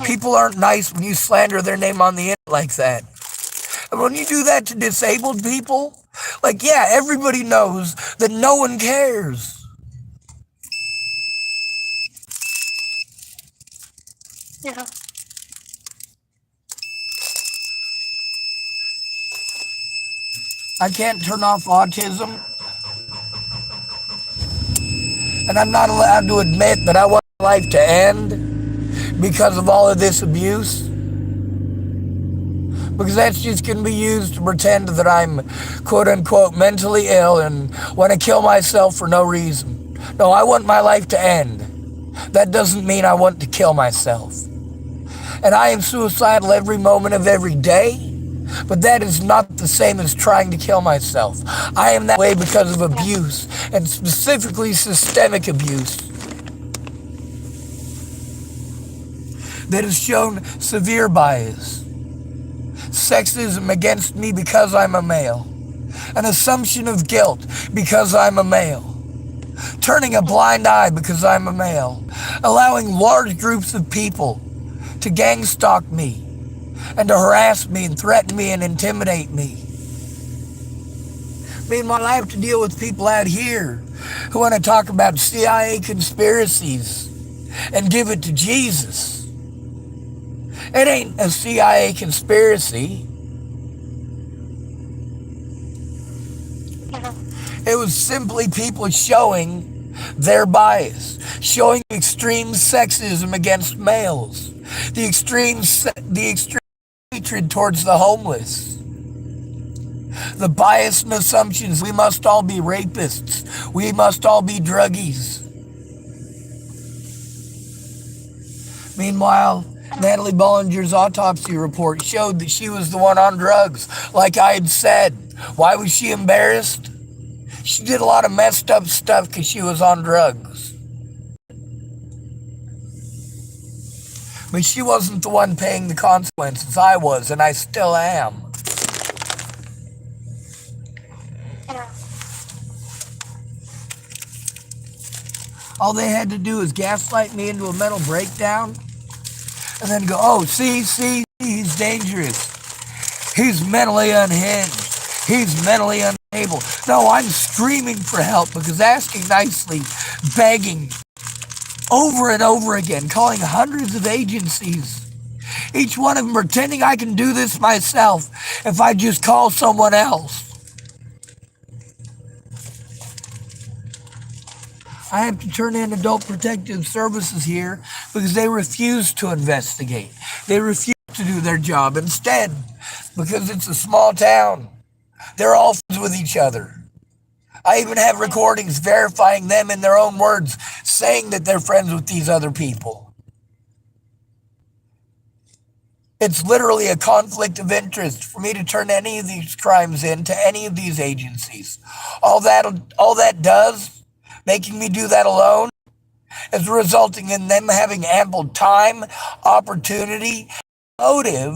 People aren't nice when you slander their name on the internet like that. And when you do that to disabled people, like, yeah, everybody knows that no one cares. Yeah. I can't turn off autism. And I'm not allowed to admit that I want my life to end because of all of this abuse. Because that's just going to be used to pretend that I'm quote unquote mentally ill and want to kill myself for no reason. No, I want my life to end. That doesn't mean I want to kill myself. And I am suicidal every moment of every day, but that is not the same as trying to kill myself. I am that way because of abuse, and specifically systemic abuse that has shown severe bias, sexism against me because I'm a male, an assumption of guilt because I'm a male, turning a blind eye because I'm a male, allowing large groups of people to gang stalk me and to harass me and threaten me and intimidate me. Meanwhile, I have to deal with people out here who want to talk about CIA conspiracies and give it to Jesus. It ain't a CIA conspiracy. Yeah. It was simply people showing their bias, showing extreme sexism against males, the extreme hatred towards the homeless, the bias and assumptions we must all be rapists, we must all be druggies. Meanwhile, Natalie Bollinger's autopsy report showed that she was the one on drugs, like I had said. Why was she embarrassed? She did a lot of messed up stuff because she was on drugs. But she wasn't the one paying the consequences. I was, and I still am. Yeah. All they had to do is gaslight me into a mental breakdown and then go, oh, see, he's dangerous. He's mentally unhinged. He's mentally unstable. No, I'm screaming for help because asking nicely, begging over and over again, calling hundreds of agencies, each one of them pretending I can do this myself if I just call someone else. I have to turn in Adult Protective Services here because they refuse to investigate. They refuse to do their job. Instead, because it's a small town, they're all friends with each other. I even have recordings verifying them in their own words, saying that they're friends with these other people. It's literally a conflict of interest for me to turn any of these crimes in to any of these agencies. All that does, making me do that alone, is resulting in them having ample time, opportunity, motive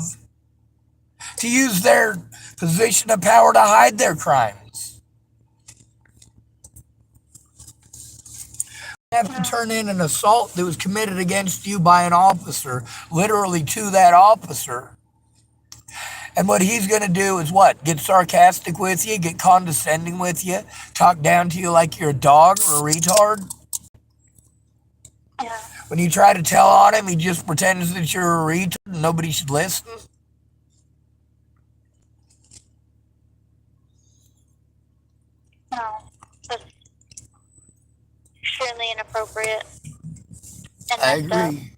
to use their position of power to hide their crimes. You have to turn in an assault that was committed against you by an officer, literally to that officer. And what he's going to do is what? Get sarcastic with you, get condescending with you, talk down to you like you're a dog or a retard. Yeah. When you try to tell on him, he just pretends that you're a retard and nobody should listen. No, that's extremely inappropriate. And I messed up. agree.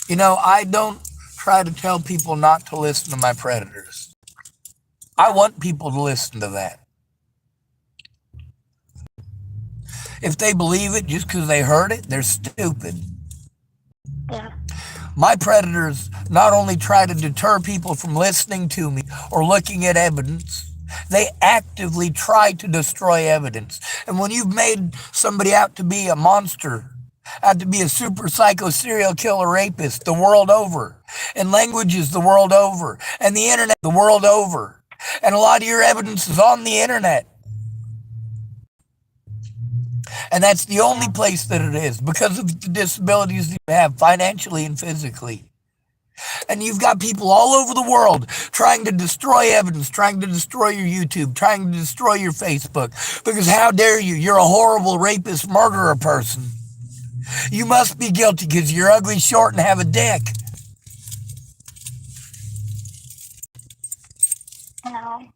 You know, I don't try to tell people not to listen to my predators. I want people to listen to that. If they believe it just because they heard it, they're stupid. Yeah. My predators not only try to deter people from listening to me or looking at evidence, they actively try to destroy evidence. And when you've made somebody out to be a monster, out to be a super psycho serial killer rapist the world over, and languages the world over, and the internet the world over, and a lot of your evidence is on the internet, and that's the only place that it is because of the disabilities that you have financially and physically. And you've got people all over the world trying to destroy evidence, trying to destroy your YouTube, trying to destroy your Facebook. Because how dare you? You're a horrible rapist, murderer person. You must be guilty because you're ugly, short, and have a dick. No.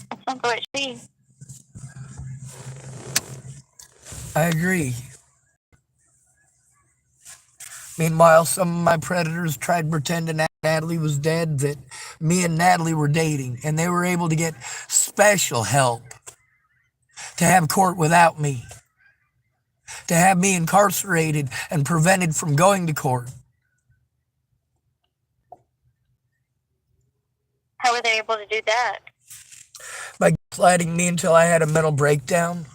That's not the way it should be. I agree. Meanwhile, some of my predators tried pretending Natalie was dead, that me and Natalie were dating, and they were able to get special help to have court without me, to have me incarcerated and prevented from going to court. How were they able to do that? By gaslighting me until I had a mental breakdown,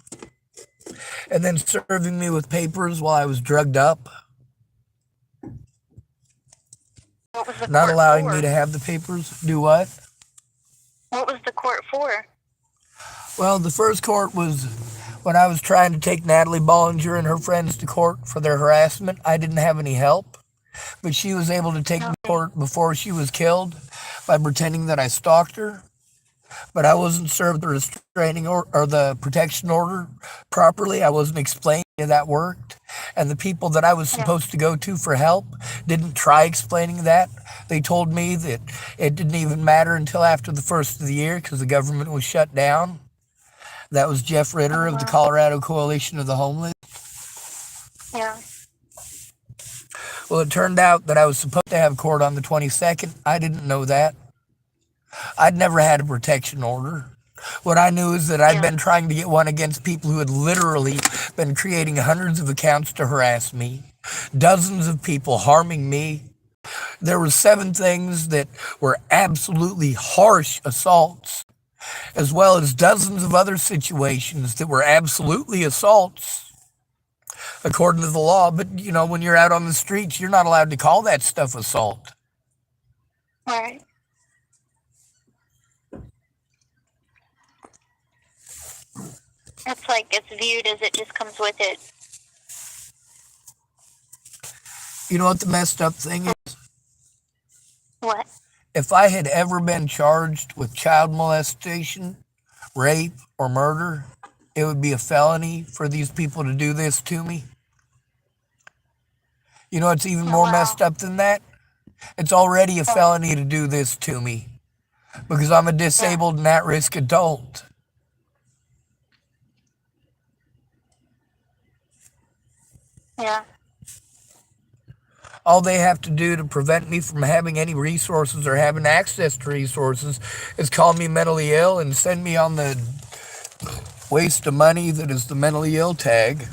and then serving me with papers while I was drugged up. What was the Not court allowing for? me to have the papers. Do what? What was the court for? Well, the first court was when I was trying to take Natalie Bollinger and her friends to court for their harassment. I didn't have any help, but she was able to take me to court before she was killed by pretending that I stalked her. but I wasn't served the restraining or the protection order properly. I wasn't explained how that worked. And the people that I was Yeah. supposed to go to for help didn't try explaining that. They told me that it didn't even matter until after the first of the year because the government was shut down. That was Jeff Ritter of the Wow. Colorado Coalition of the Homeless. Yeah. Well, it turned out that I was supposed to have court on the 22nd. I didn't know that. I'd never had a protection order. What I knew is that I'd Yeah. been trying to get one against people who had literally been creating hundreds of accounts to harass me, dozens of people harming me. There were 7 things that were absolutely harsh assaults, as well as dozens of other situations that were absolutely assaults according to the law. But, you know, when you're out on the streets, you're not allowed to call that stuff assault. All right. It's like it's viewed as it just comes with it. You know what the messed up thing is? What? If I had ever been charged with child molestation, rape, or murder, it would be a felony for these people to do this to me. You know what's even more Wow. messed up than that? It's already a felony to do this to me because I'm a disabled and at-risk adult. Yeah. All they have to do to prevent me from having any resources or having access to resources is call me mentally ill and send me on the waste of money that is the mentally ill tag.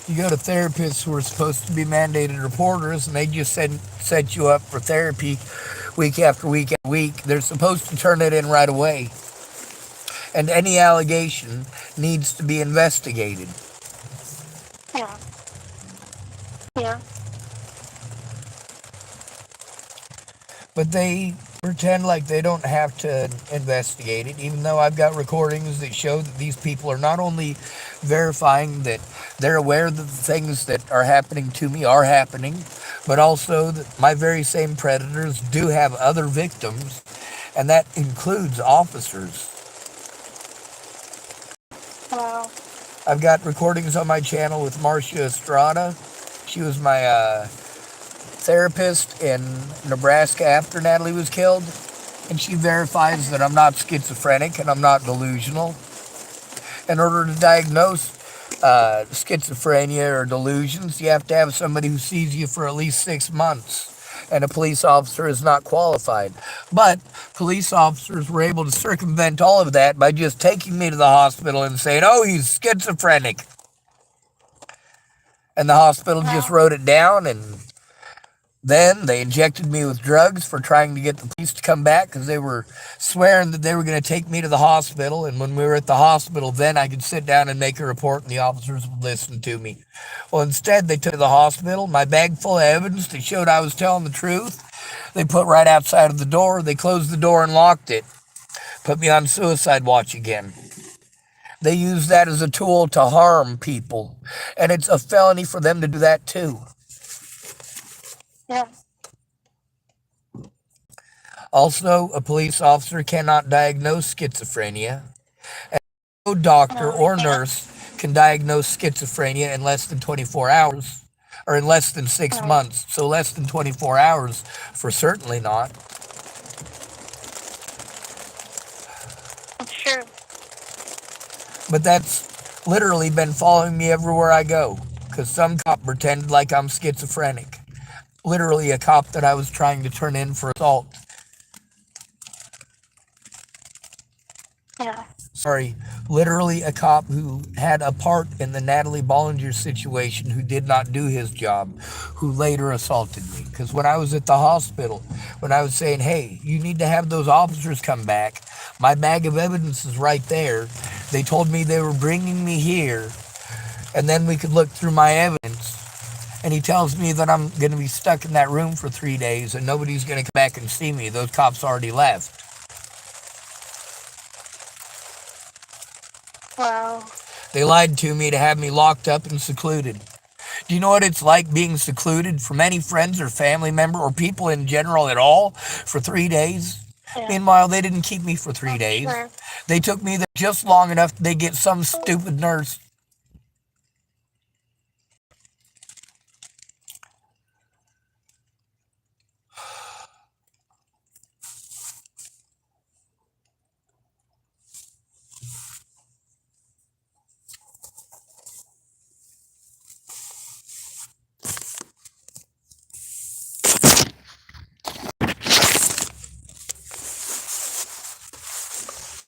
You go to therapists who are supposed to be mandated reporters, and they just set you up for therapy week after week after week. They're supposed to turn it in right away. And any allegation needs to be investigated. Yeah. Yeah. But they pretend like they don't have to investigate it, even though I've got recordings that show that these people are not only verifying that they're aware that the things that are happening to me are happening, but also that my very same predators do have other victims, and that includes officers. Wow. I've got recordings on my channel with Marcia Estrada. She was my therapist in Nebraska after Natalie was killed, and she verifies that I'm not schizophrenic and I'm not delusional. In order to diagnose schizophrenia or delusions, you have to have somebody who sees you for at least 6 months, and a police officer is not qualified. But police officers were able to circumvent all of that by just taking me to the hospital and saying, "Oh, he's schizophrenic." And the hospital just wrote it down, and then they injected me with drugs for trying to get the police to come back because they were swearing that they were going to take me to the hospital. And when we were at the hospital, then I could sit down and make a report and the officers would listen to me. Well, instead, they took me to the hospital, my bag full of evidence that showed I was telling the truth. They put right outside of the door. They closed the door and locked it. Put me on suicide watch again. They use that as a tool to harm people. And it's a felony for them to do that too. Yeah. Also, a police officer cannot diagnose schizophrenia. And no doctor or nurse can diagnose schizophrenia in less than 24 hours, or in less than 6 months. So less than 24 hours for certainly not. That's true. But that's literally been following me everywhere I go, because some cop pretended like I'm schizophrenic. Literally a cop that I was trying to turn in for assault. Yeah. Sorry, literally a cop who had a part in the Natalie Bollinger situation who did not do his job, who later assaulted me. Because when I was at the hospital, when I was saying, "Hey, you need to have those officers come back, my bag of evidence is right there," they told me they were bringing me here, and then we could look through my evidence. And he tells me that I'm going to be stuck in that room for 3 days and nobody's going to come back and see me. Those cops already left. Wow. They lied to me to have me locked up and secluded. Do you know what it's like being secluded from any friends or family member or people in general at all for 3 days? Yeah. Meanwhile, they didn't keep me for 3 I'm days. sure. They took me there just long enough they get some stupid nurse.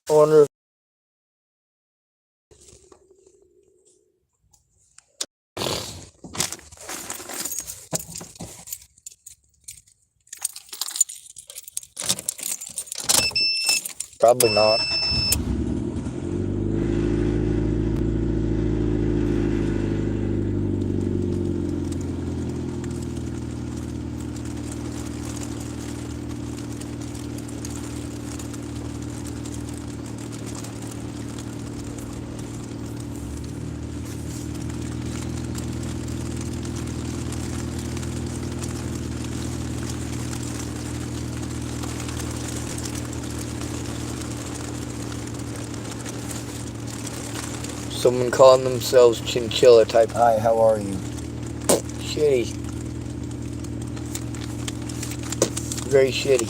I wonder if probably not. Someone calling themselves Chinchilla type. Hi, how are you? Shitty. Very shitty.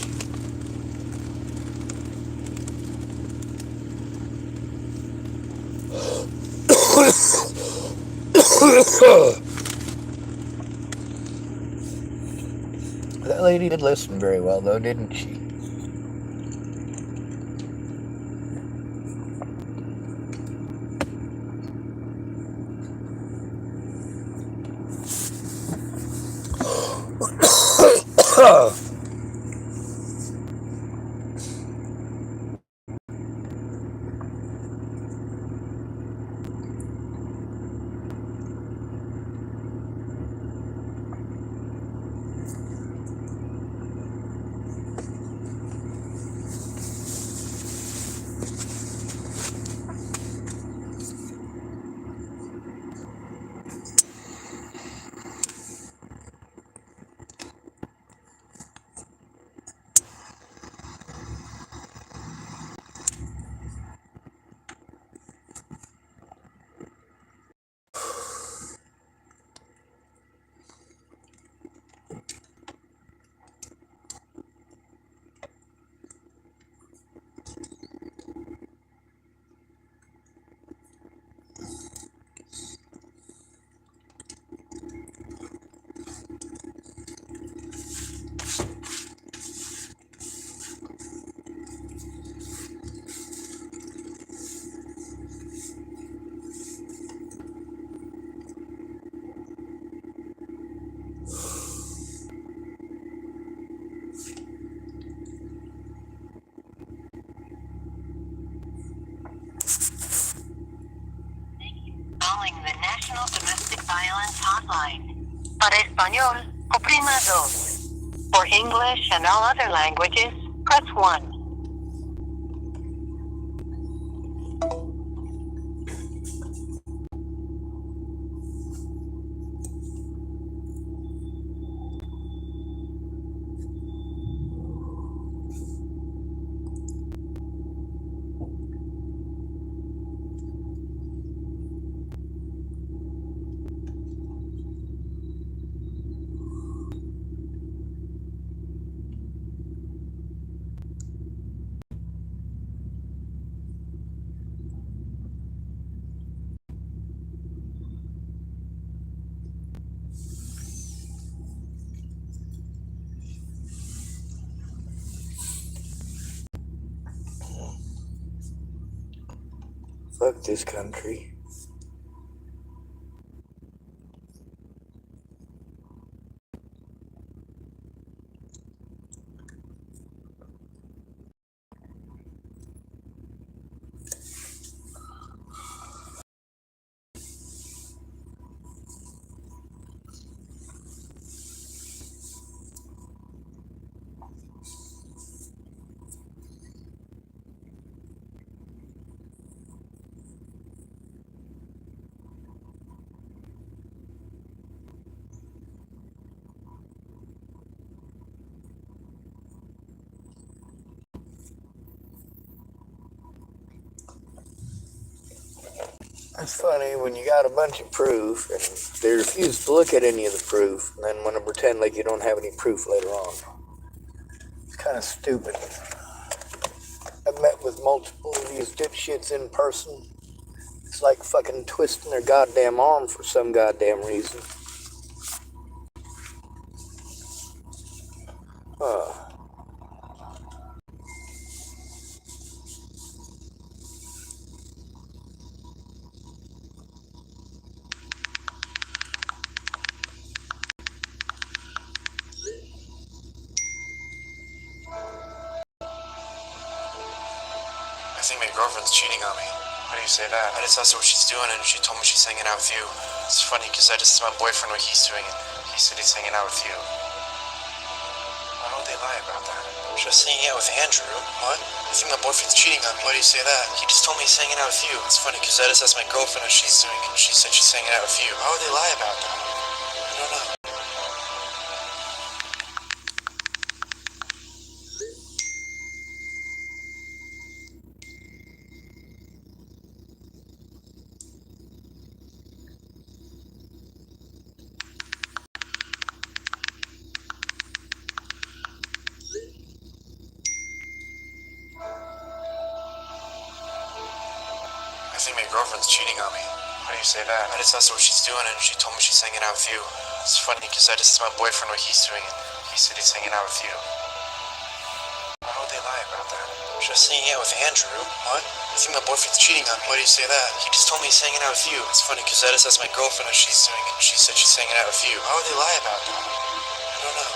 That lady did listen very well, though, didn't she? Calling the National Domestic Violence Hotline. Para Español, oprima dos. For English and all other languages, press 1. Fuck this country. It's funny when you got a bunch of proof and they refuse to look at any of the proof and then want to pretend like you don't have any proof later on. It's kind of stupid. I've met with multiple of these dipshits in person. It's like fucking twisting their goddamn arm for some goddamn reason. I think my girlfriend's cheating on me. Why do you say that? I just asked her what she's doing and she told me she's hanging out with you. It's funny because I just asked my boyfriend what he's doing and he said he's hanging out with you. Why would they lie about that? Just hanging out with Andrew? What? I think my boyfriend's cheating on me. Why do you say that? He just told me he's hanging out with you. It's funny because I just asked my girlfriend what she's doing and she said she's hanging out with you. Why would they lie about that? I don't know. I think my girlfriend's cheating on me. Why do you say that? I just asked her what she's doing and she told me she's hanging out with you. It's funny because I just asked my boyfriend what he's doing and he said he's hanging out with you. Why would they lie about that? Just hanging out with Andrew? What? I think my boyfriend's cheating on me. Why do you say that? He just told me he's hanging out with you. It's funny because I just asked my girlfriend what she's doing and she said she's hanging out with you. Why would they lie about that? I don't know.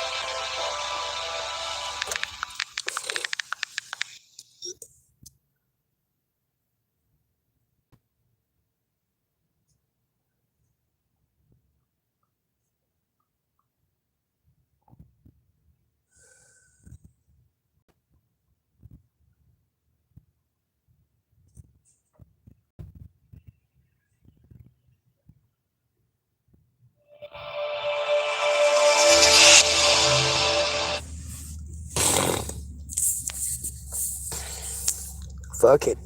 Fuck it.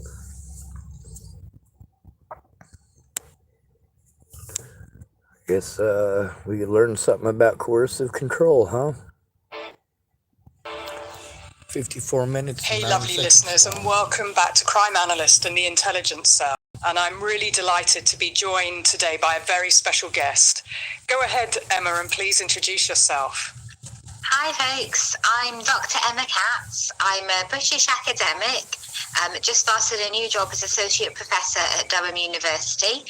Guess we could learn something about coercive control, huh? 54 minutes. Hey, lovely listeners, and welcome back to Crime Analyst and the Intelligence Cell. And I'm really delighted to be joined today by a very special guest. Go ahead, Emma, and please introduce yourself. Hi folks, I'm Dr. Emma Katz. I'm a British academic. Just started a new job as Associate Professor at Durham University,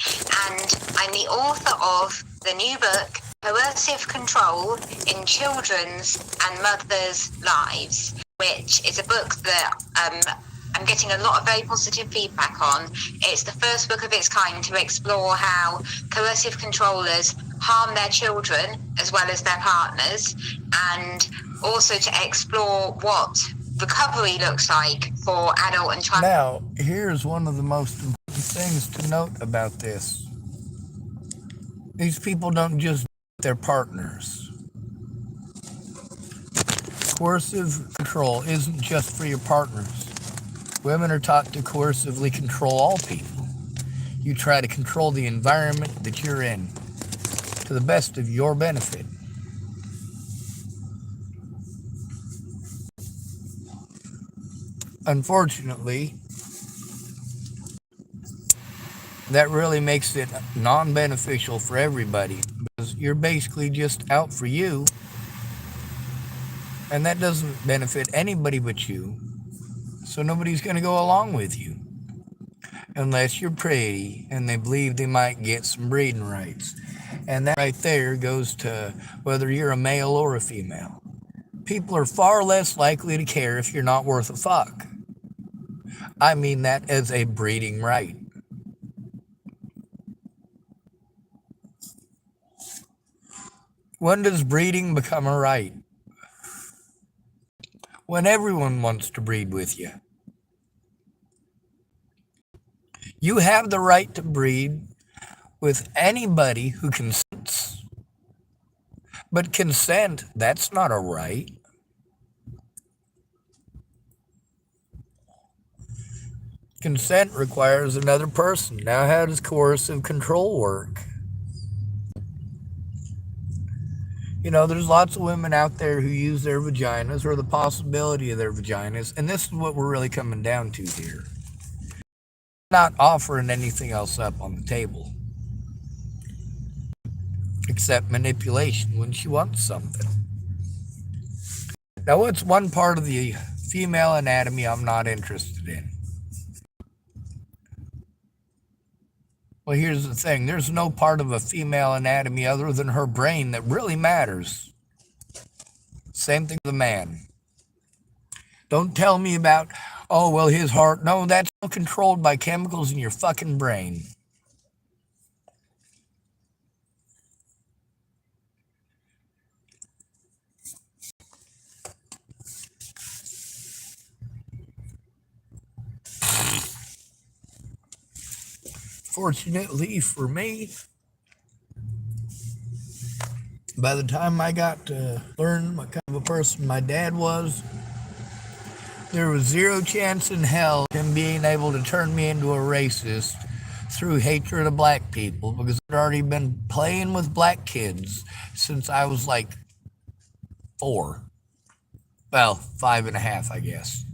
and I'm the author of the new book, Coercive Control in Children's and Mothers' Lives, which is a book that I'm getting a lot of very positive feedback on. It's the first book of its kind to explore how coercive controllers harm their children as well as their partners, and also to explore what recovery looks like for adult and child. Now, here's one of the most important things to note about this. These people don't just their partners. Coercive control isn't just for your partners. Women are taught to coercively control all people. You try to control the environment that you're in to the best of your benefit. Unfortunately, that really makes it non-beneficial for everybody, because you're basically just out for you, and that doesn't benefit anybody but you. So nobody's going to go along with you unless you're pretty and they believe they might get some breeding rights. And that right there goes to whether you're a male or a female. People are far less likely to care if you're not worth a fuck. I mean that as a breeding right. When does breeding become a right? When everyone wants to breed with you. You have the right to breed with anybody who consents. But consent, that's not a right. Consent requires another person. Now, how does coercive control work? You know, there's lots of women out there who use their vaginas or the possibility of their vaginas, and this is what we're really coming down to here. Not offering anything else up on the table except manipulation when she wants something. Now, what's one part of the female anatomy I'm not interested in? Well, here's the thing. There's no part of a female anatomy other than her brain that really matters. Same thing with a man. Don't tell me about, oh, well, his heart. No, that's controlled by chemicals in your fucking brain. Fortunately for me, by the time I got to learn what kind of a person my dad was, there was zero chance in hell of him being able to turn me into a racist through hatred of black people, because I'd already been playing with black kids since I was like 4. Well, 5.5, I guess.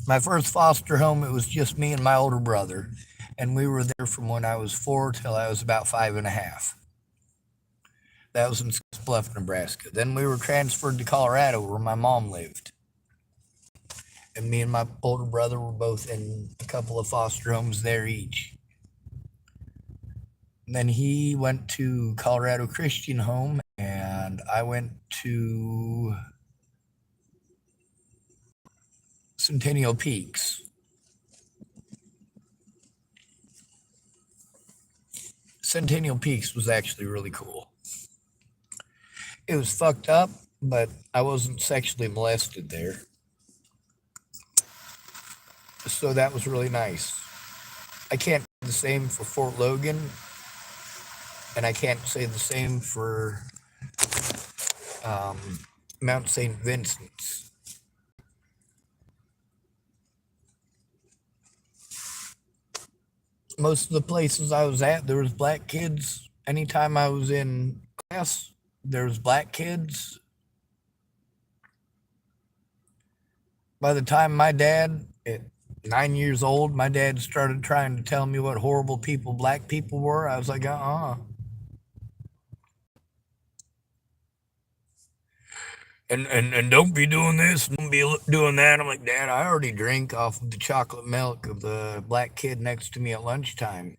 My first foster home, it was just me and my older brother, and we were there from when I was 4 till I was about 5.5. That was in Scotts Bluff, Nebraska. Then we were transferred to Colorado, where my mom lived. And me and my older brother were both in a couple of foster homes there each. And then he went to Colorado Christian Home, and I went to Centennial Peaks. Centennial Peaks was actually really cool. It was fucked up, but I wasn't sexually molested there. So that was really nice. I can't say the same for Fort Logan, and I can't say the same for Mount St. Vincent's. Most of the places I was at, there was black kids. Anytime I was in class, there was black kids. By the time my dad, at 9 years old, my dad started trying to tell me what horrible people black people were, I was like, And don't be doing this, don't be doing that. I'm like, Dad, I already drink off of the chocolate milk of the black kid next to me at lunchtime.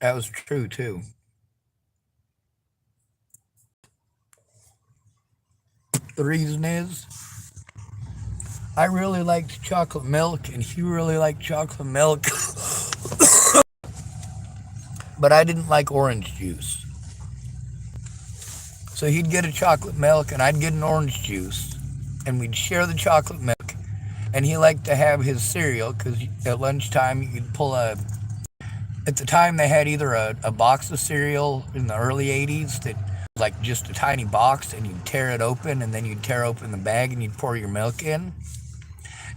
That was true, too. The reason is, I really liked chocolate milk, and he really liked chocolate milk. But I didn't like orange juice. So he'd get a chocolate milk, and I'd get an orange juice, and we'd share the chocolate milk. And he liked to have his cereal, because at lunchtime you could pull at the time they had either a box of cereal in the early 80s that was like just a tiny box, and you'd tear it open, and then you'd tear open the bag, and you'd pour your milk in.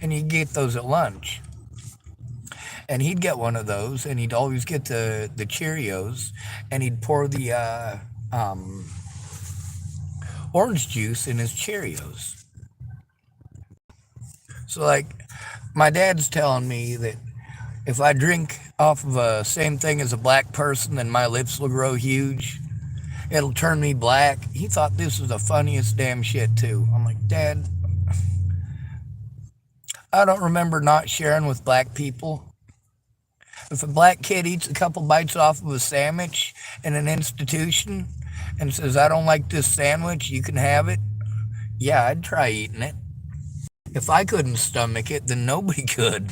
And you'd get those at lunch. And he'd get one of those, and he'd always get the Cheerios, and he'd pour the orange juice in his Cheerios. So, like, my dad's telling me that if I drink off of the same thing as a black person, then my lips will grow huge. It'll turn me black. He thought this was the funniest damn shit, too. I'm like, Dad, I don't remember not sharing with black people. If a black kid eats a couple bites off of a sandwich in an institution and says, I don't like this sandwich, you can have it, yeah, I'd try eating it. If I couldn't stomach it, then nobody could.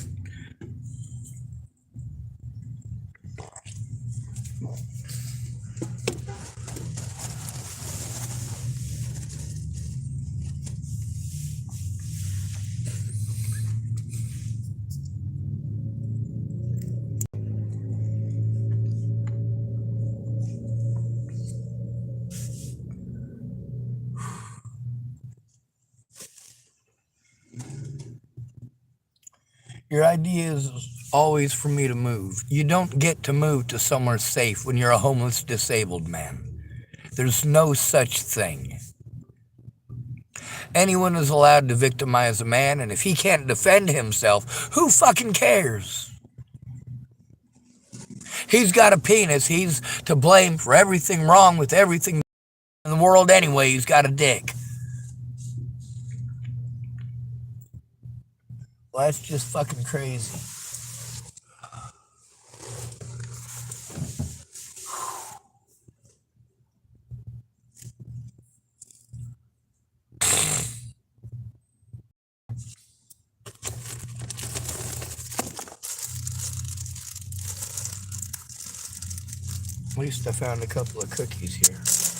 Your idea is always for me to move. You don't get to move to somewhere safe when you're a homeless, disabled man. There's no such thing. Anyone is allowed to victimize a man, and if he can't defend himself, who fucking cares? He's got a penis. He's to blame for everything wrong with everything in the world anyway. He's got a dick. Well, that's just fucking crazy. At least I found a couple of cookies here.